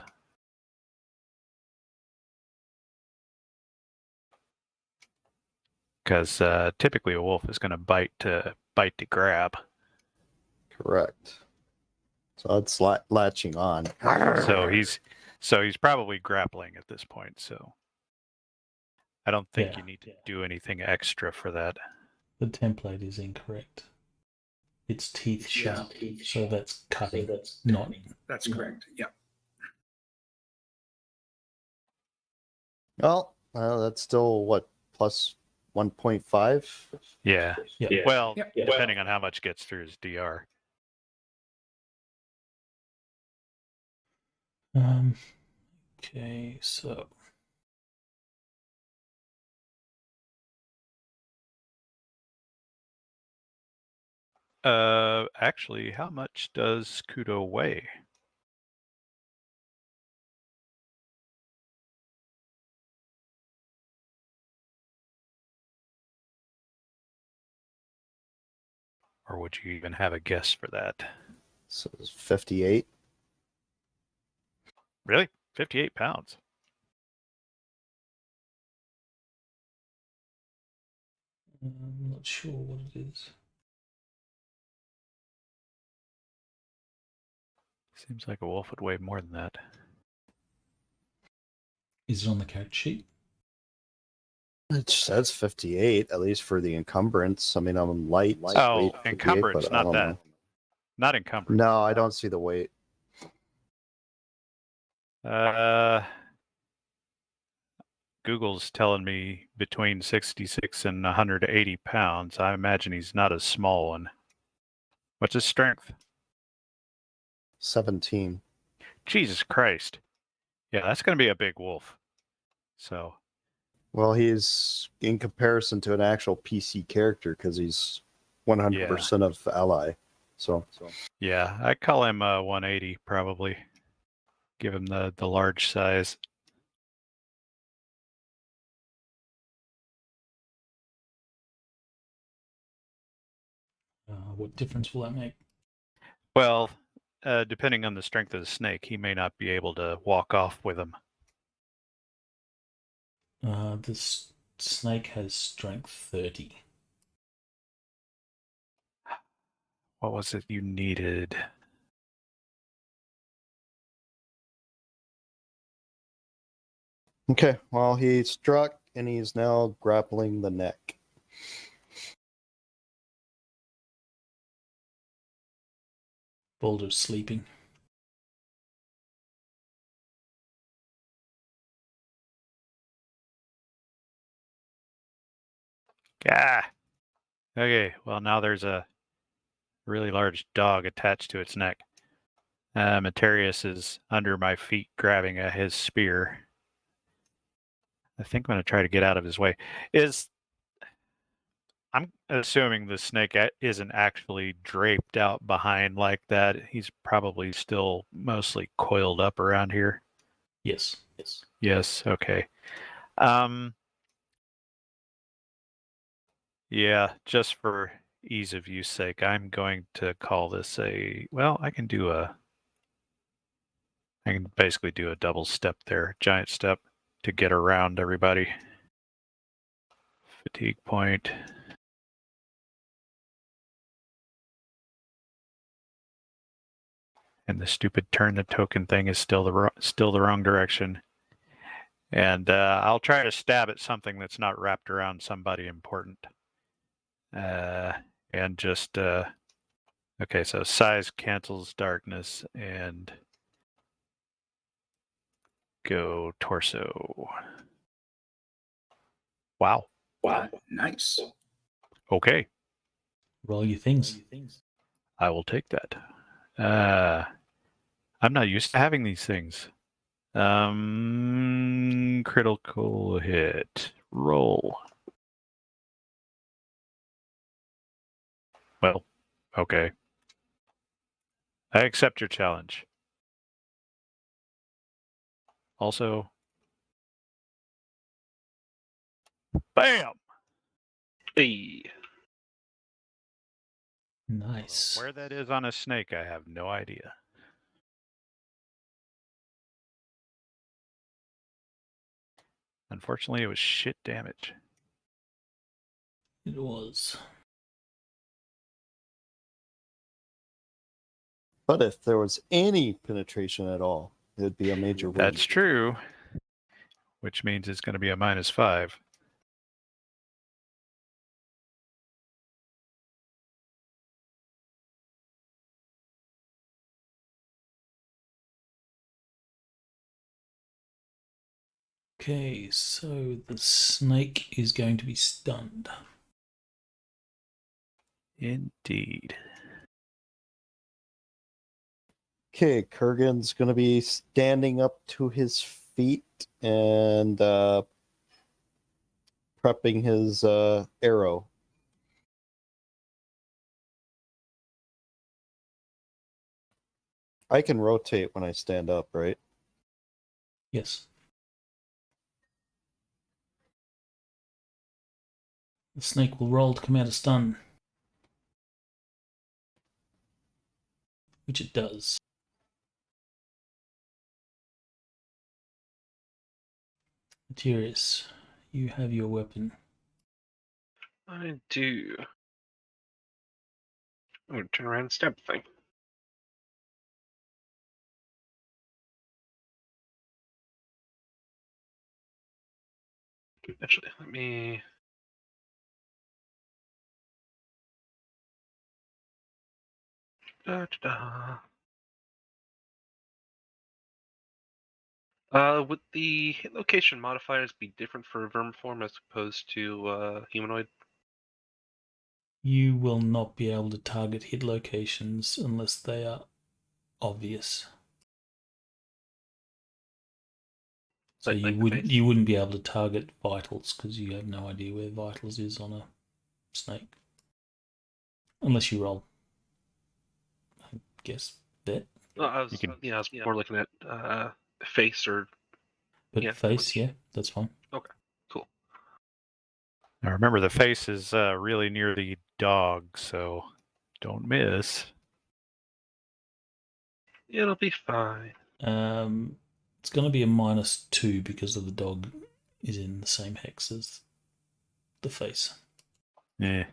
Because typically a wolf is going to bite to grab. Correct. So it's latching on. So he's probably grappling at this point. So I don't think you need to do anything extra for that. The template is incorrect. It's teeth sharp, so that's cutting, not. That's correct. Yeah. Well, that's still what, plus 1.5? Yeah. Yeah. Well, Yeah. depending on how much gets through his DR. Okay, so Actually, how much does Kudo weigh? Or would you even have a guess for that? So it's 58. Really? 58 pounds. I'm not sure what it is. Seems like a wolf would weigh more than that. Is it on the character sheet? It says 58, at least for the encumbrance. I mean, I'm light. Oh, weight 58, encumbrance, but I not don't that. know. Not encumbrance. No, I don't see the weight. Google's telling me between 66 and 180 pounds. I imagine he's not a small one. What's his strength? 17. Jesus Christ. Yeah, that's going to be a big wolf. So. Well, he's in comparison to an actual PC character because he's 100% of ally. So. Yeah, I call him 180 probably. Give him the large size. What difference will that make? Well, depending on the strength of the snake, he may not be able to walk off with him. This snake has strength 30. What was it you needed? Okay, well, he struck and he's now grappling the neck. Boulder's sleeping. Ah! Okay, well, now there's a really large dog attached to its neck. Materius is under my feet grabbing at his spear. I think I'm going to try to get out of his way. I'm assuming the snake isn't actually draped out behind like that. He's probably still mostly coiled up around here. Yes. Yes, okay. Yeah, just for ease of use sake, I'm going to call this I can basically do a double step there, giant step to get around everybody. Fatigue point. And the stupid turn the token thing is still the wrong direction. And I'll try to stab at something that's not wrapped around somebody important. And just okay, so size cancels darkness and go torso. Wow. Nice. Okay, Roll your things. I will take that. I'm not used to having these things. Critical hit. Roll. Well, okay. I accept your challenge. Also, bam! Hey. Nice. Where that is on a snake, I have no idea. Unfortunately, it was shit damage. It was. But if there was any penetration at all, it'd be a major win. That's true. Which means it's going to be a -5. Okay, so the snake is going to be stunned. Indeed. Okay, Kurgan's going to be standing up to his feet and prepping his arrow. I can rotate when I stand up, right? Yes. The snake will roll to come out of stun. Which it does. Materius, you have your weapon. I do. I'm going to turn around and stab the thing. Actually, let me... Would the hit location modifiers be different for vermiform as opposed to humanoid? You will not be able to target hit locations unless they are obvious. So Like you the face? wouldn't be able to target vitals because you have no idea where vitals is on a snake. Unless you roll, I guess, that. I was more looking at face or... But Yeah, face, yeah, that's fine. Okay, cool. Now remember, the face is really near the dog, so don't miss. It'll be fine. It's going to be a -2 because of the dog is in the same hex as the face. Yeah.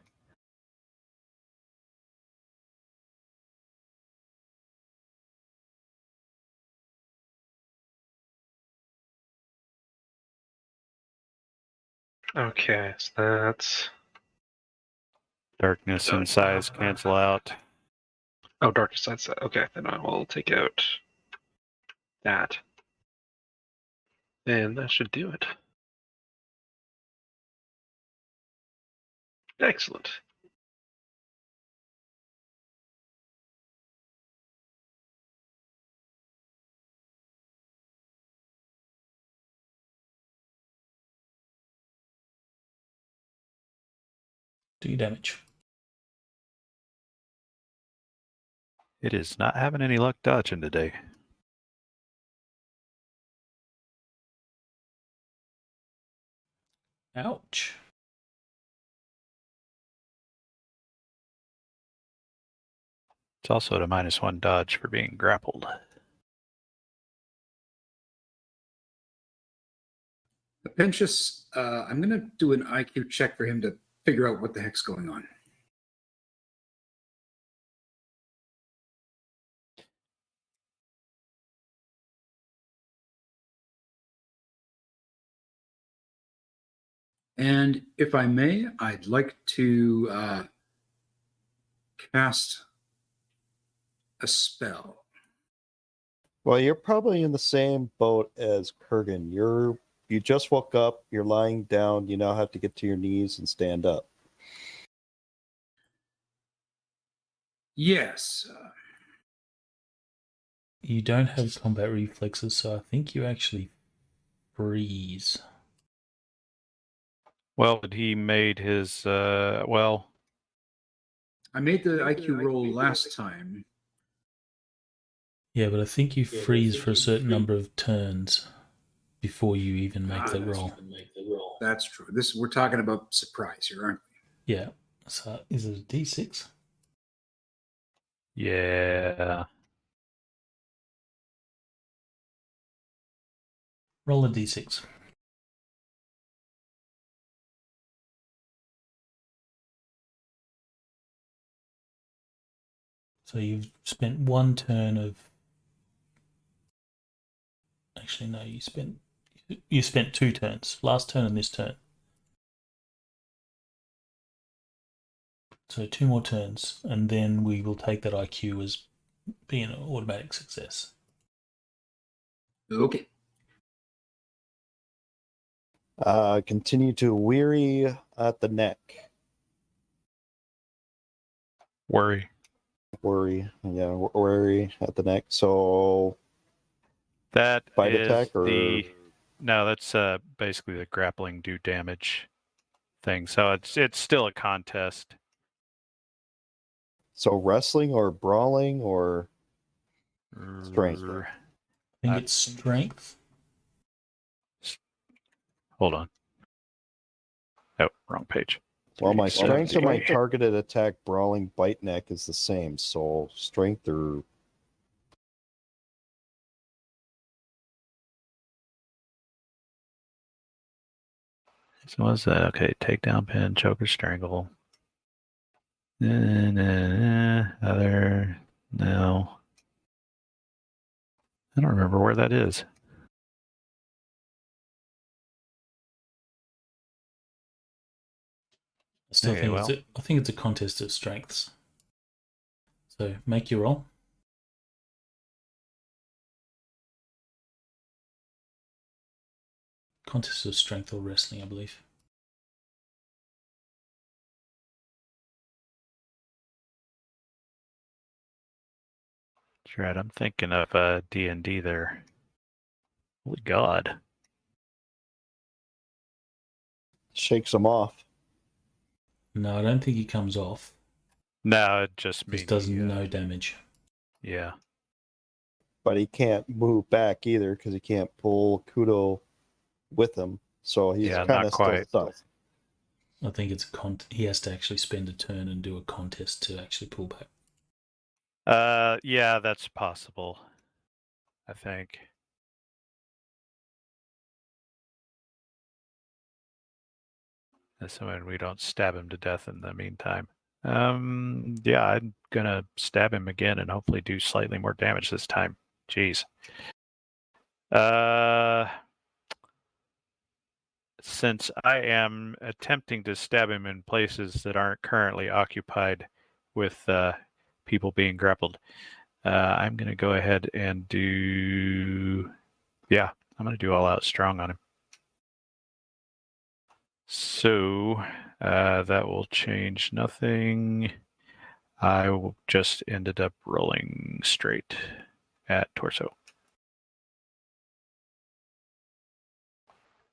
Okay, so that's... Darkness and size cancel out. Oh, darkness side set. Okay, then I will take out that. And that should do it. Excellent. Do damage. It is not having any luck dodging today. Ouch. It's also at a -1 dodge for being grappled. Pentious, I'm going to do an IQ check for him to figure out what the heck's going on. And if I may, I'd like to cast a spell. Well, you're probably in the same boat as Kurgan. You just woke up, you're lying down, you now have to get to your knees and stand up. Yes. You don't have combat reflexes, so I think you actually freeze. Well, he made his, well... I made the IQ roll last time. Yeah, but I think you freeze for a certain number of turns before you even make the roll. That's true. We're talking about surprise here, aren't we? Yeah. So is it a D6? Yeah. Roll a D6. So you've spent one turn of... Actually, no, you spent 2 turns. Last turn and this turn. So 2 more turns, and then we will take that IQ as being an automatic success. Okay. Continue to weary at the neck. Worry. Worry at the neck. So That bite is attack or No, that's basically the grappling do damage thing. So it's still a contest. so wrestling or brawling or strength. I think it's strength. Hold on. Oh, wrong page. Well, my strength or my targeted attack, brawling, bite neck is the same. So strength or So what's that? Okay, takedown, pin, choker, strangle. Other, no. I don't remember where that is. I think it's a contest of strengths. So make your roll. Contest of strength or wrestling, I believe. That's right. I'm thinking of D&D there. Holy God. shakes them off. No, I don't think he comes off. No, it just This means does no damage. Yeah. But he can't move back either because he can't pull Kudo with him. So he's kind of still stuck. I think it's he has to actually spend a turn and do a contest to actually pull back. Yeah, that's possible. I think. Assuming we don't stab him to death in the meantime. Yeah, I'm gonna stab him again and hopefully do slightly more damage this time. Jeez. Since I am attempting to stab him in places that aren't currently occupied with people being grappled, I'm gonna go ahead and do. Yeah, I'm gonna do all out strong on him. So that will change nothing. I just ended up rolling straight at torso.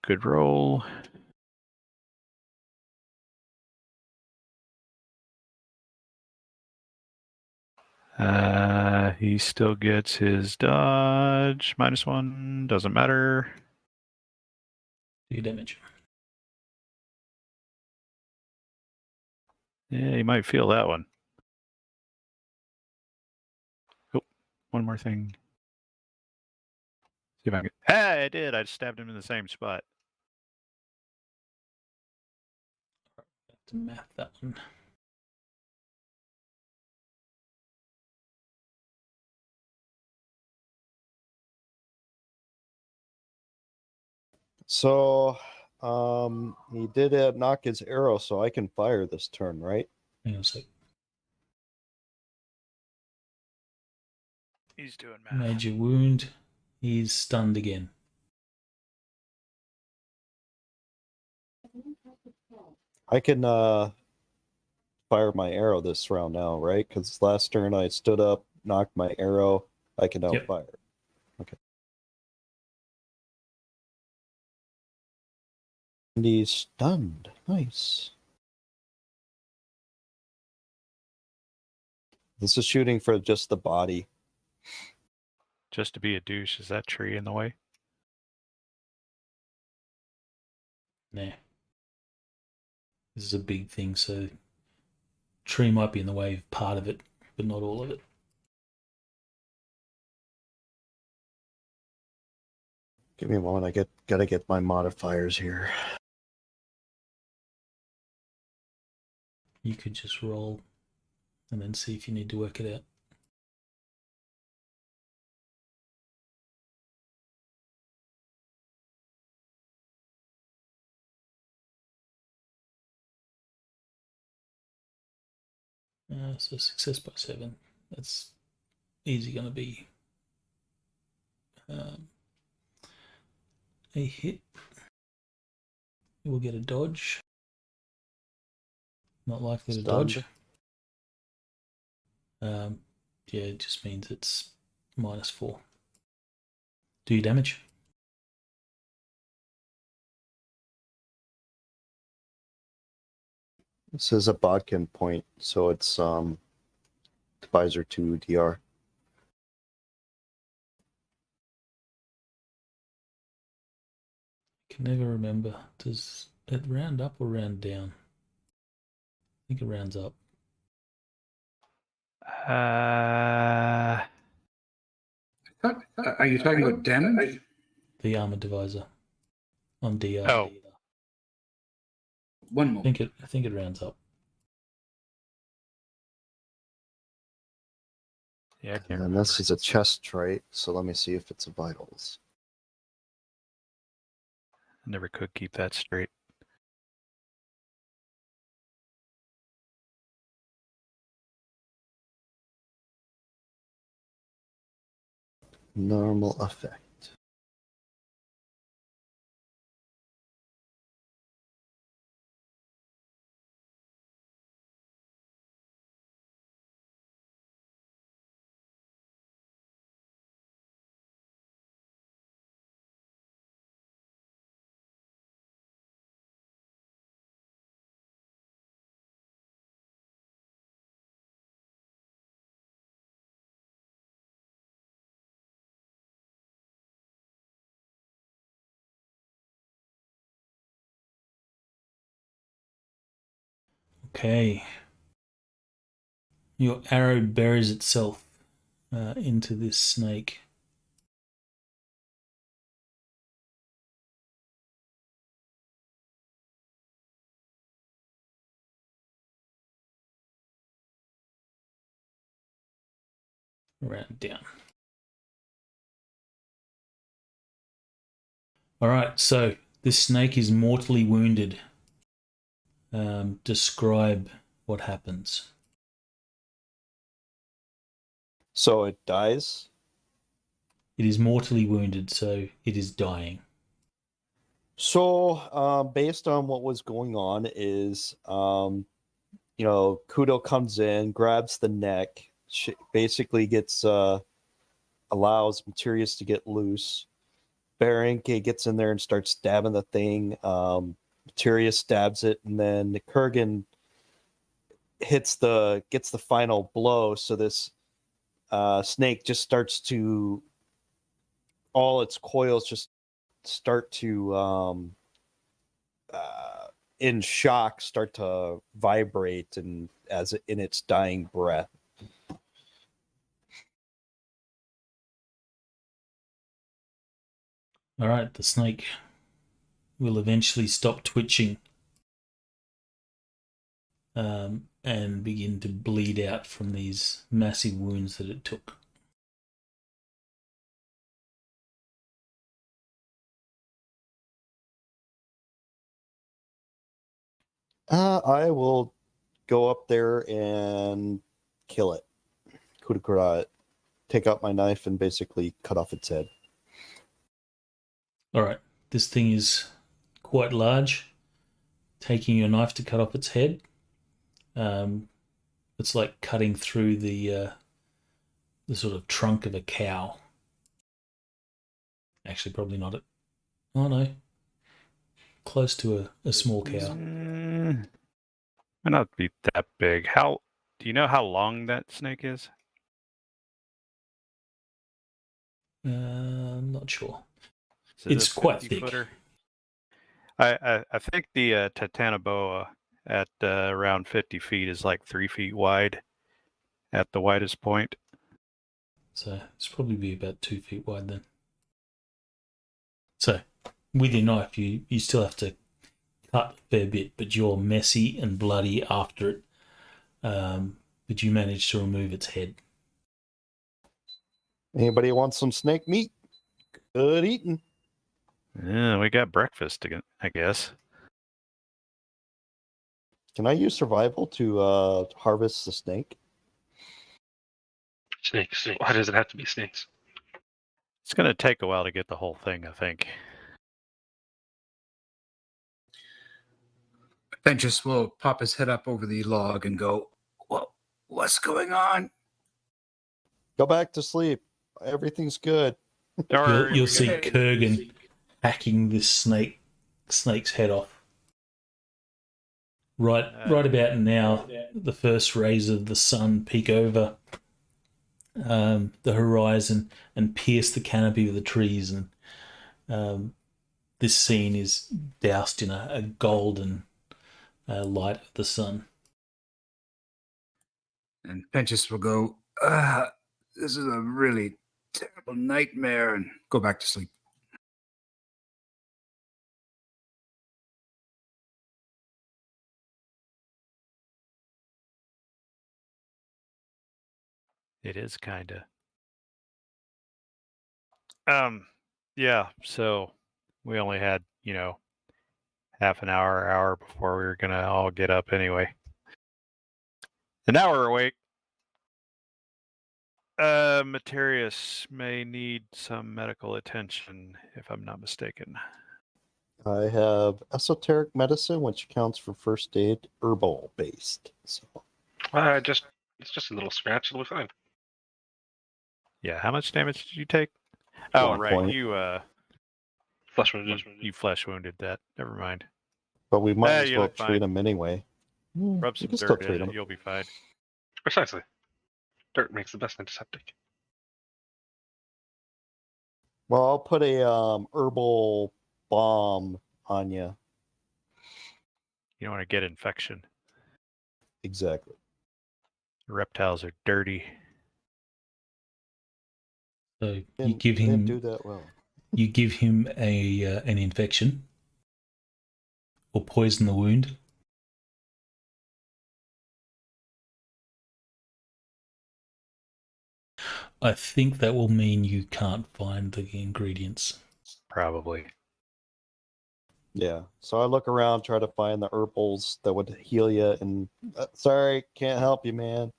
Good roll. He still gets his dodge -1. Doesn't matter. Do damage. Yeah, you might feel that one. Oh, one more thing. See if I can. Hey, I did. I stabbed him in the same spot. Have to map that one. So, he did knock his arrow, so I can fire this turn, right? Hang on a sec. He's doing math. Major wound. He's stunned again. I can fire my arrow this round now, right? Because last turn I stood up, knocked my arrow. I can now Yep. fire. Okay. And he's stunned. Nice. This is shooting for just the body. Just to be a douche, is that tree in the way? Nah. This is a big thing, so tree might be in the way of part of it, but not all of it. Give me a moment. Gotta get my modifiers here. You could just roll and then see if you need to work it out. So success by 7. That's easy going to be a hit. You will get a dodge. Not likely to dodge. Yeah, it just means it's -4. Do you damage? This is a bodkin point, so it's visor 2 DR. I can never remember. Does it round up or round down? I think it rounds up. Are you talking about damage? The armor divisor on DR. Oh. One I moment. think it rounds up. Yeah, I can't And remember. this is a chest trait, so let me see if it's a vitals. I never could keep that straight. Normal effect. Okay. Your arrow buries itself into this snake. around down. All right, so this snake is mortally wounded. Describe what happens. So it dies. It is mortally wounded, so it is dying. So, based on what was going on is, Kudo comes in, grabs the neck, basically gets, allows Materius to get loose. Ronnke gets in there and starts stabbing the thing. Materius stabs it, and then Kurgan gets the final blow. So this snake just starts to, all its coils just start to, in shock, start to vibrate, and in its dying breath. All right, the snake will eventually stop twitching and begin to bleed out from these massive wounds that it took. I will go up there and kill it. Kudakura it. Take out my knife and basically cut off its head. All right, this thing is quite large. Taking your knife to cut off its head, it's like cutting through the sort of trunk of a cow. Actually, probably not. Oh no, close to a small cow. Might not be that big. Do you know how long that snake is? I'm not sure. Is it It's a quite 50 thick. footer? I think the Titanoboa at around 50 feet is like 3 feet wide at the widest point. So it's probably be about 2 feet wide then. So with your knife, you still have to cut a fair bit, but you're messy and bloody after it. But you managed to remove its head. Anybody want some snake meat? Good eating. Yeah, we got breakfast again, I guess. Can I use survival to harvest the snake? Snakes. Why does it have to be snakes? It's going to take a while to get the whole thing, I think. Ventus will pop his head up over the log and go, Well, what's going on? Go back to sleep. Everything's good. You'll see Kurgan hacking this snake's head off. Right about now, the first rays of the sun peek over the horizon and pierce the canopy of the trees, and this scene is doused in a golden light of the sun. and Ventus will go, this is a really terrible nightmare, and go back to sleep. It is kind of. Yeah, so we only had, half an hour before we were going to all get up anyway. And now we're awake. Materius may need some medical attention, if I'm not mistaken. I have esoteric medicine, which counts for first aid, herbal based. So It's just a little scratch. It'll be fine. Yeah, how much damage did you take? Oh, 1 right, point. Flesh wounded. you flesh wounded that. Never mind. But we might as you well look fine. treat them anyway. Rub You some can still dirt treat in it, them. you'll be fine. Precisely. Dirt makes the best antiseptic. Well, I'll put a herbal balm on you. You don't want to get infection. Exactly. Reptiles are dirty. So Didn't do that well. You give him an infection or poison the wound. I think that will mean you can't find the ingredients. Probably. Yeah. So I look around, try to find the herbals that would heal you, and sorry, can't help you, man.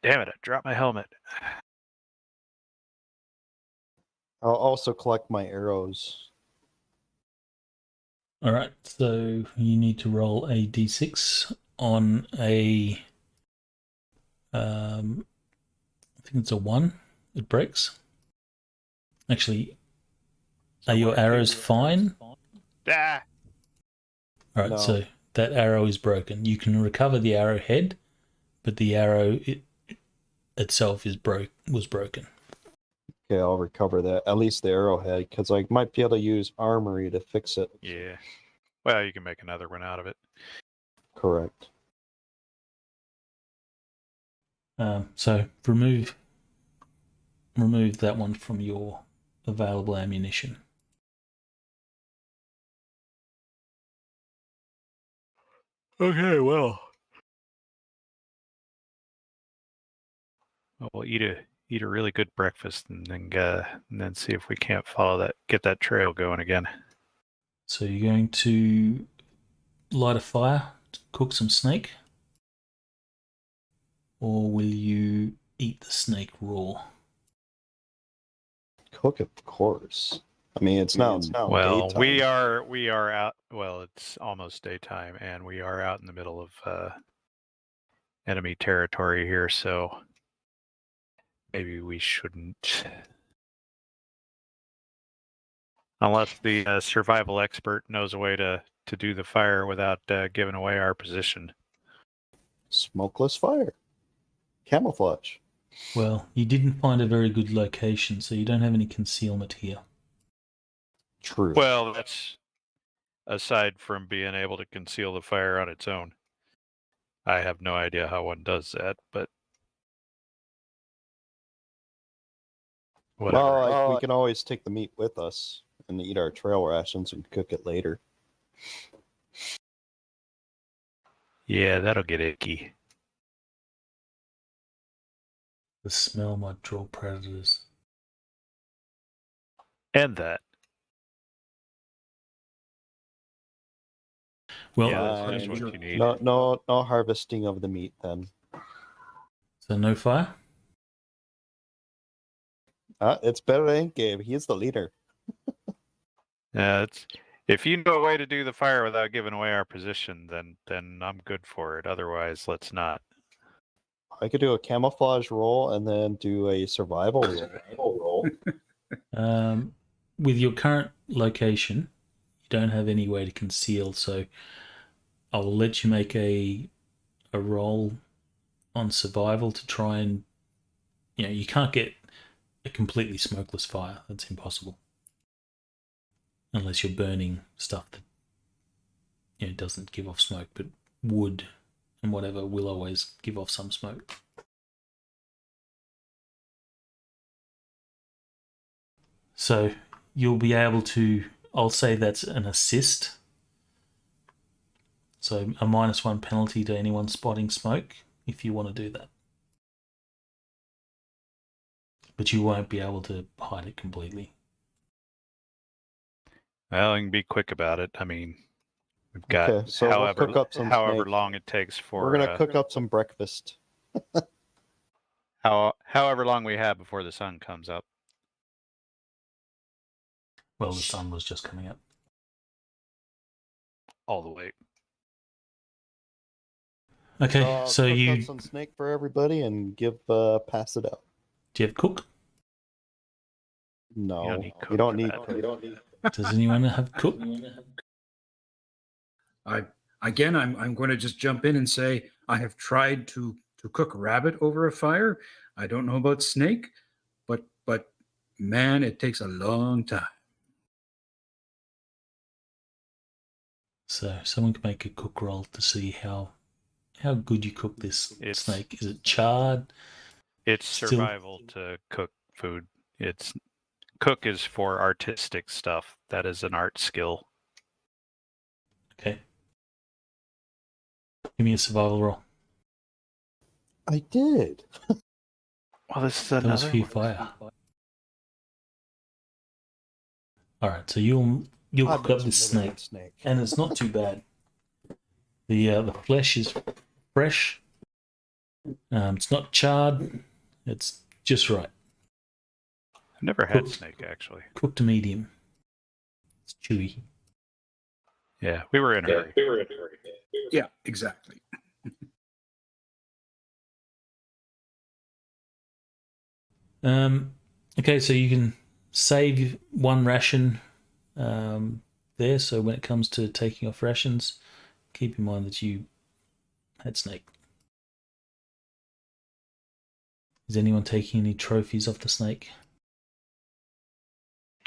Damn it, I dropped my helmet. I'll also collect my arrows. All right, so you need to roll a d6 on a. I think it's a 1. It breaks. Actually, are your arrows fine? Ah! All right, No. so that arrow is broken. You can recover the arrowhead, but the arrow itself was broken. Okay, I'll recover that. At least the arrowhead, because I might be able to use armory to fix it. Yeah. Well, you can make another one out of it. Correct. So remove that one from your available ammunition. Okay, well. We'll eat a really good breakfast and then see if we can't get that trail going again. So you're going to light a fire to cook some snake, or will you eat the snake raw? Cook, of course. I mean, it's now Well, daytime. we are out. Well, it's almost daytime, and we are out in the middle of enemy territory here, so maybe we shouldn't. Unless the survival expert knows a way to do the fire without giving away our position. Smokeless fire. Camouflage. Well, you didn't find a very good location, so you don't have any concealment here. True. Well, that's aside from being able to conceal the fire on its own. I have no idea how one does that, but whatever. Well, we can always take the meat with us and eat our trail rations and cook it later. Yeah, that'll get icky. The smell might draw predators. And that. Well, Yeah, that's what you need. No harvesting of the meat then. so no fire? It's better than Gabe. He is the leader. If you know a way to do the fire without giving away our position, then I'm good for it. Otherwise, let's not. I could do a camouflage roll and then do a survival roll. With your current location, you don't have any way to conceal, so I will let you make a roll on survival to try and, you can't get a completely smokeless fire. That's impossible. Unless you're burning stuff that, doesn't give off smoke, but wood and whatever will always give off some smoke. So you'll be able to, I'll say that's an assist. So a -1 penalty to anyone spotting smoke if you want to do that. But you won't be able to hide it completely. Well, you can be quick about it. I mean, we've got Okay, so we'll cook up some however snake. long it takes for. We're gonna cook up some breakfast. However long we have before the sun comes up. Well, the sun was just coming up. All the way. Okay, so cook you up some snake for everybody and pass it out. do you have cook? No, you don't need cook. cook. You don't need. Does anyone have cook? I'm going to just jump in and say I have tried to cook rabbit over a fire. I don't know about snake, but man, it takes a long time. So someone can make a cook roll to see how good you cook this snake. Is it charred? It's survival to cook food. Cook is for artistic stuff. That is an art skill. Okay. Give me a survival roll. I did. Well, this is That was another for your one. fire. All right, so you'll cook up this snake, and it's not too bad. The flesh is fresh. It's not charred. It's just right. I've never had Cooked. snake, actually. Cooked to medium. It's chewy. Yeah, we were in a hurry. Yeah, exactly. Okay, so you can save one ration there. So when it comes to taking off rations, keep in mind that you had snake. Is anyone taking any trophies off the snake?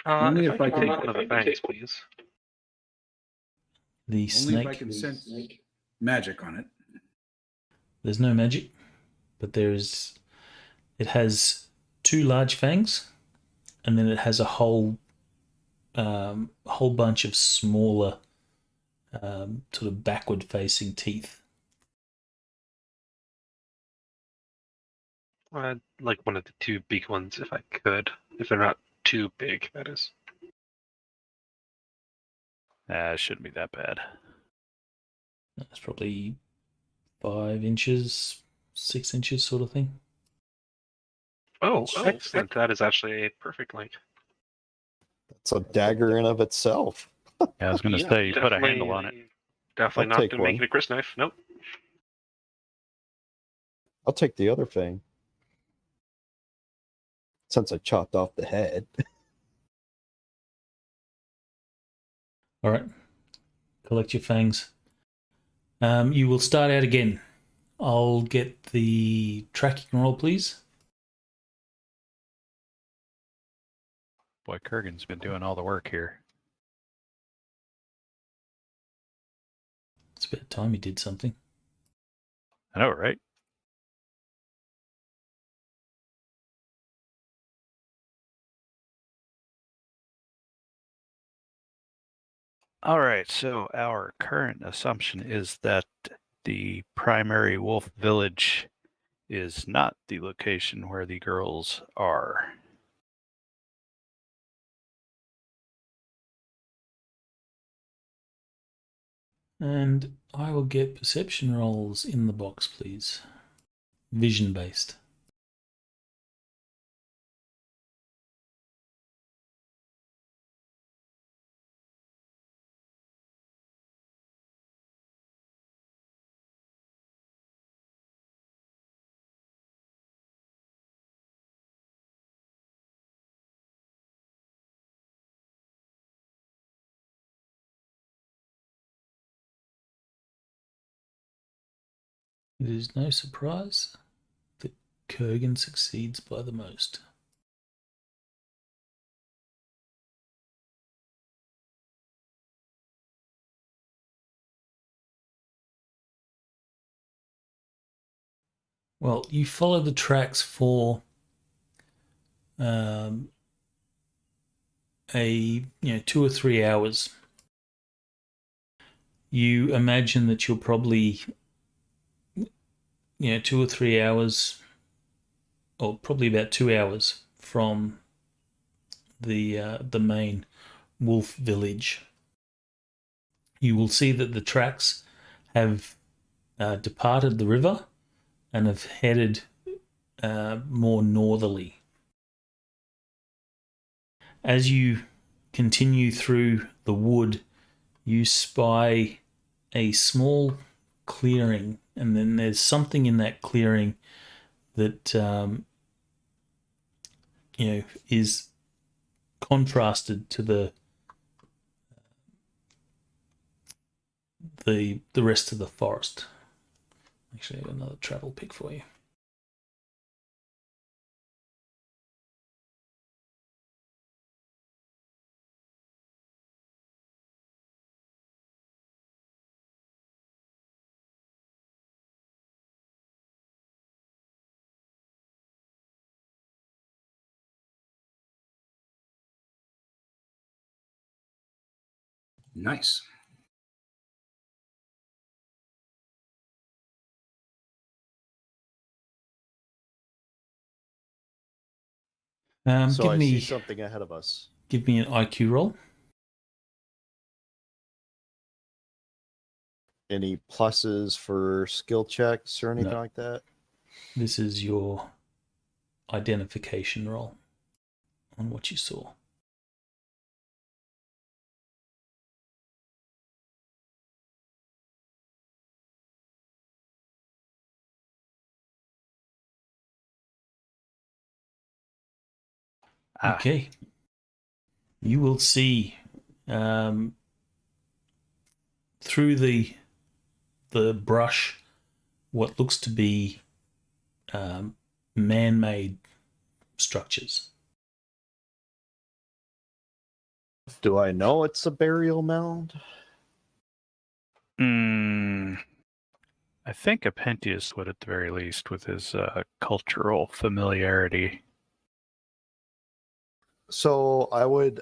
Only if I can take one of the fangs, please. The Only snake. if I can sense magic on it. There's no magic, but there is. It has 2 large fangs, and then it has a whole bunch of smaller, sort of backward-facing teeth. I'd like one of the 2 big ones if I could. If they're not too big, that is. It shouldn't be that bad. That's probably 5 inches, 6 inches, sort of thing. Oh, excellent. That is actually a perfect length. That's a dagger in of itself. Yeah, I was going to say, you put a handle on it. Definitely I'll not take going to make one. it a grist knife. Nope. I'll take the other thing. Since I chopped off the head. All right. Collect your fangs. You will start out again. I'll get the tracking roll, please. Boy, Kurgan's been doing all the work here. It's about time he did something. I know, right? All right, so our current assumption is that the primary wolf village is not the location where the girls are. And I will get perception rolls in the box, please. Vision based. It is no surprise that Kurgan succeeds by the most. Well, you follow the tracks for a 2 or 3 hours. You imagine that you're probably 2 or 3 hours, or probably about 2 hours from the main wolf village. You will see that the tracks have departed the river and have headed more northerly. As you continue through the wood, you spy a small clearing, and then there's something in that clearing that is contrasted to the rest of the forest. Actually, I got another travel pick for you. Nice. So give I me see something ahead of us. give me an IQ roll. Any pluses for skill checks or anything No. like that? This is your identification roll on what you saw. Okay. You will see through the brush what looks to be man-made structures. Do I know it's a burial mound? I think Apentius would, at the very least, with his cultural familiarity. So I would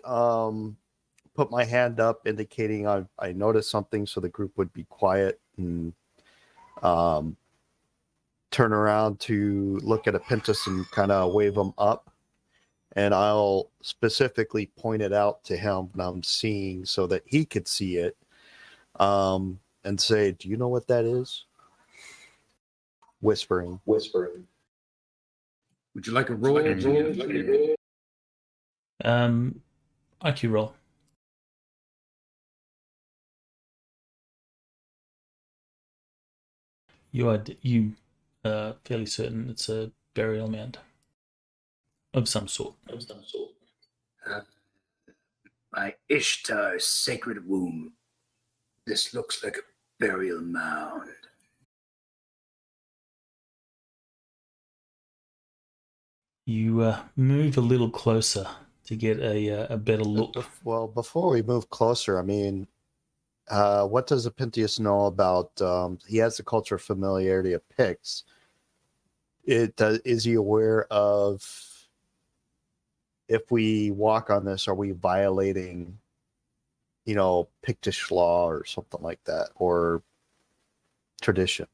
put my hand up indicating I noticed something, so the group would be quiet and turn around to look at Apentius and kind of wave him up. And I'll specifically point it out to him when I'm seeing so that he could see it, and say, "Do you know what that is?" Whispering. Would you like a roll? IQ roll. You are fairly certain it's a burial mound of some sort. By Ishtar's sacred womb, this looks like a burial mound. You move a little closer to get a better look. Well, before we move closer, I mean, what does Apentius know about? He has the culture of familiarity of Picts. Is he aware of if we walk on this, are we violating, Pictish law or something like that, or tradition?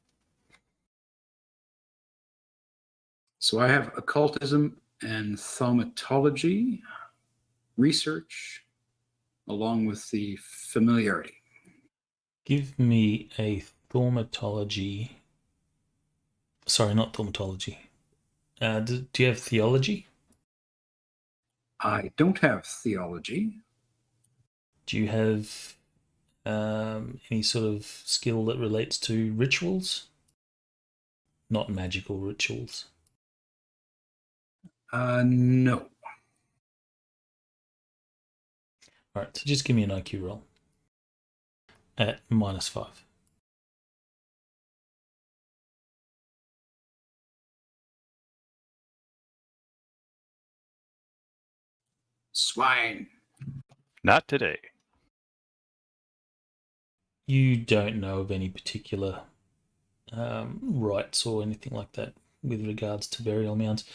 So I have occultism and thaumatology research, along with the familiarity. Give me a thaumatology. Sorry, not thaumatology. Do you have theology? I don't have theology. Do you have any sort of skill that relates to rituals? Not magical rituals. No. All right, so just give me an IQ roll at -5. Swine. Not today. You don't know of any particular rites or anything like that with regards to burial mounds.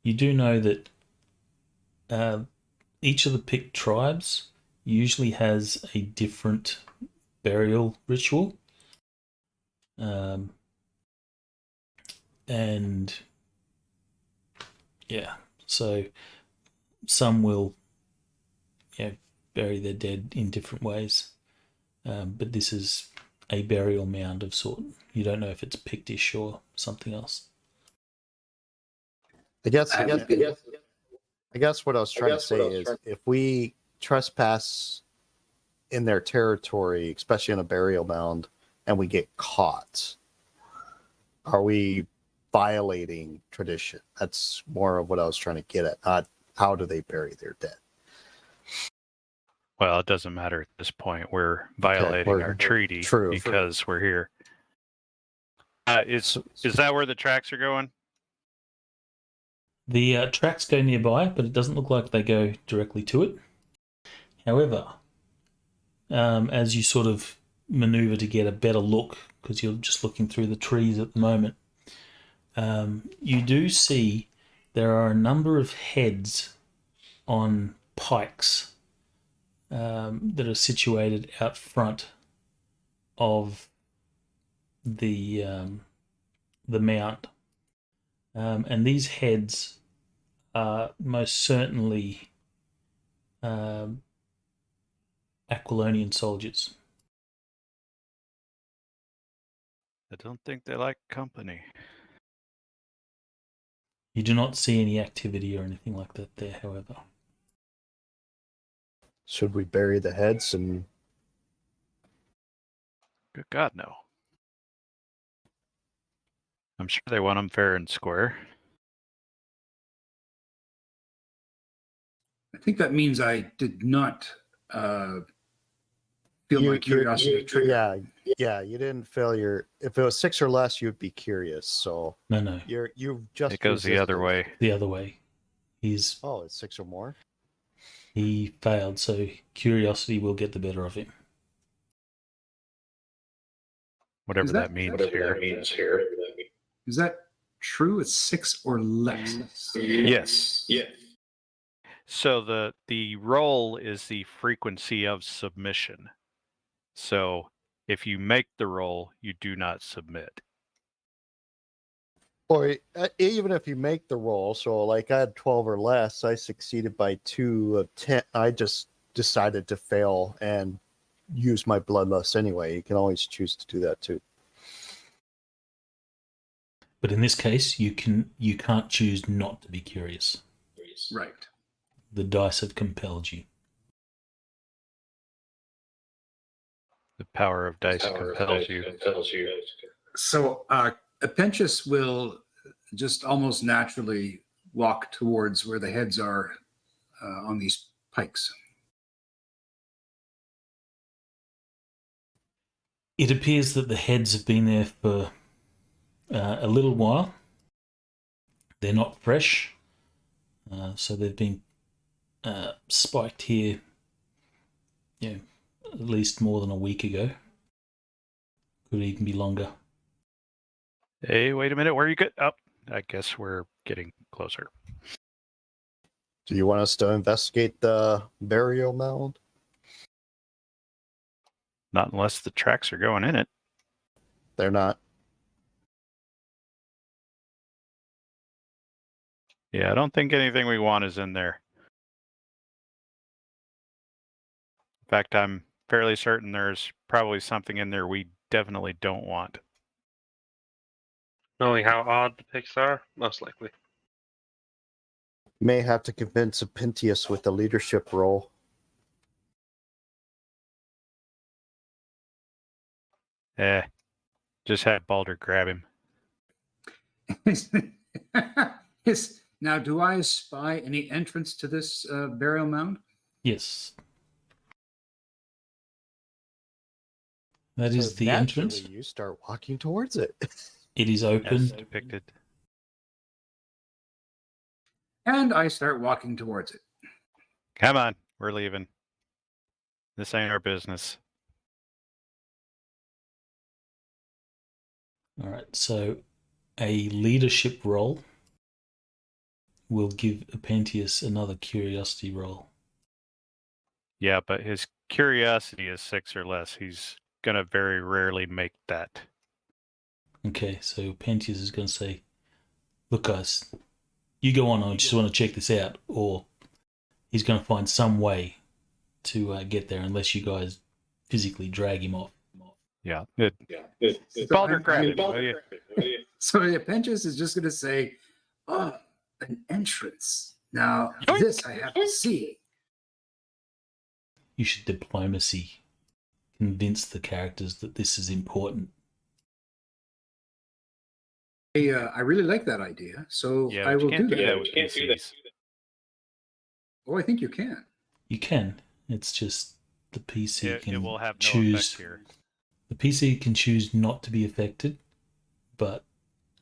You do know that each of the Pict tribes usually has a different burial ritual. And yeah, so some will bury their dead in different ways. But this is a burial mound of sort. You don't know if it's Pictish or something else. I guess what I was trying to say is if we trespass in their territory, especially in a burial mound, and we get caught, are we violating tradition? That's more of what I was trying to get at, not how do they bury their dead. Well, it doesn't matter at this point. We're violating our treaty because we're here. Is that where the tracks are going? The tracks go nearby, but it doesn't look like they go directly to it. However, as you sort of maneuver to get a better look, because you're just looking through the trees at the moment, you do see there are a number of heads on pikes that are situated out front of the mound, and these heads are most certainly Aquilonian soldiers. I don't think they like company. You do not see any activity or anything like that there, however. Should we bury the heads and Good God, no. I'm sure they want them fair and square. I think that means I did not feel my curiosity trigger. Yeah, you didn't fail your. If it was 6 or less, you'd be curious. So No. you've just. It goes the other way. The other way. It's 6 or more. He failed, so curiosity will get the better of him. Whatever that means here. Is that true? It's 6 or less. Yes. So the roll is the frequency of submission. So if you make the roll, you do not submit. Or even if you make the roll, so like I had 12 or less, I succeeded by 2 of 10. I just decided to fail and use my bloodlust anyway. You can always choose to do that too. But in this case, you can't choose not to be curious. Right. The dice have compelled you. The power of dice compels you. So Apentius will just almost naturally walk towards where the heads are on these pikes. It appears that the heads have been there for a little while. They're not fresh, so they've been spiked here, at least more than a week ago. Could even be longer. Hey, wait a minute. Where are you get up? I guess we're getting closer. Do you want us to investigate the burial mound? Not unless the tracks are going in it. They're not. Yeah, I don't think anything we want is in there. In fact, I'm fairly certain there's probably something in there we definitely don't want. Knowing how odd the picks are, most likely. May have to convince Apentius with the leadership role. Just have Balder grab him. Now, do I spy any entrance to this burial mound? Yes. That is the entrance. You start walking towards it. It is open. As depicted. And I start walking towards it. Come on, we're leaving. This ain't our business. All right, so a leadership roll will give Apentius another curiosity roll. Yeah, but his curiosity is 6 or less. He's going to very rarely make that. Okay, so Apentius is going to say, look guys, you go on, I just want to check this out. Or he's going to find some way to get there unless you guys physically drag him off. Yeah. Balder, grab him, will you? So the Apentius is just going to say, oh, an entrance. Now, Yoink. this I have to see. You should diplomacy convince the characters that this is important. I really like that idea, so Yeah, I but will you can't do do that. that with PCs. Oh, I think you can. You can. It's just the PC can It will have no choose. effect here. The PC can choose not to be affected, but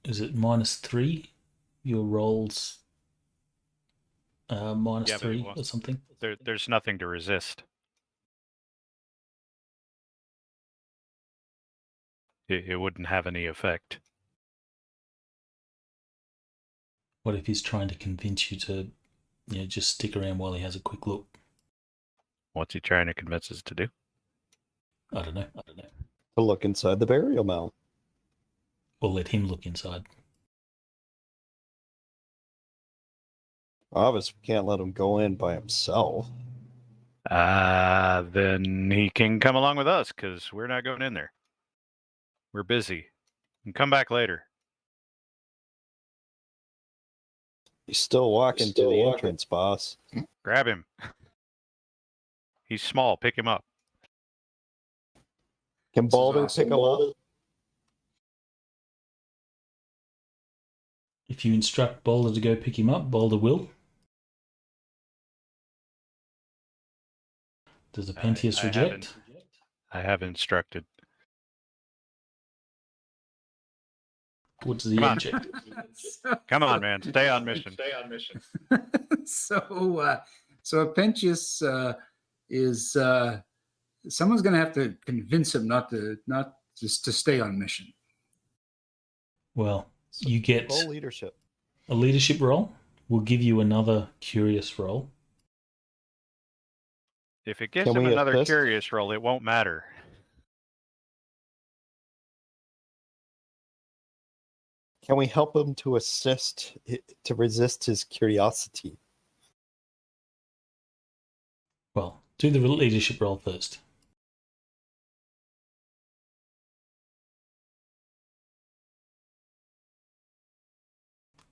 is it -3? Your rolls minus Yeah, but it 3 won't. or something? There's nothing to resist. It wouldn't have any effect. What if he's trying to convince you to, just stick around while he has a quick look? What's he trying to convince us to do? I don't know. To look inside the burial mound. Or let him look inside. Obviously, we can't let him go in by himself. Then he can come along with us because we're not going in there. We're busy. And come back later. He's still walking to the entrance, boss. Grab him. He's small. Pick him up. Can This is Balder awesome. pick him up? If you instruct Boulder to go pick him up, Boulder will. Does Apentius reject? I have instructed. What does he Come on. object? Come on, man. Stay on mission. So Apentius is someone's going to have to convince him not just to stay on mission. Well, you get Roll leadership. a leadership roll. We'll give you another curious roll. If it gives Can him we another assist? curious roll, it won't matter. Can we help him to resist his curiosity? Well, do the leadership roll first.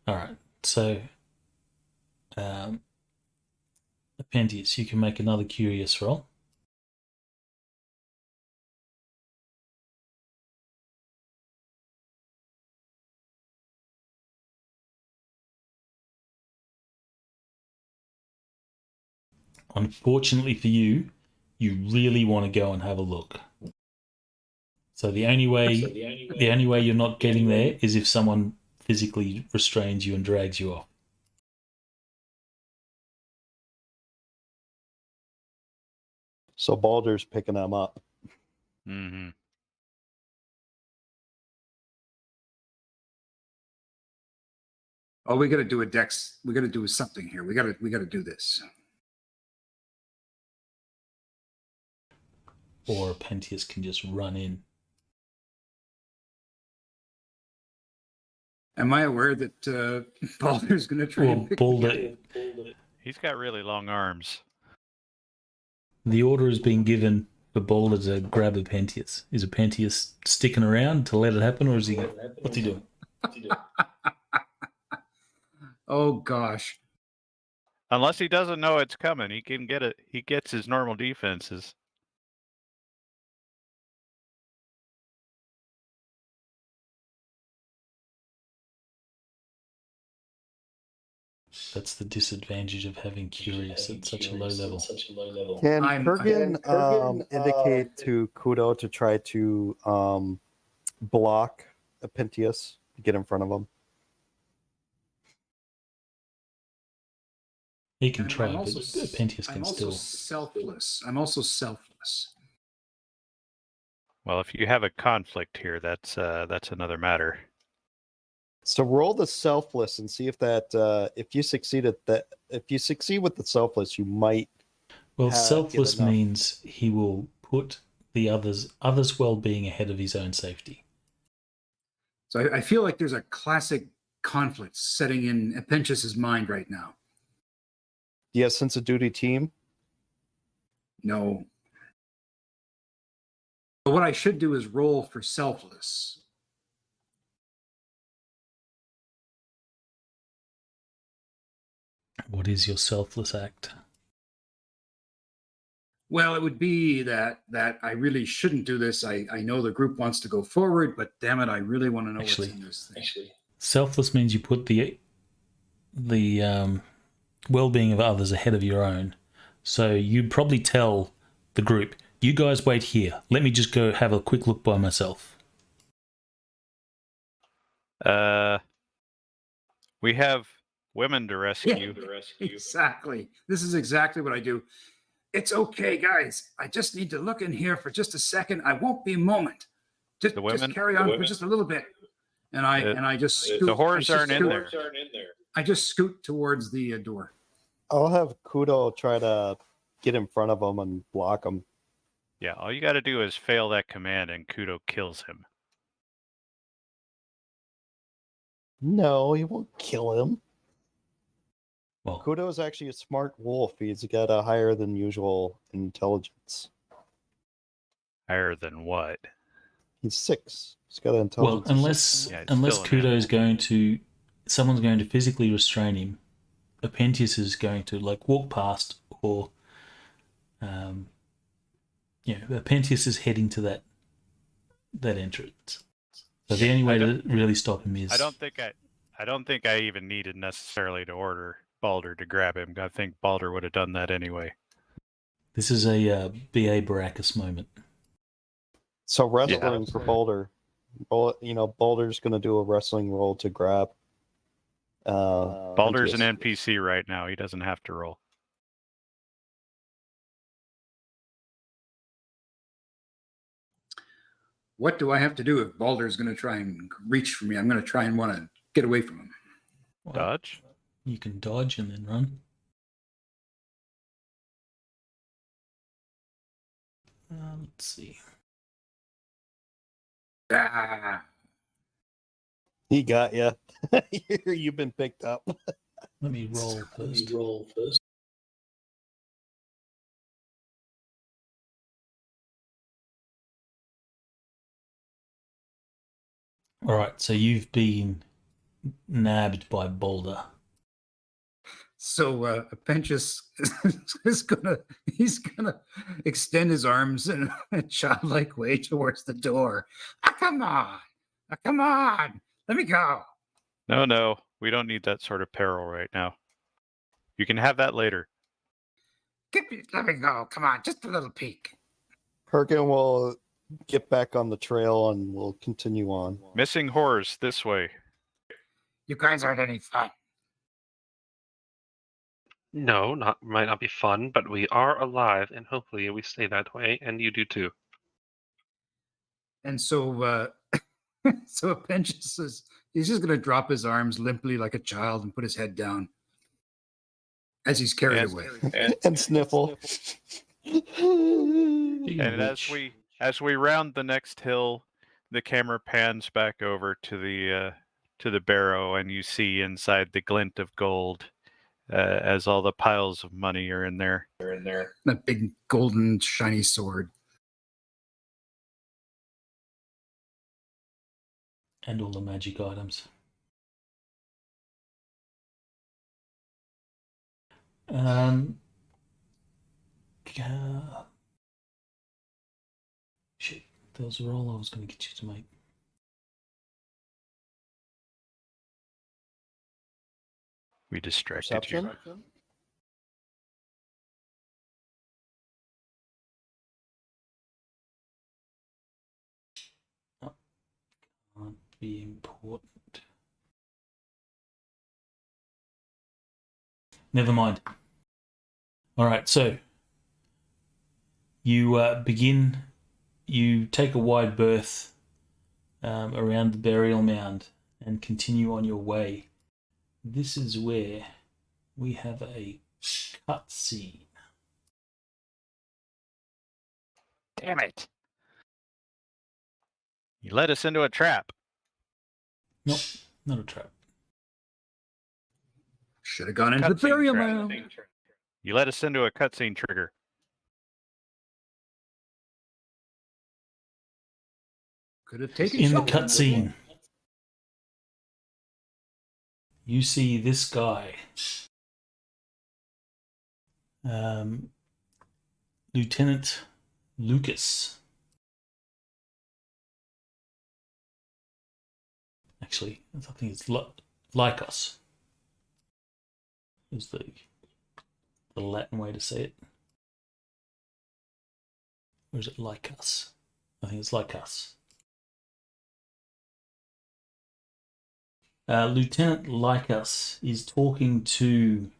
All right, so Apentius, you can make another curious roll. Unfortunately for you, you really want to go and have a look. So the only way you're not getting there is if someone physically restrains you and drags you off. So Balder's picking him up. Mm-hmm. Oh, we got to do a dex. We got to do something here. We got to do this. Or Apentius can just run in. Am I aware that Balder's going to try? Well, and pick Balder, He's got really long arms. the order is being given for Balder to grab Apentius. Is Apentius sticking around to let it happen, or is he? What's he doing? Oh gosh. Unless he doesn't know it's coming, he can get it. He gets his normal defenses. That's the disadvantage of having curious at such a low level. Can I'm- Kurgan indicate to Kudo to try to block Apentius to get in front of him? He can I'm try, but also- Apentius can I'm still. also selfless. I'm also selfless. Well, if you have a conflict here, that's another matter. So roll the selfless and see if that if you succeed with the selfless, you might. Well, get selfless enough. means he will put the others' well-being ahead of his own safety. So I feel like there's a classic conflict setting in Apentius's mind right now. Do you have sense of duty, team? No. But what I should do is roll for selfless. What is your selfless act? Well, it would be that I really shouldn't do this. I know the group wants to go forward, but damn it, I really want to know what's in this thing. Selfless means you put the well-being of others ahead of your own. So you'd probably tell the group, "You guys wait here. Let me just go have a quick look by myself." We have women to rescue. Exactly. This is exactly what I do. It's okay, guys. I just need to look in here for just a second. I won't be a moment. Just carry on for just a little bit. And I just scoot. The whores aren't in there. I just scoot towards the door. I'll have Kudo try to get in front of him and block him. Yeah, all you got to do is fail that command, and Kudo kills him. No, he won't kill him. Well, Kudo is actually a smart wolf. He's got a higher than usual intelligence. Higher than what? He's 6. He's got an well, intelligence. of 6. Yeah, it's unless still an Kudo is animal. going to, someone's going to physically restrain him. Apentius is going to like walk past, or Apentius is heading to that entrance. So the only way to really stop him is I don't think I even needed necessarily to order Balder to grab him. I think Balder would have done that anyway. this is a B.A. Baracus moment. So wrestling for Boulder. Boulder's going to do a wrestling roll to grab. Balder's an Apentius. NPC right now. He doesn't have to roll. What do I have to do if Balder's going to try and reach for me? I'm going to try and want to get away from him. Well, Dodge? you can dodge and then run. Let's see. Ah, He got you. You've been picked up. Let me roll first. All right, so you've been nabbed by Boulder. so Apentius is he's gonna extend his arms in a childlike way towards the door. Come on, let me go. No, we don't need that sort of peril right now. You can have that later. Let me go. Come on, just a little peek. Perkin will get back on the trail and we'll continue on. Missing horrors this way. You guys aren't any fun. No, might not be fun, but we are alive, and hopefully we stay that way, and you do too. And so, so Apentius he's just gonna drop his arms limply like a child and put his head down as he's carried away. And sniffle. And as we round the next hill, the camera pans back over to the barrow, and you see inside the glint of gold as all the piles of money are in there. That big golden shiny sword. And all the magic items. Shit, there was a roll I was going to get you to make. We distracted Perception? you. Can't be important. Never mind. All right, so you you take a wide berth around the burial mound and continue on your way. This is where we have a cutscene. Damn it. You led us into a trap. Nope, not a trap. Should have gone into the Cutscene burial trap. mound. You led us into a cutscene trigger. Could have taken In the shelter. cutscene, you see this guy, Lieutenant Lucas. Actually, I think it's Lycos. Is the Latin way to say it. Or is it Lycos? I think it's Lycos. Lieutenant Lycos is talking to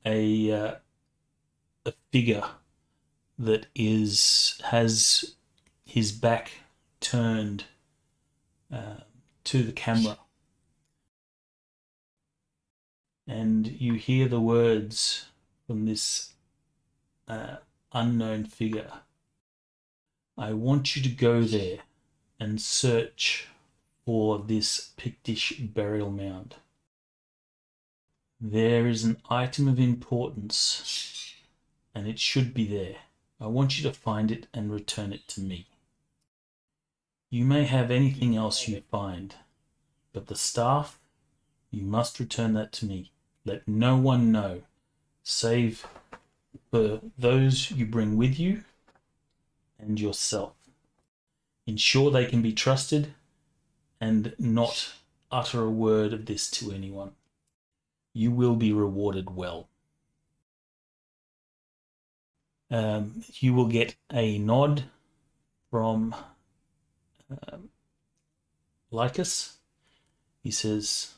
a figure that has his back turned to the camera, and you hear the words from this unknown figure. I want you to go there and search for this Pictish burial mound. There is an item of importance, and it should be there. I want you to find it and return it to me. You may have anything else you find, but the staff, you must return that to me. Let no one know, save for those you bring with you and yourself. Ensure they can be trusted and not utter a word of this to anyone. You will be rewarded well. You will get a nod from Lycus. He says,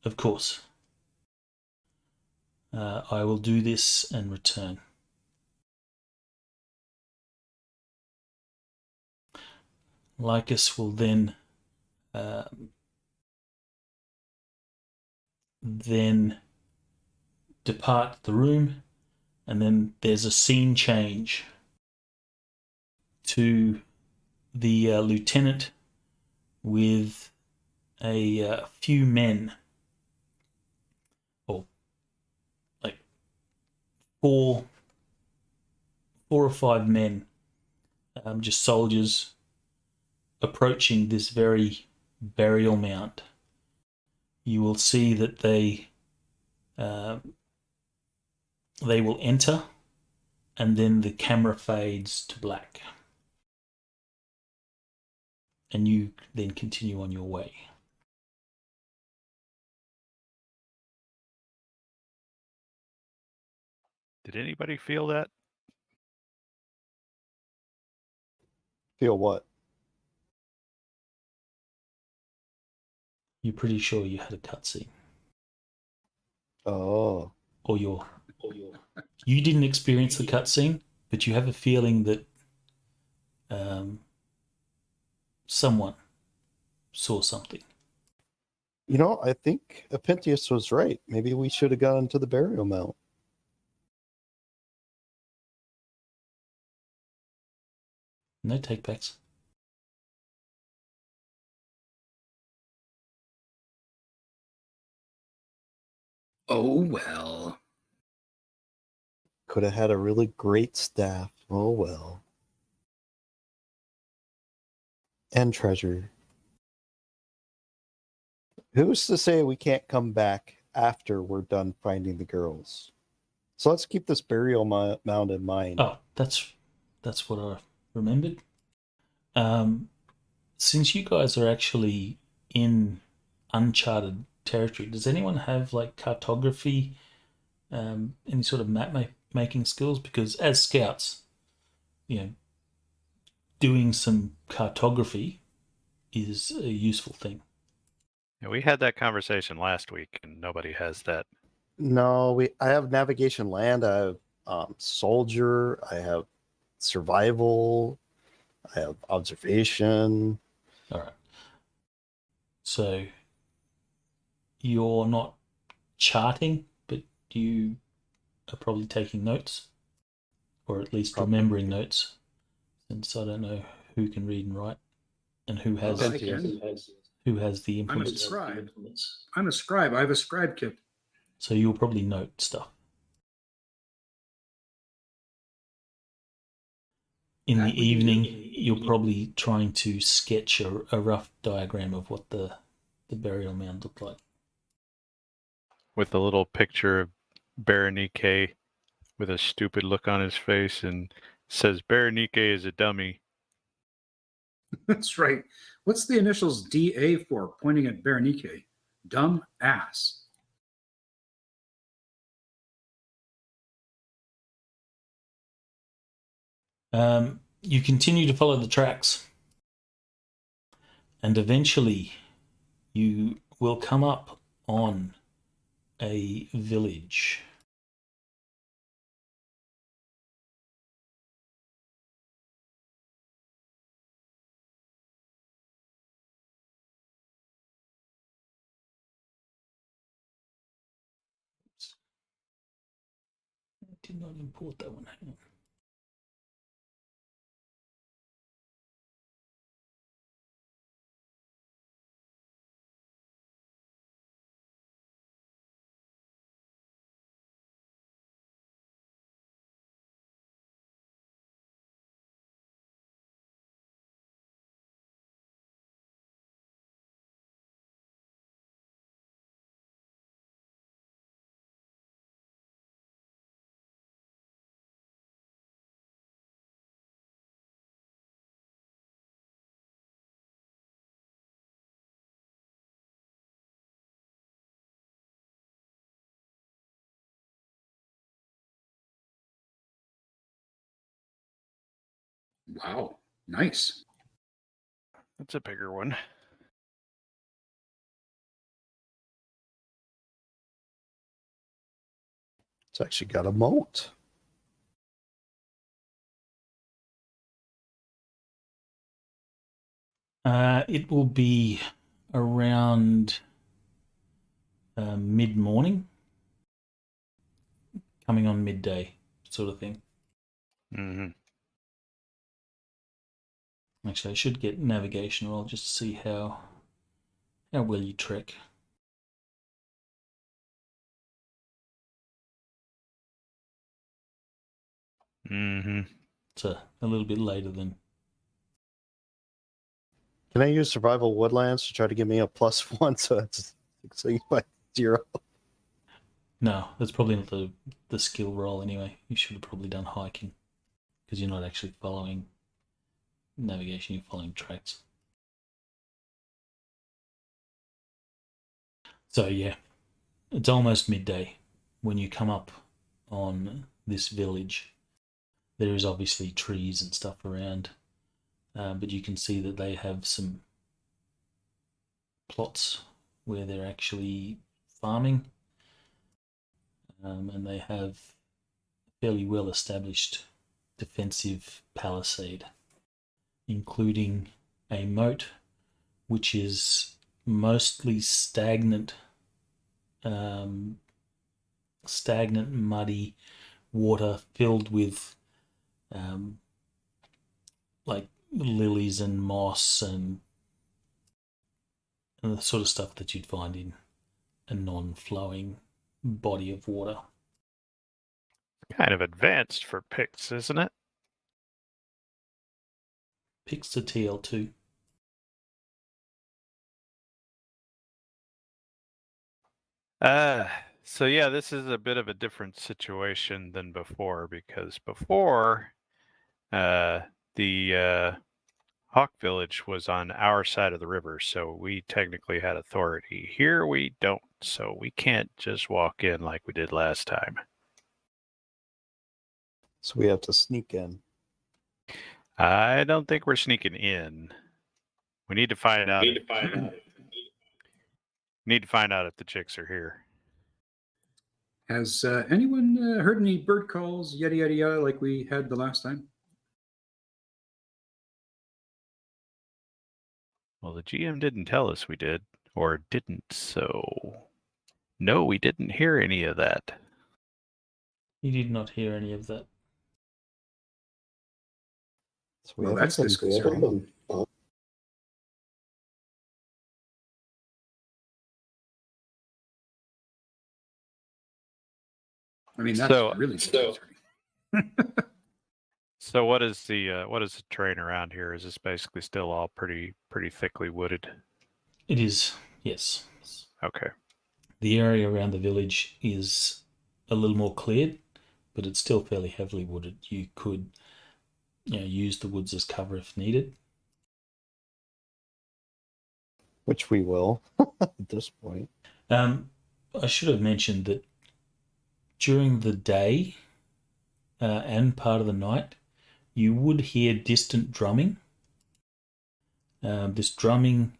of course. I will do this and return. Lycus will then depart the room, and then there's a scene change to the lieutenant with a few men, or like four or five men, just soldiers, approaching this very burial mound. You will see that they will enter, and then the camera fades to black, and you then continue on your way. Did anybody feel that? Feel what? You're pretty sure you had a cutscene, Oh. or you didn't experience the cutscene, but you have a feeling that someone saw something. You know, I think Apentius was right. Maybe we should have gone to the burial mound. No takebacks. Oh, well. Could have had a really great staff. Oh, well. And treasure. Who's to say we can't come back after we're done finding the girls? So let's keep this burial mound in mind. Oh, that's what I remembered. Since you guys are actually in uncharted territory, does anyone have like cartography, any sort of map making skills? Because as scouts, doing some cartography is a useful thing. Yeah, we had that conversation last week, and nobody has that. No, I have navigation land. I have soldier. I have survival. I have observation. All right. So you're not charting, but you are probably taking notes, or at least remembering notes, since I don't know who can read and write and who has I can. who has the I'm a implements. scribe. I'm a scribe. I have a scribe kit. So you'll probably note stuff. In the evening, you're probably trying to sketch a rough diagram of what the burial mound looked like. With a little picture of Berenike with a stupid look on his face and says Berenike is a dummy. That's right. What's the initials DA for, pointing at Berenike? Dumb ass. You continue to follow the tracks, and eventually you will come up on a village. I did not import that one. Hang on. Wow, nice. That's a bigger one. It's actually got a moat. It will be around mid-morning, coming on midday, sort of thing. Mm-hmm. Actually, I should get navigation roll just to see how well you trek. Mm-hmm. It's a little bit later than. Can I use survival woodlands to try to give me a +1 so it's succeed by 0? No, that's probably not the skill roll anyway. You should have probably done hiking because you're not actually following navigation, you're following tracks. So yeah, it's almost midday when you come up on this village. There is obviously trees and stuff around, but you can see that they have some plots where they're actually farming, and they have a fairly well established defensive palisade, including a moat which is mostly stagnant, muddy water filled with like lilies and moss and the sort of stuff that you'd find in a non-flowing body of water. Kind of advanced for Picts, isn't it? Picks to TL2. So yeah, this is a bit of a different situation than before, because before the Hawk Village was on our side of the river, so we technically had authority. Here we don't, so we can't just walk in like we did last time. So we have to sneak in. I don't think we're sneaking in. We need to find out. Need to find out if the chicks are here. Has anyone heard any bird calls, yada, yada, yada, like we had the last time? Well, the GM didn't tell us we did, or didn't, so no, we didn't hear any of that. You did not hear any of that. So we Well, haven't that's been disconcerting. I mean, that's really disconcerting. So what is the terrain around here? Is this basically still all pretty thickly wooded? It is, yes. Okay. The area around the village is a little more cleared, but it's still fairly heavily wooded. You could, use the woods as cover if needed. Which we will at this point. I should have mentioned that during the day and part of the night, you would hear distant drumming. This drumming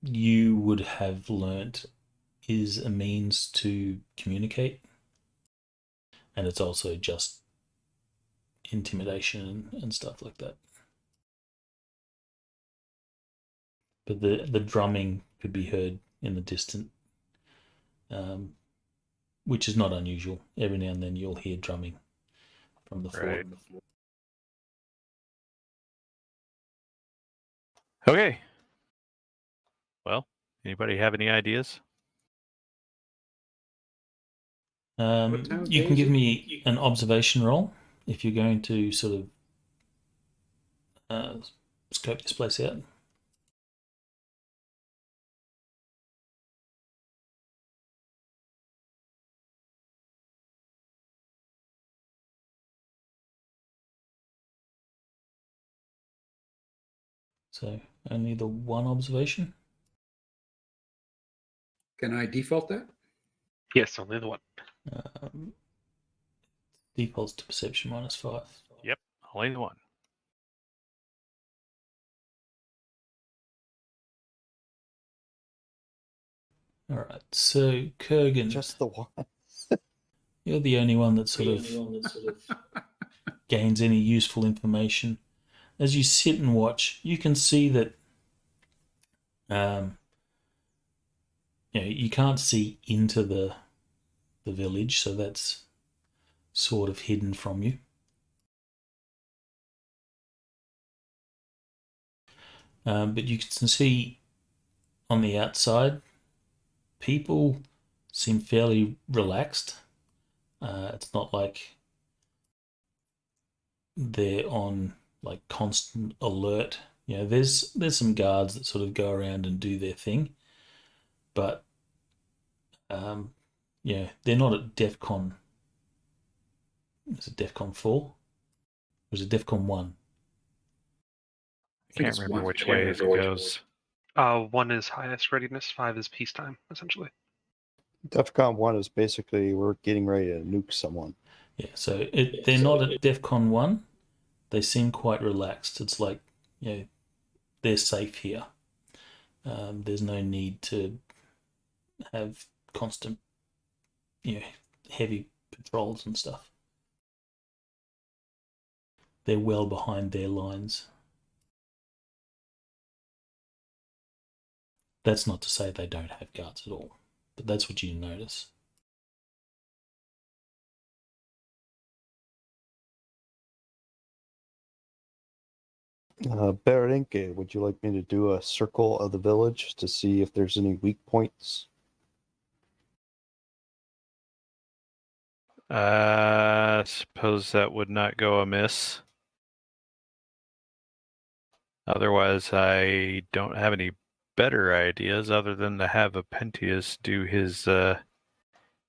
you would have learnt is a means to communicate, and it's also just intimidation and stuff like that. But the drumming could be heard in the distance, which is not unusual. Every now and then you'll hear drumming from the fort. Right. Okay. Well, anybody have any ideas? You can give me an observation roll if you're going to sort of scope this place out. So only the one observation. Can I default that? Yes, only the one. Defaults to perception -5. Yep, only the one. All right, so Kurgan, Just the one. you're the only one that sort of gains any useful information. As you sit and watch, you can see that you can't see into the village, so that's sort of hidden from you. But you can see on the outside, people seem fairly relaxed. It's not like they're on like constant alert. There's some guards that sort of go around and do their thing, but they're not at DEFCON. Is it DEFCON 4? Or is it DEFCON 1? I can't remember which way it goes. 1 is highest readiness, 5 is peacetime, essentially. DEFCON 1 is basically we're getting ready to nuke someone. Yeah, so they're not at DEFCON 1. They seem quite relaxed. It's like, they're safe here. There's no need to have constant, heavy patrols and stuff. They're well behind their lines. That's not to say they don't have guards at all, but that's what you notice. Ronnke, would you like me to do a circle of the village to see if there's any weak points? Suppose that would not go amiss. Otherwise, I don't have any better ideas other than to have Apentius do his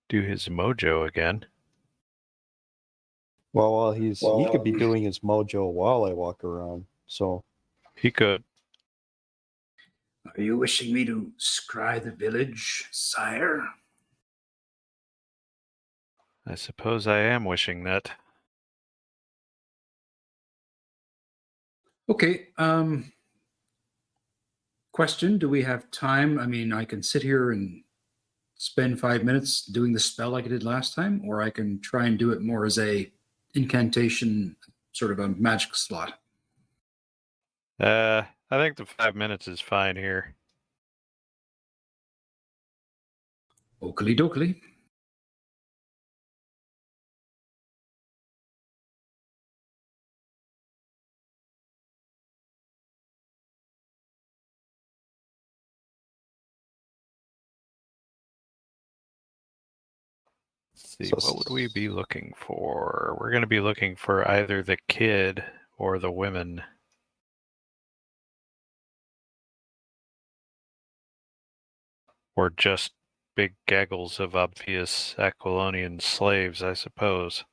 mojo again. Well, he could be doing his mojo while I walk around. So he could. Are you wishing me to scry the village, sire? I suppose I am wishing that. Okay. Question, do we have time? I mean, I can sit here and spend 5 minutes doing the spell like I did last time, or I can try and do it more as a incantation, sort of a magic slot. I think the 5 minutes is fine here. Oakley dokley. Let's see, what would we be looking for? We're going to be looking for either the kid or the women. Or just big gaggles of obvious Aquilonian slaves, I suppose.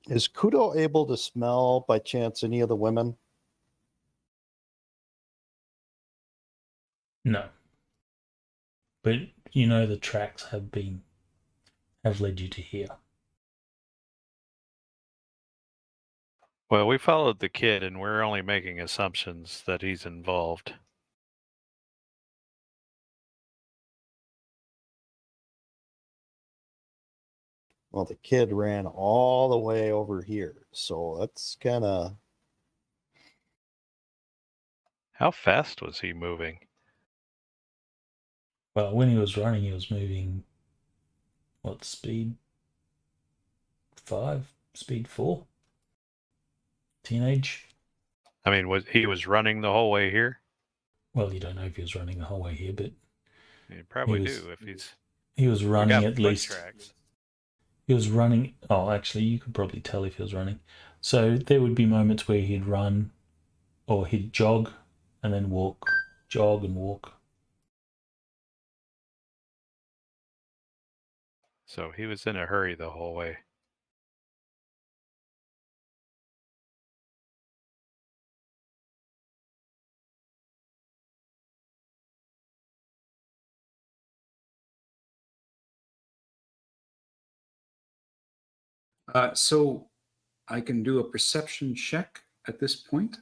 is Kudo able to smell by chance any of the women? No. But the tracks have led you to here. Well, we followed the kid and we're only making assumptions that he's involved. Well, the kid ran all the way over here, so that's kind of... How fast was he moving? Well, when he was running, he was moving, speed 5, speed 4? Teenage? I mean, he was running the whole way here? Well, you don't know if he was running the whole way here, but... You probably do if he's... He was running at least... Tracks. He was running... Oh, actually, you could probably tell if he was running. So there would be moments where he'd run, or he'd jog, and then walk. Jog and walk. So he was in a hurry the whole way. So I can do a perception check at this point.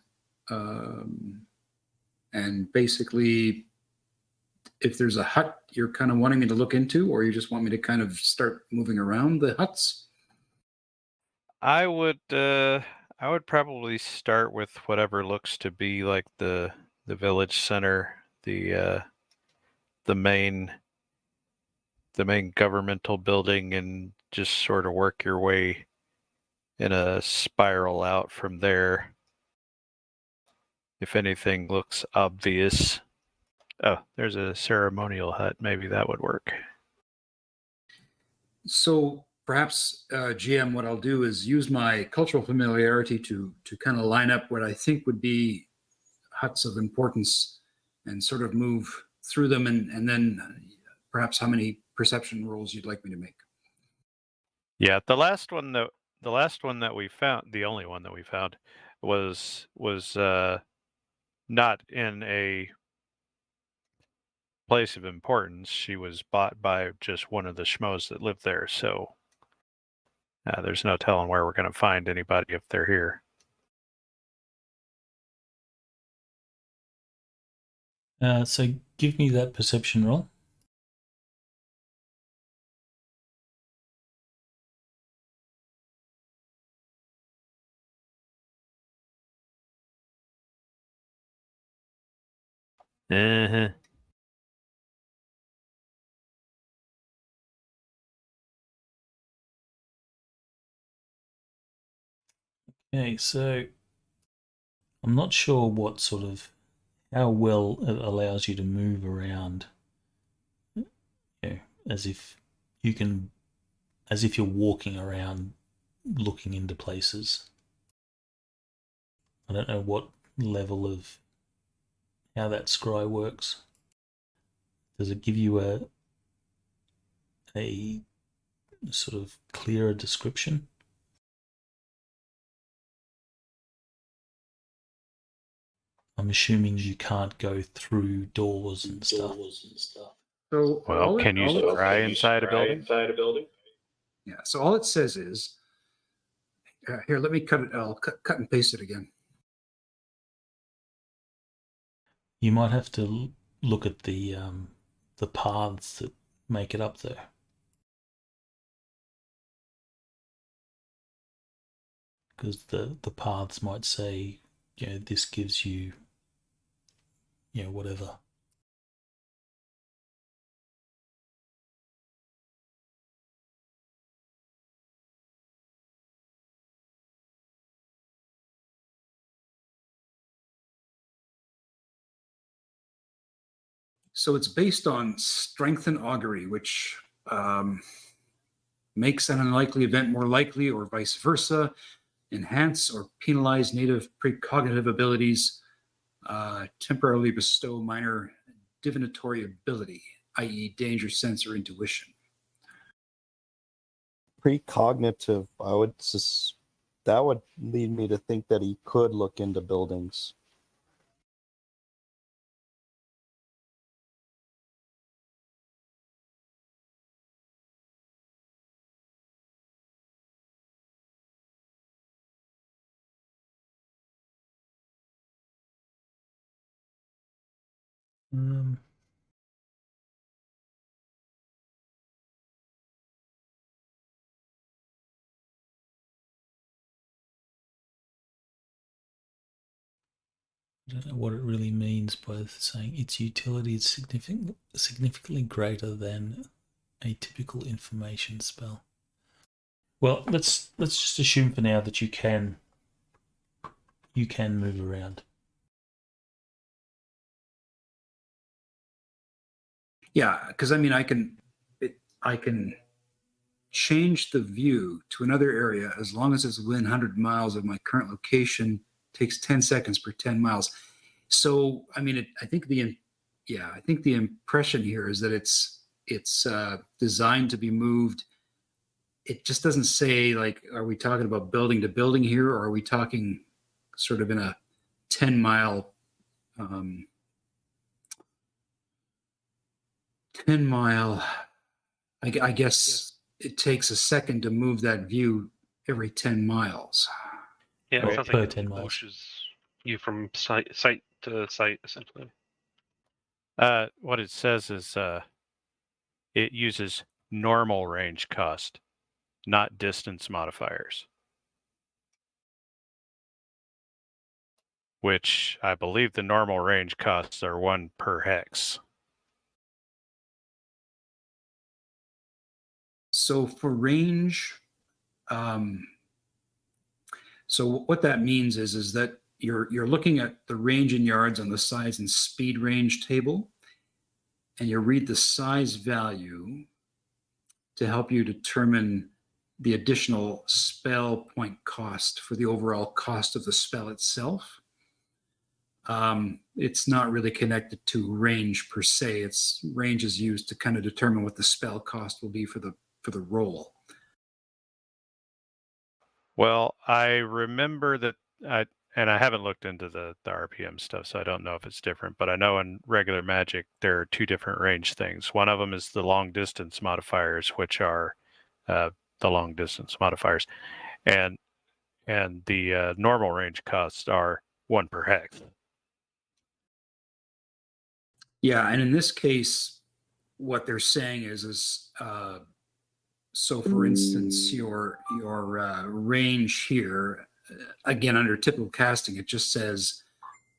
And basically, if there's a hut you're kind of wanting me to look into, or you just want me to kind of start moving around the huts? I would probably start with whatever looks to be like the village center, the main governmental building, and just sort of work your way in a spiral out from there. If anything looks obvious. Oh, there's a ceremonial hut. Maybe that would work. So perhaps, GM, what I'll do is use my cultural familiarity to kind of line up what I think would be huts of importance and sort of move through them, and then perhaps how many perception rolls you'd like me to make. Yeah, the last one that we found, the only one that we found, was not in a place of importance. She was bought by just one of the schmoes that lived there, so there's no telling where we're going to find anybody if they're here. So give me that perception roll. Uh-huh. Okay, so I'm not sure what sort of how well it allows you to move around, as if you're walking around looking into places. I don't know what level of how that scry works. Does it give you a sort of clearer description? I'm assuming you can't go through doors and stuff. So Well, can you scry inside a building? Yeah. So all it says is, here, let me cut it. I'll cut and paste it again. You might have to look at the paths that make it up there. Because the paths might say, this gives you, whatever. So it's based on strength and augury, which makes an unlikely event more likely, or vice versa, enhance or penalize native precognitive abilities, temporarily bestow minor divinatory ability, i.e. danger sense or intuition. Precognitive, that would lead me to think that he could look into buildings. I don't know what it really means by saying its utility is significantly greater than a typical information spell. Well, let's just assume for now that you can move around. Yeah, because I mean, I can change the view to another area as long as it's within 100 miles of my current location. Takes 10 seconds per 10 miles. So, I mean, I think the impression here is that it's designed to be moved. It just doesn't say, like, are we talking about building to building here, or are we talking sort of in a 10-mile 10-mile, I guess it takes a second to move that view every 10 miles. Yeah, Oh, it sounds per like 10 it miles. pushes you from site to site, essentially. What it says is it uses normal range cost, not distance modifiers, which I believe the normal range costs are 1 per hex. So for range, so what that means is that you're looking at the range in yards on the size and speed range table, and you read the size value to help you determine the additional spell point cost for the overall cost of the spell itself. It's not really connected to range per se. It's range is used to kind of determine what the spell cost will be for the roll. Well, I remember that and I haven't looked into the RPM stuff, so I don't know if it's different, but I know in regular Magic there are 2 different range things. One of them is the long distance modifiers, which are the long distance modifiers, and the normal range costs are 1 per hex. Yeah, and in this case, what they're saying is so for instance, your range here, again under typical casting, it just says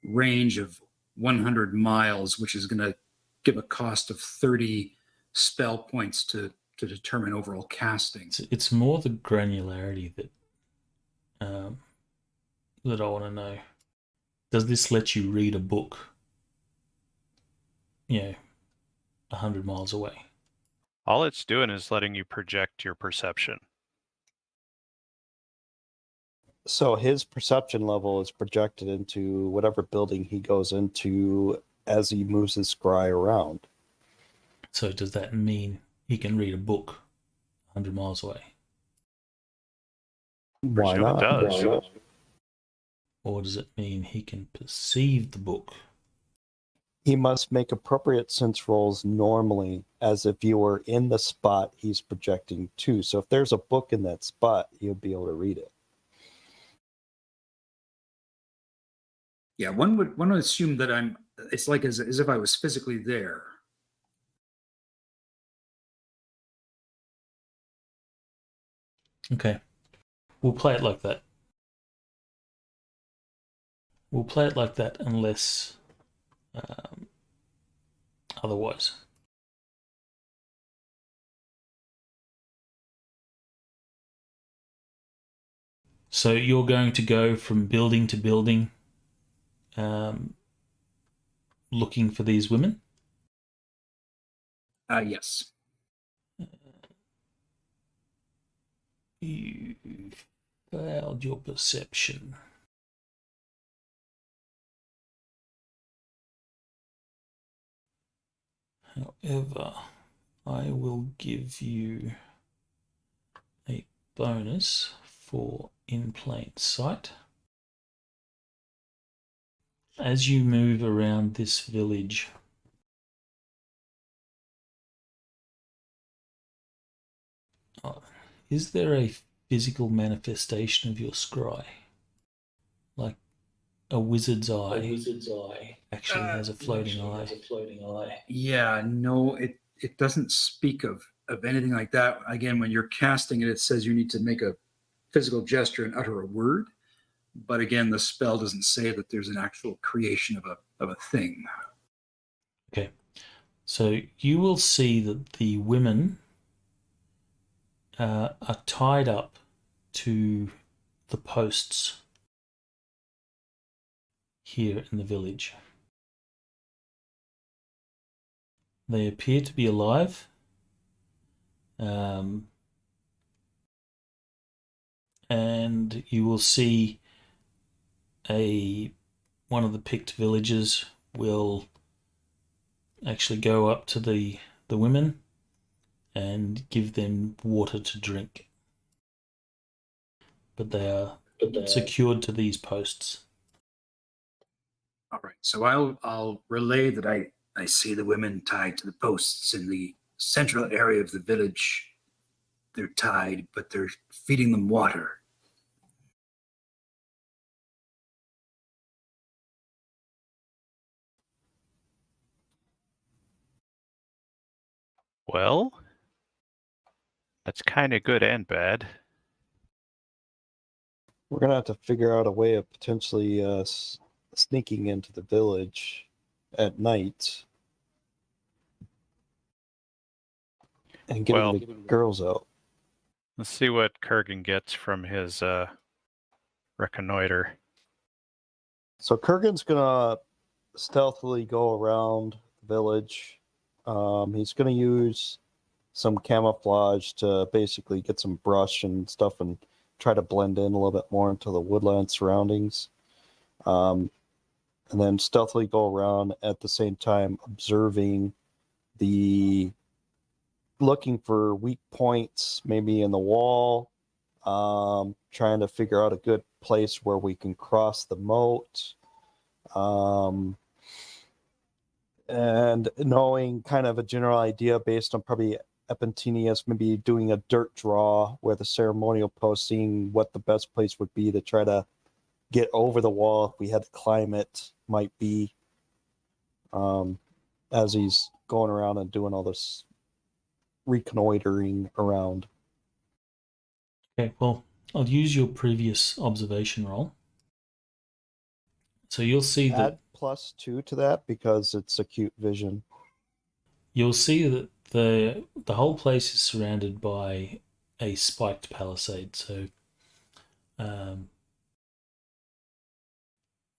range of 100 miles, which is going to give a cost of 30 spell points to determine overall casting. It's more the granularity that that I want to know. Does this let you read a book, 100 miles away? All it's doing is letting you project your perception. So his perception level is projected into whatever building he goes into as he moves his scry around. So does that mean he can read a book 100 miles away? Why Presume not? it does. Or does it mean he can perceive the book? He must make appropriate sense rolls normally, as if you were in the spot he's projecting to. So if there's a book in that spot, you'll be able to read it. Yeah, one would assume that it's like as if I was physically there. Okay. We'll play it like that. We'll play it like that unless otherwise. So you're going to go from building to building looking for these women? Yes. You failed your perception. However, I will give you a bonus for in plain sight. As you move around this village, is there a physical manifestation of your scry? Like a wizard's eye actually has a floating eye. Yeah, no, it doesn't speak of anything like that. Again, when you're casting it, it says you need to make a physical gesture and utter a word. But again, the spell doesn't say that there's an actual creation of a thing. Okay. So you will see that the women are tied up to the posts here in the village. They appear to be alive. And you will see one of the picked villagers will actually go up to the women and give them water to drink. But they are secured to these posts. All right, so I'll relay that I see the women tied to the posts in the central area of the village. they're tied, but they're feeding them water. Well, that's kind of good and bad. We're gonna have to figure out a way of potentially sneaking into the village at night and getting Well, the girls out. Let's see what Kurgan gets from his reconnoiter. So Kurgan's gonna stealthily go around the village. He's gonna use some camouflage to basically get some brush and stuff and try to blend in a little bit more into the woodland surroundings. And then stealthily go around at the same time observing looking for weak points, maybe in the wall, trying to figure out a good place where we can cross the moat, and knowing kind of a general idea based on probably Epentinius maybe doing a dirt draw where the ceremonial post, seeing what the best place would be to try to get over the wall if we had to climb it might be, as he's going around and doing all this reconnoitering around. Okay, well, I'll use your previous observation roll. So you'll see that Add +2 to that because it's acute vision. you'll see that the whole place is surrounded by a spiked palisade. So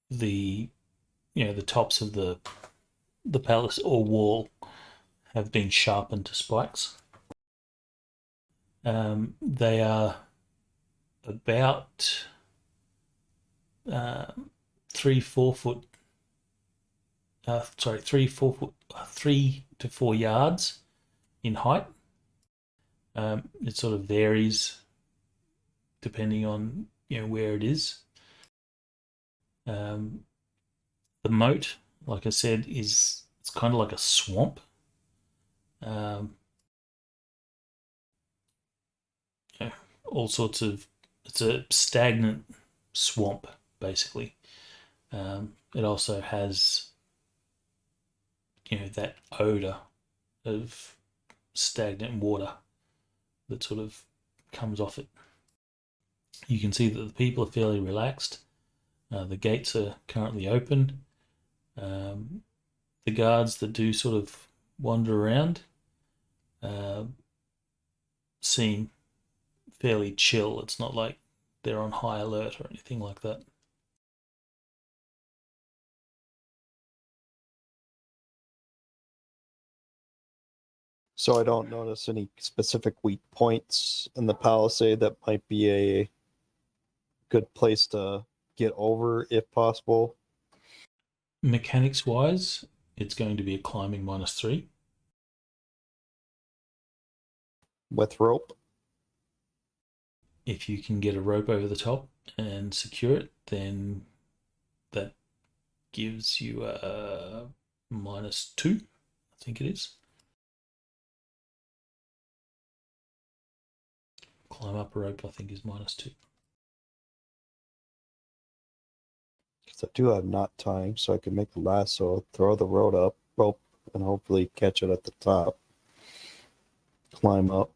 the tops of the palace or wall have been sharpened to spikes. They are about 3 to 4 yards in height. It sort of varies depending on where it is. The moat, like I said, it's kind of like a swamp. All sorts of, it's a stagnant swamp basically. It also has that odor of stagnant water that sort of comes off it. You can see that the people are fairly relaxed. The gates are currently open. The guards that do sort of wander around seem fairly chill. It's not like they're on high alert or anything like that. So I don't notice any specific weak points in the palisade that might be a good place to get over if possible. Mechanics wise, it's going to be a climbing -3. With rope. If you can get a rope over the top and secure it, then that gives you a -2, I think it is. Climb up a rope, I think, is -2. Because I do have knot tying, so I can make a lasso, throw the rope and hopefully catch it at the top. Climb up.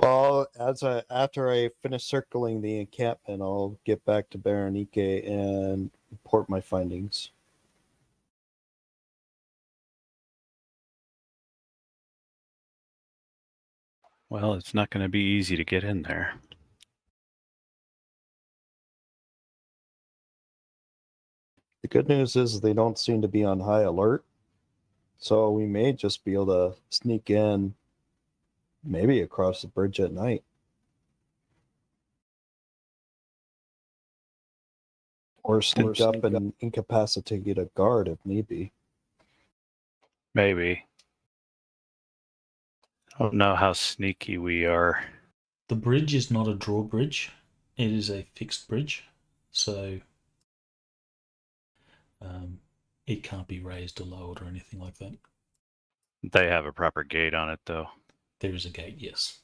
Well, after I finish circling the encampment, I'll get back to Ronnke and report my findings. Well, it's not going to be easy to get in there. The good news is they don't seem to be on high alert, so we may just be able to sneak in, maybe across the bridge at night. Or sneak up and incapacitate a guard if need be. Maybe. I don't know how sneaky we are. The bridge is not a drawbridge. It is a fixed bridge. So it can't be raised or lowered or anything like that. They have a proper gate on it, though. There is a gate, yes.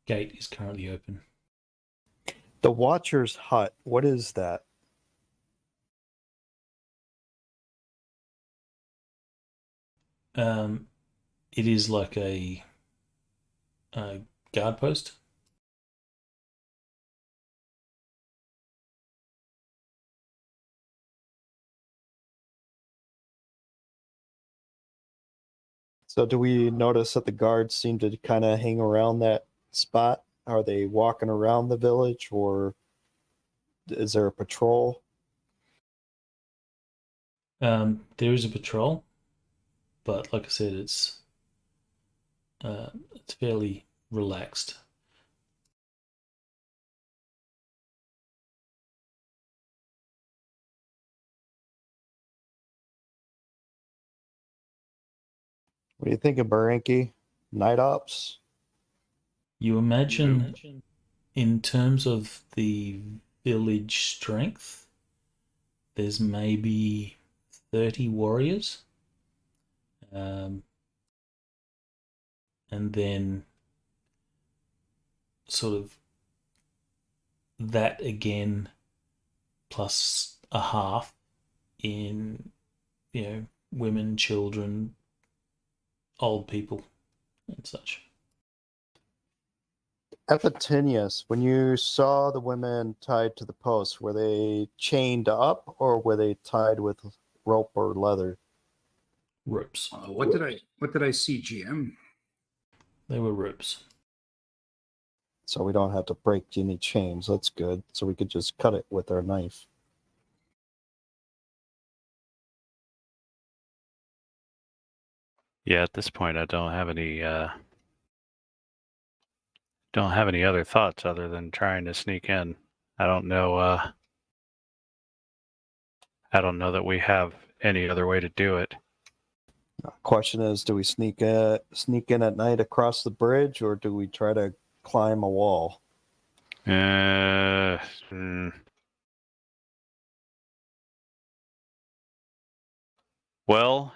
Gate is currently open. The Watcher's Hut, what is that? It is like a guard post. So do we notice that the guards seem to kind of hang around that spot? Are they walking around the village, or is there a patrol? There is a patrol, but like I said, it's fairly relaxed. What do you think of Barranke? Night ops? You imagine, in terms of the village strength, there's maybe 30 warriors. And then sort of that again plus a half in, women, children, old people and such. Epitenius, when you saw the women tied to the post, were they chained up or were they tied with rope or leather? Ropes. What did I see, GM? They were ropes. So we don't have to break any chains. That's good. So we could just cut it with our knife. Yeah, at this point, I don't have any other thoughts other than trying to sneak in. I don't know that we have any other way to do it. Question is, do we sneak in at night across the bridge, or do we try to climb a wall? Well,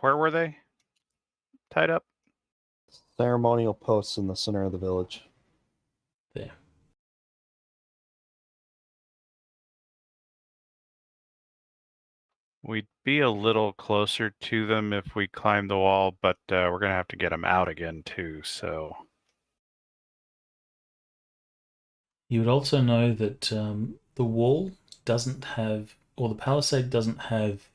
where were they tied up? Ceremonial posts in the center of the village. There. We'd be a little closer to them if we climbed the wall, but we're going to have to get them out again, too, so... You would also know that the wall doesn't have, or the palisade doesn't have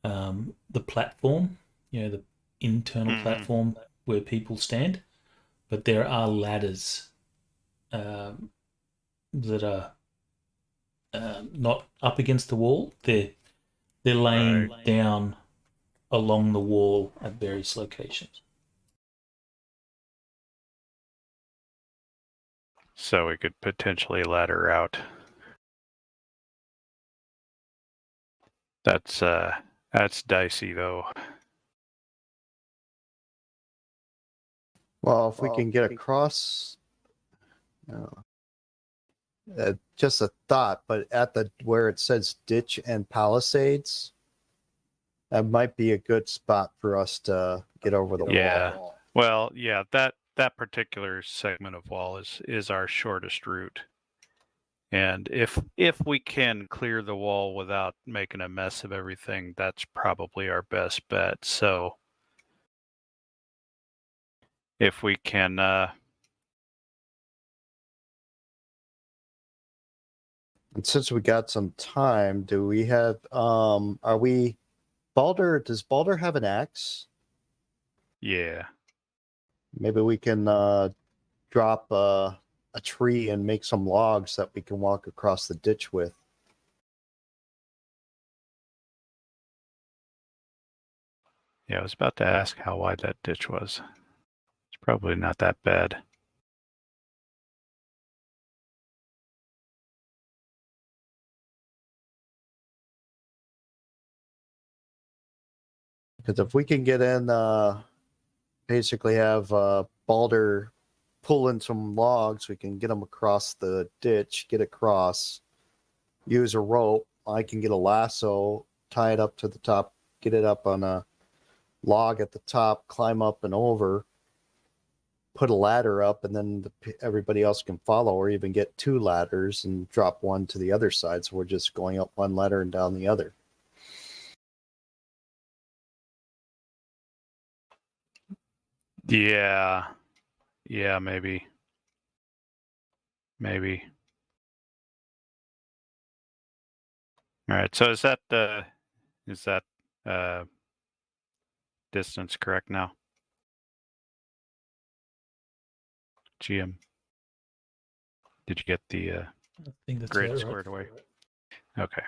the platform, the internal platform where people stand, but there are ladders that are not up against the wall. They're laying down along the wall at various locations. So we could potentially ladder out. That's dicey, though. Well, if we can get across, just a thought, but at where it says ditch and palisades, that might be a good spot for us to get over the wall. Well, yeah, that particular segment of wall is our shortest route. And if we can clear the wall without making a mess of everything, that's probably our best bet. So if we can and since we got some time, do we have Balder, does Balder have an axe? Yeah. Maybe we can drop a tree and make some logs that we can walk across the ditch with. Yeah, I was about to ask how wide that ditch was. It's probably not that bad. Because if we can get in, basically have Balder pull in some logs, we can get them across the ditch, get across, use a rope. I can get a lasso, tie it up to the top, get it up on a log at the top, climb up and over, put a ladder up, and then everybody else can follow, or even get 2 ladders and drop one to the other side. So we're just going up one ladder and down the other. Yeah. Yeah, maybe. All right. So is that distance correct now? GM. Did you get the I think that's grid right, squared away? Okay.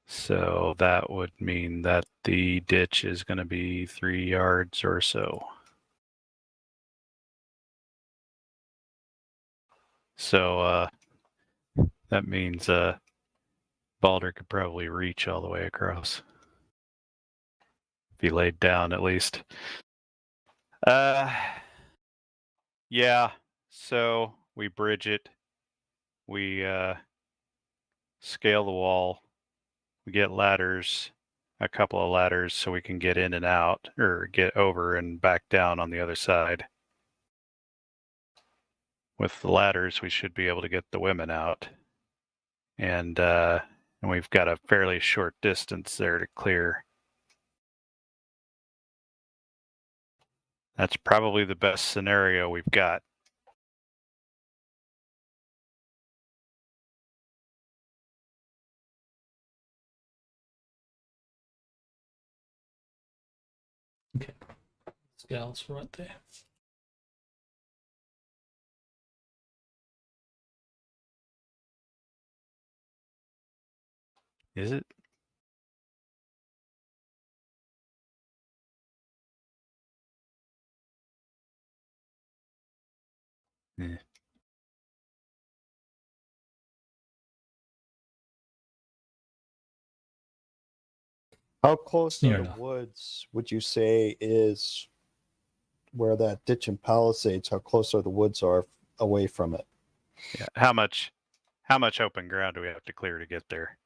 So that would mean that the ditch is going to be 3 yards or so. So that means Balder could probably reach all the way across. If he laid down, at least. Yeah. So we bridge it. We scale the wall. We get ladders, a couple of ladders, so we can get in and out, or get over and back down on the other side. With the ladders, we should be able to get the women out. And we've got a fairly short distance there to clear. That's probably the best scenario we've got. Okay. Scales right there. Is it? Yeah. How close to Near the enough. woods would you say is where that ditch and palisades? How close are the woods are away from it? Yeah. How much open ground do we have to clear to get there?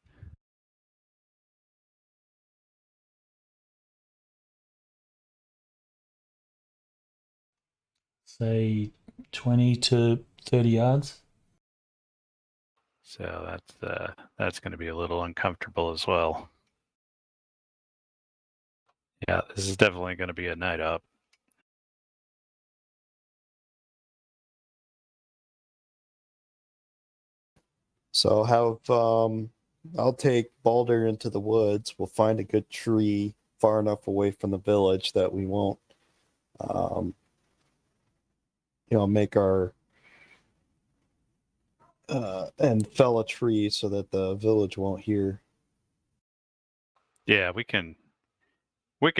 Say 20 to 30 yards. So that's going to be a little uncomfortable as well. Yeah, this is definitely going to be a night up. So I'll take Balder into the woods. We'll find a good tree far enough away from the village that we won't, make our and fell a tree so that the village won't hear. Yeah, we can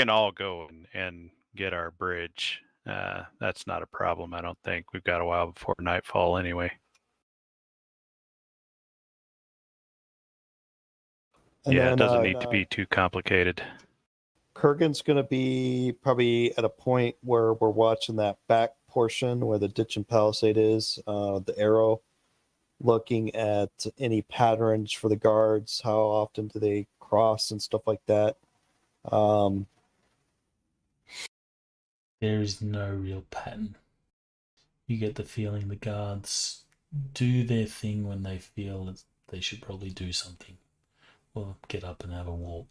all go and get our bridge. That's not a problem, I don't think. We've got a while before nightfall anyway. And yeah, then, it doesn't need to be too complicated. Kurgan's going to be probably at a point where we're watching that back portion where the ditch and palisade is, the arrow, looking at any patterns for the guards, how often do they cross and stuff like that. There is no real pattern. You get the feeling the guards do their thing when they feel that they should probably do something, or get up and have a walk.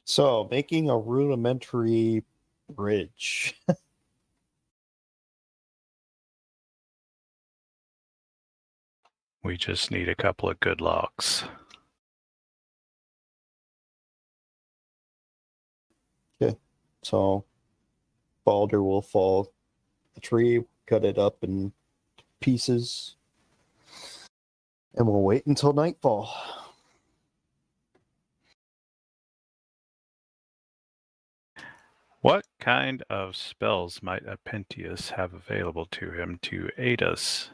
So making a rudimentary bridge. We just need a couple of good logs. Okay, so Balder will fall a tree, cut it up in pieces, and we'll wait until nightfall. What kind of spells might Apentius have available to him to aid us?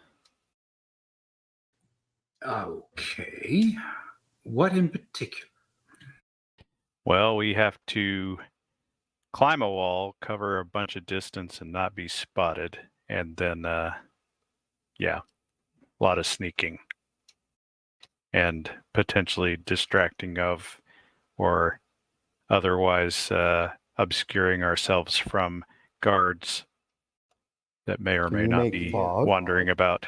Okay. What in particular? Well, we have to climb a wall, cover a bunch of distance, and not be spotted. And then, yeah, a lot of sneaking. And potentially distracting of or otherwise obscuring ourselves from guards that may or Can may you not make be fog? wandering about.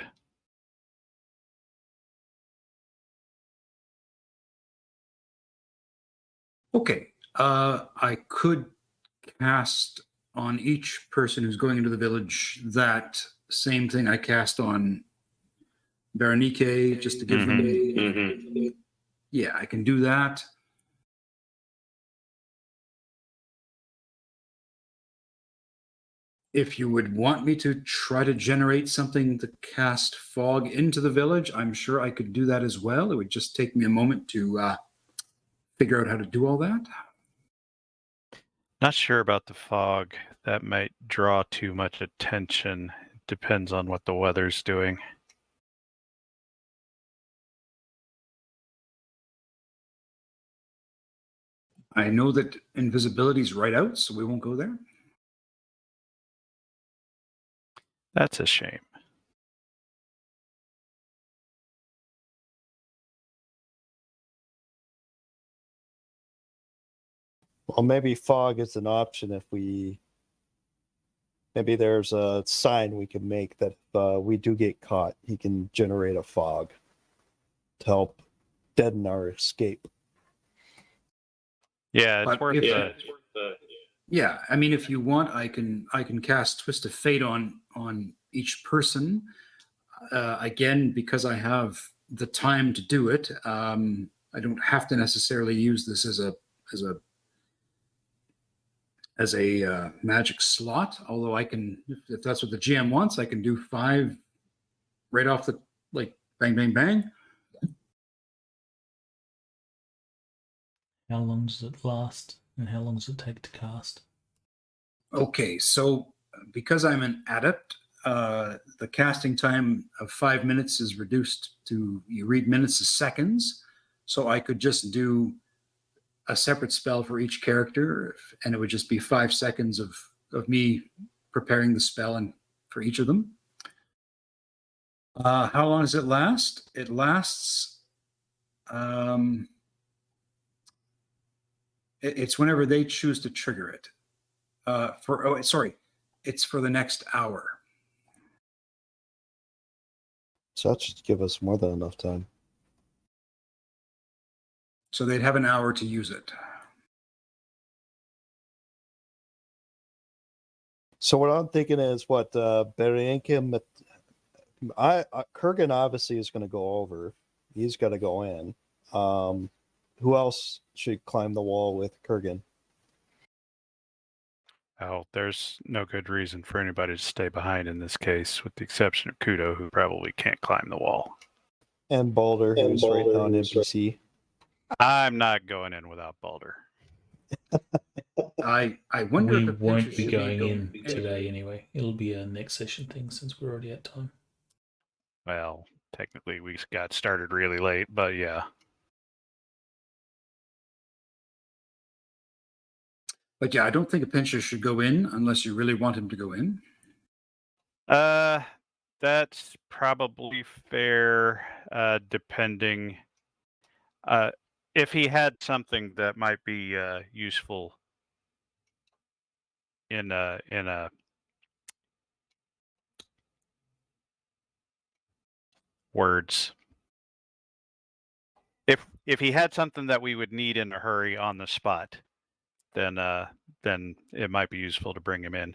Okay. I could cast on each person who's going into the village that same thing I cast on Ronnke, just to give them. Yeah, I can do that. If you would want me to try to generate something to cast fog into the village, I'm sure I could do that as well. It would just take me a moment to figure out how to do all that. Not sure about the fog. That might draw too much attention. It depends on what the weather's doing. I know that invisibility is right out, so we won't go there. That's a shame. Well, maybe fog is an option if we. Maybe there's a sign we can make that if we do get caught, he can generate a fog to help deaden our escape. Yeah, it's But worth if- the. Yeah, I mean, if you want, I can cast Twist of Fate on each person. Again, because I have the time to do it, I don't have to necessarily use this as a magic slot. Although I can, if that's what the GM wants, I can do 5 right off the bang bang bang. How long does it last, and how long does it take to cast? Okay, so because I'm an adept, the casting time of 5 minutes is reduced to, you read minutes as seconds. So I could just do a separate spell for each character, and it would just be 5 seconds of me preparing the spell and for each of them. How long does it last? It lasts. It's whenever they choose to trigger it. It's for the next hour. So that should give us more than enough time. So they'd have an hour to use it. So what I'm thinking is what Berrienkim, Kurgan obviously is going to go over. He's got to go in. Who else should climb the wall with Kurgan? Oh, there's no good reason for anybody to stay behind in this case, with the exception of Kudo, who probably can't climb the wall. And Balder, who's right now an NPC. I'm not going in without Balder. I wonder We if won't be going in today anyway. It'll be a next session thing since we're already at time. Well, technically we got started really late, but yeah. But yeah, I don't think a pincher should go in unless you really want him to go in. That's probably fair, depending. If he had something that might be useful in a words. If he had something that we would need in a hurry on the spot, then it might be useful to bring him in.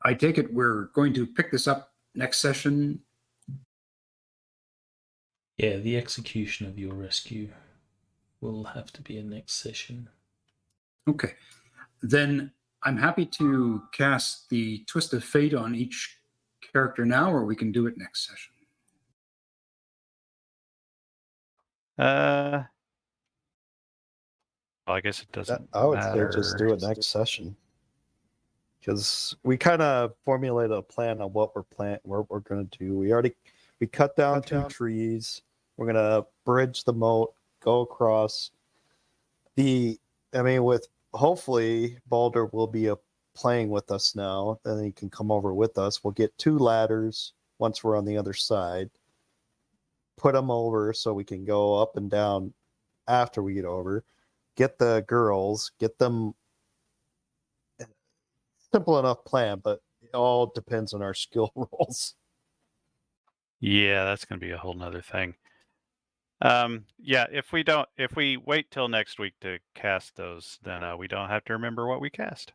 I take it we're going to pick this up next session. Yeah, the execution of your rescue will have to be a next session. Okay. Then I'm happy to cast the Twist of Fate on each character now, or we can do it next session. Well, I guess it doesn't I would say matter. just do it next session. because we kind of formulated a plan on what we're going to do. We cut down 2 trees. We're going to bridge the moat, go across with hopefully Balder will be playing with us now. Then he can come over with us. We'll get 2 ladders once we're on the other side. Put them over so we can go up and down after we get over. Get the girls, get them. Simple enough plan, but it all depends on our skill rolls. Yeah, that's going to be a whole nother thing. Yeah, if we wait till next week to cast those, then we don't have to remember what we cast.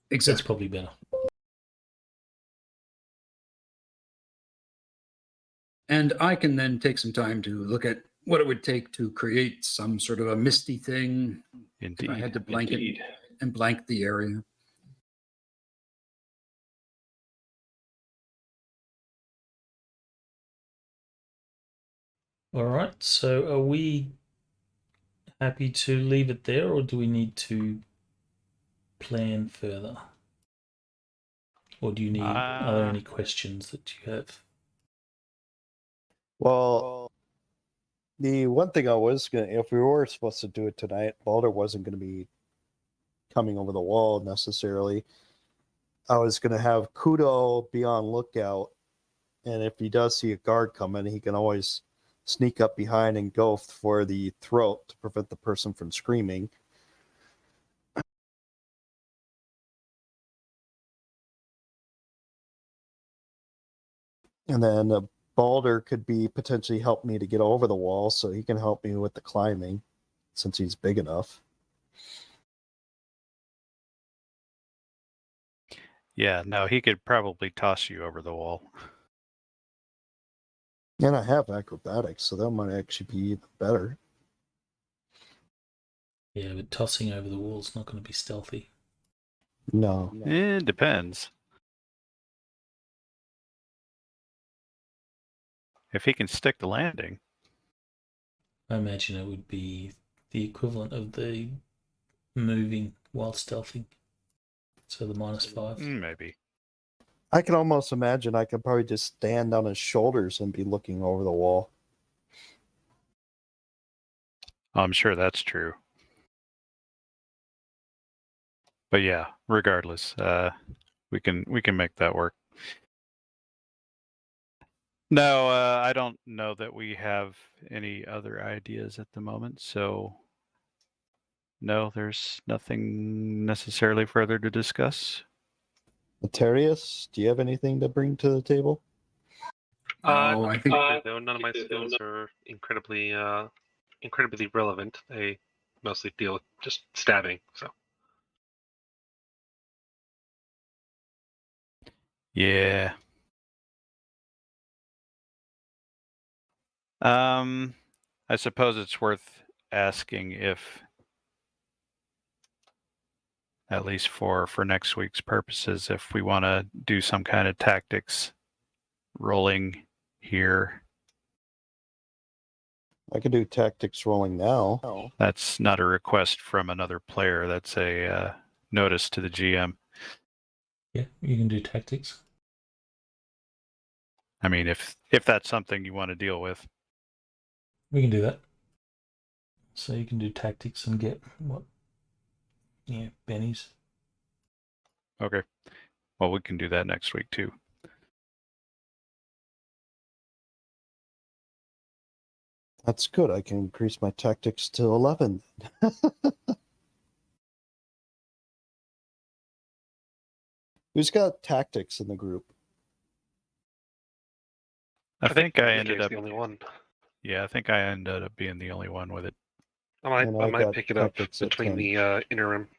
That's Exactly. probably better. And I can then take some time to look at what it would take to create some sort of a misty thing. Indeed. If I had to blanket and blank the area. All right. So are we happy to leave it there, or do we need to plan further? Or do you need? Are there any questions that you have? Well, the one thing I was if we were supposed to do it tonight, Balder wasn't going to be coming over the wall necessarily. I was going to have Kudo be on lookout, and if he does see a guard coming, he can always sneak up behind and go for the throat to prevent the person from screaming. And then Balder could be potentially help me to get over the wall, so he can help me with the climbing since he's big enough. Yeah, no, he could probably toss you over the wall. And I have acrobatics, so that might actually be even better. Yeah, but tossing over the wall is not going to be stealthy. No. It depends. If he can stick the landing. I imagine it would be the equivalent of the moving while stealthing. So the -5. Maybe. I can almost imagine I could probably just stand on his shoulders and be looking over the wall. I'm sure that's true. But yeah, regardless, we can make that work. No, I don't know that we have any other ideas at the moment, so no, there's nothing necessarily further to discuss. Materius, do you have anything to bring to the table? I think though none of my skills are incredibly relevant. They mostly deal with just stabbing. So Yeah. I suppose it's worth asking if, at least for next week's purposes, if we want to do some kind of tactics rolling here. I could do tactics rolling now. That's not a request from another player. That's a notice to the GM. Yeah, you can do tactics. I mean, if that's something you want to deal with. We can do that. So you can do tactics and get what? Yeah, bennies. Okay. Well, we can do that next week too. That's good. I can increase my tactics to 11. Who's got tactics in the group? I think I ended Ronnke's up the only one. Yeah, I think I ended up being the only one with it. I And I might got pick it up tactics at between 10. the interim.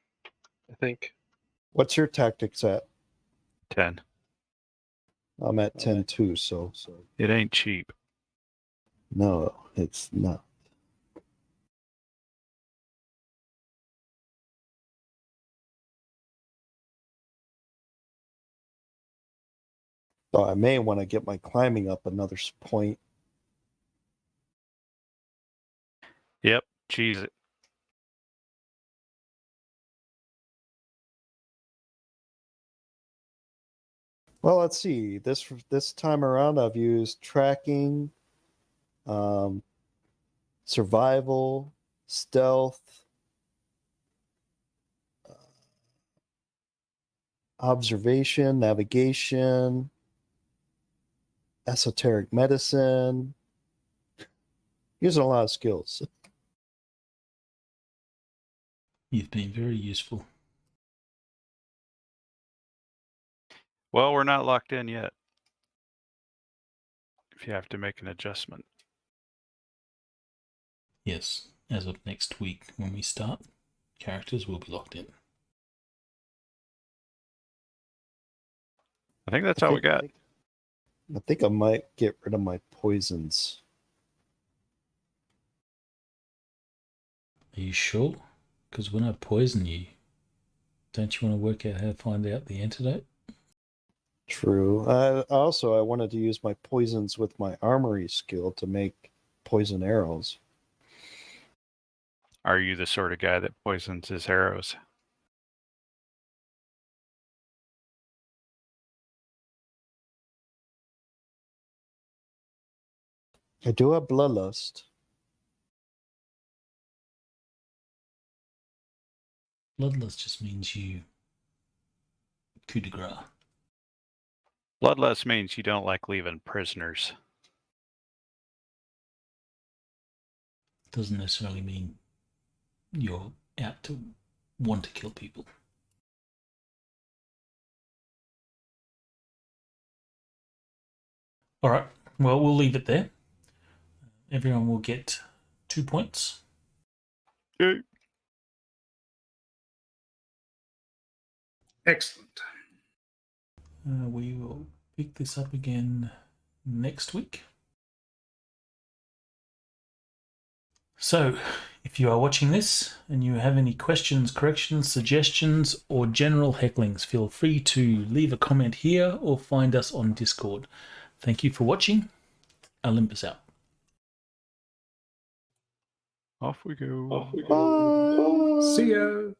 I think. What's your tactics at? 10. I'm at 10 too, so It ain't cheap. no, it's not. So I may want to get my climbing up another point. Yep, cheese it. Well, let's see. This time around, I've used tracking, survival, stealth, observation, navigation, esoteric medicine. Using a lot of skills. You've been very useful. Well, we're not locked in yet. If you have to make an adjustment. Yes, as of next week when we start, characters will be locked in. I think that's all we got. I think I might get rid of my poisons. Are you sure? Because when I poison you, don't you want to work out how to find out the antidote? True. I wanted to use my poisons with my armory skill to make poison arrows. Are you the sort of guy that poisons his arrows? I do have bloodlust. Bloodlust just means you coup de grace. Bloodlust means you don't like leaving prisoners. Doesn't necessarily mean you're out to want to kill people. All right, well, we'll leave it there. Everyone will get 2 points. Okay. Excellent. We will pick this up again next week. So, if you are watching this and you have any questions, corrections, suggestions, or general hecklings, feel free to leave a comment here or find us on Discord. Thank you for watching. Olympus out. Off we go. Bye. See ya.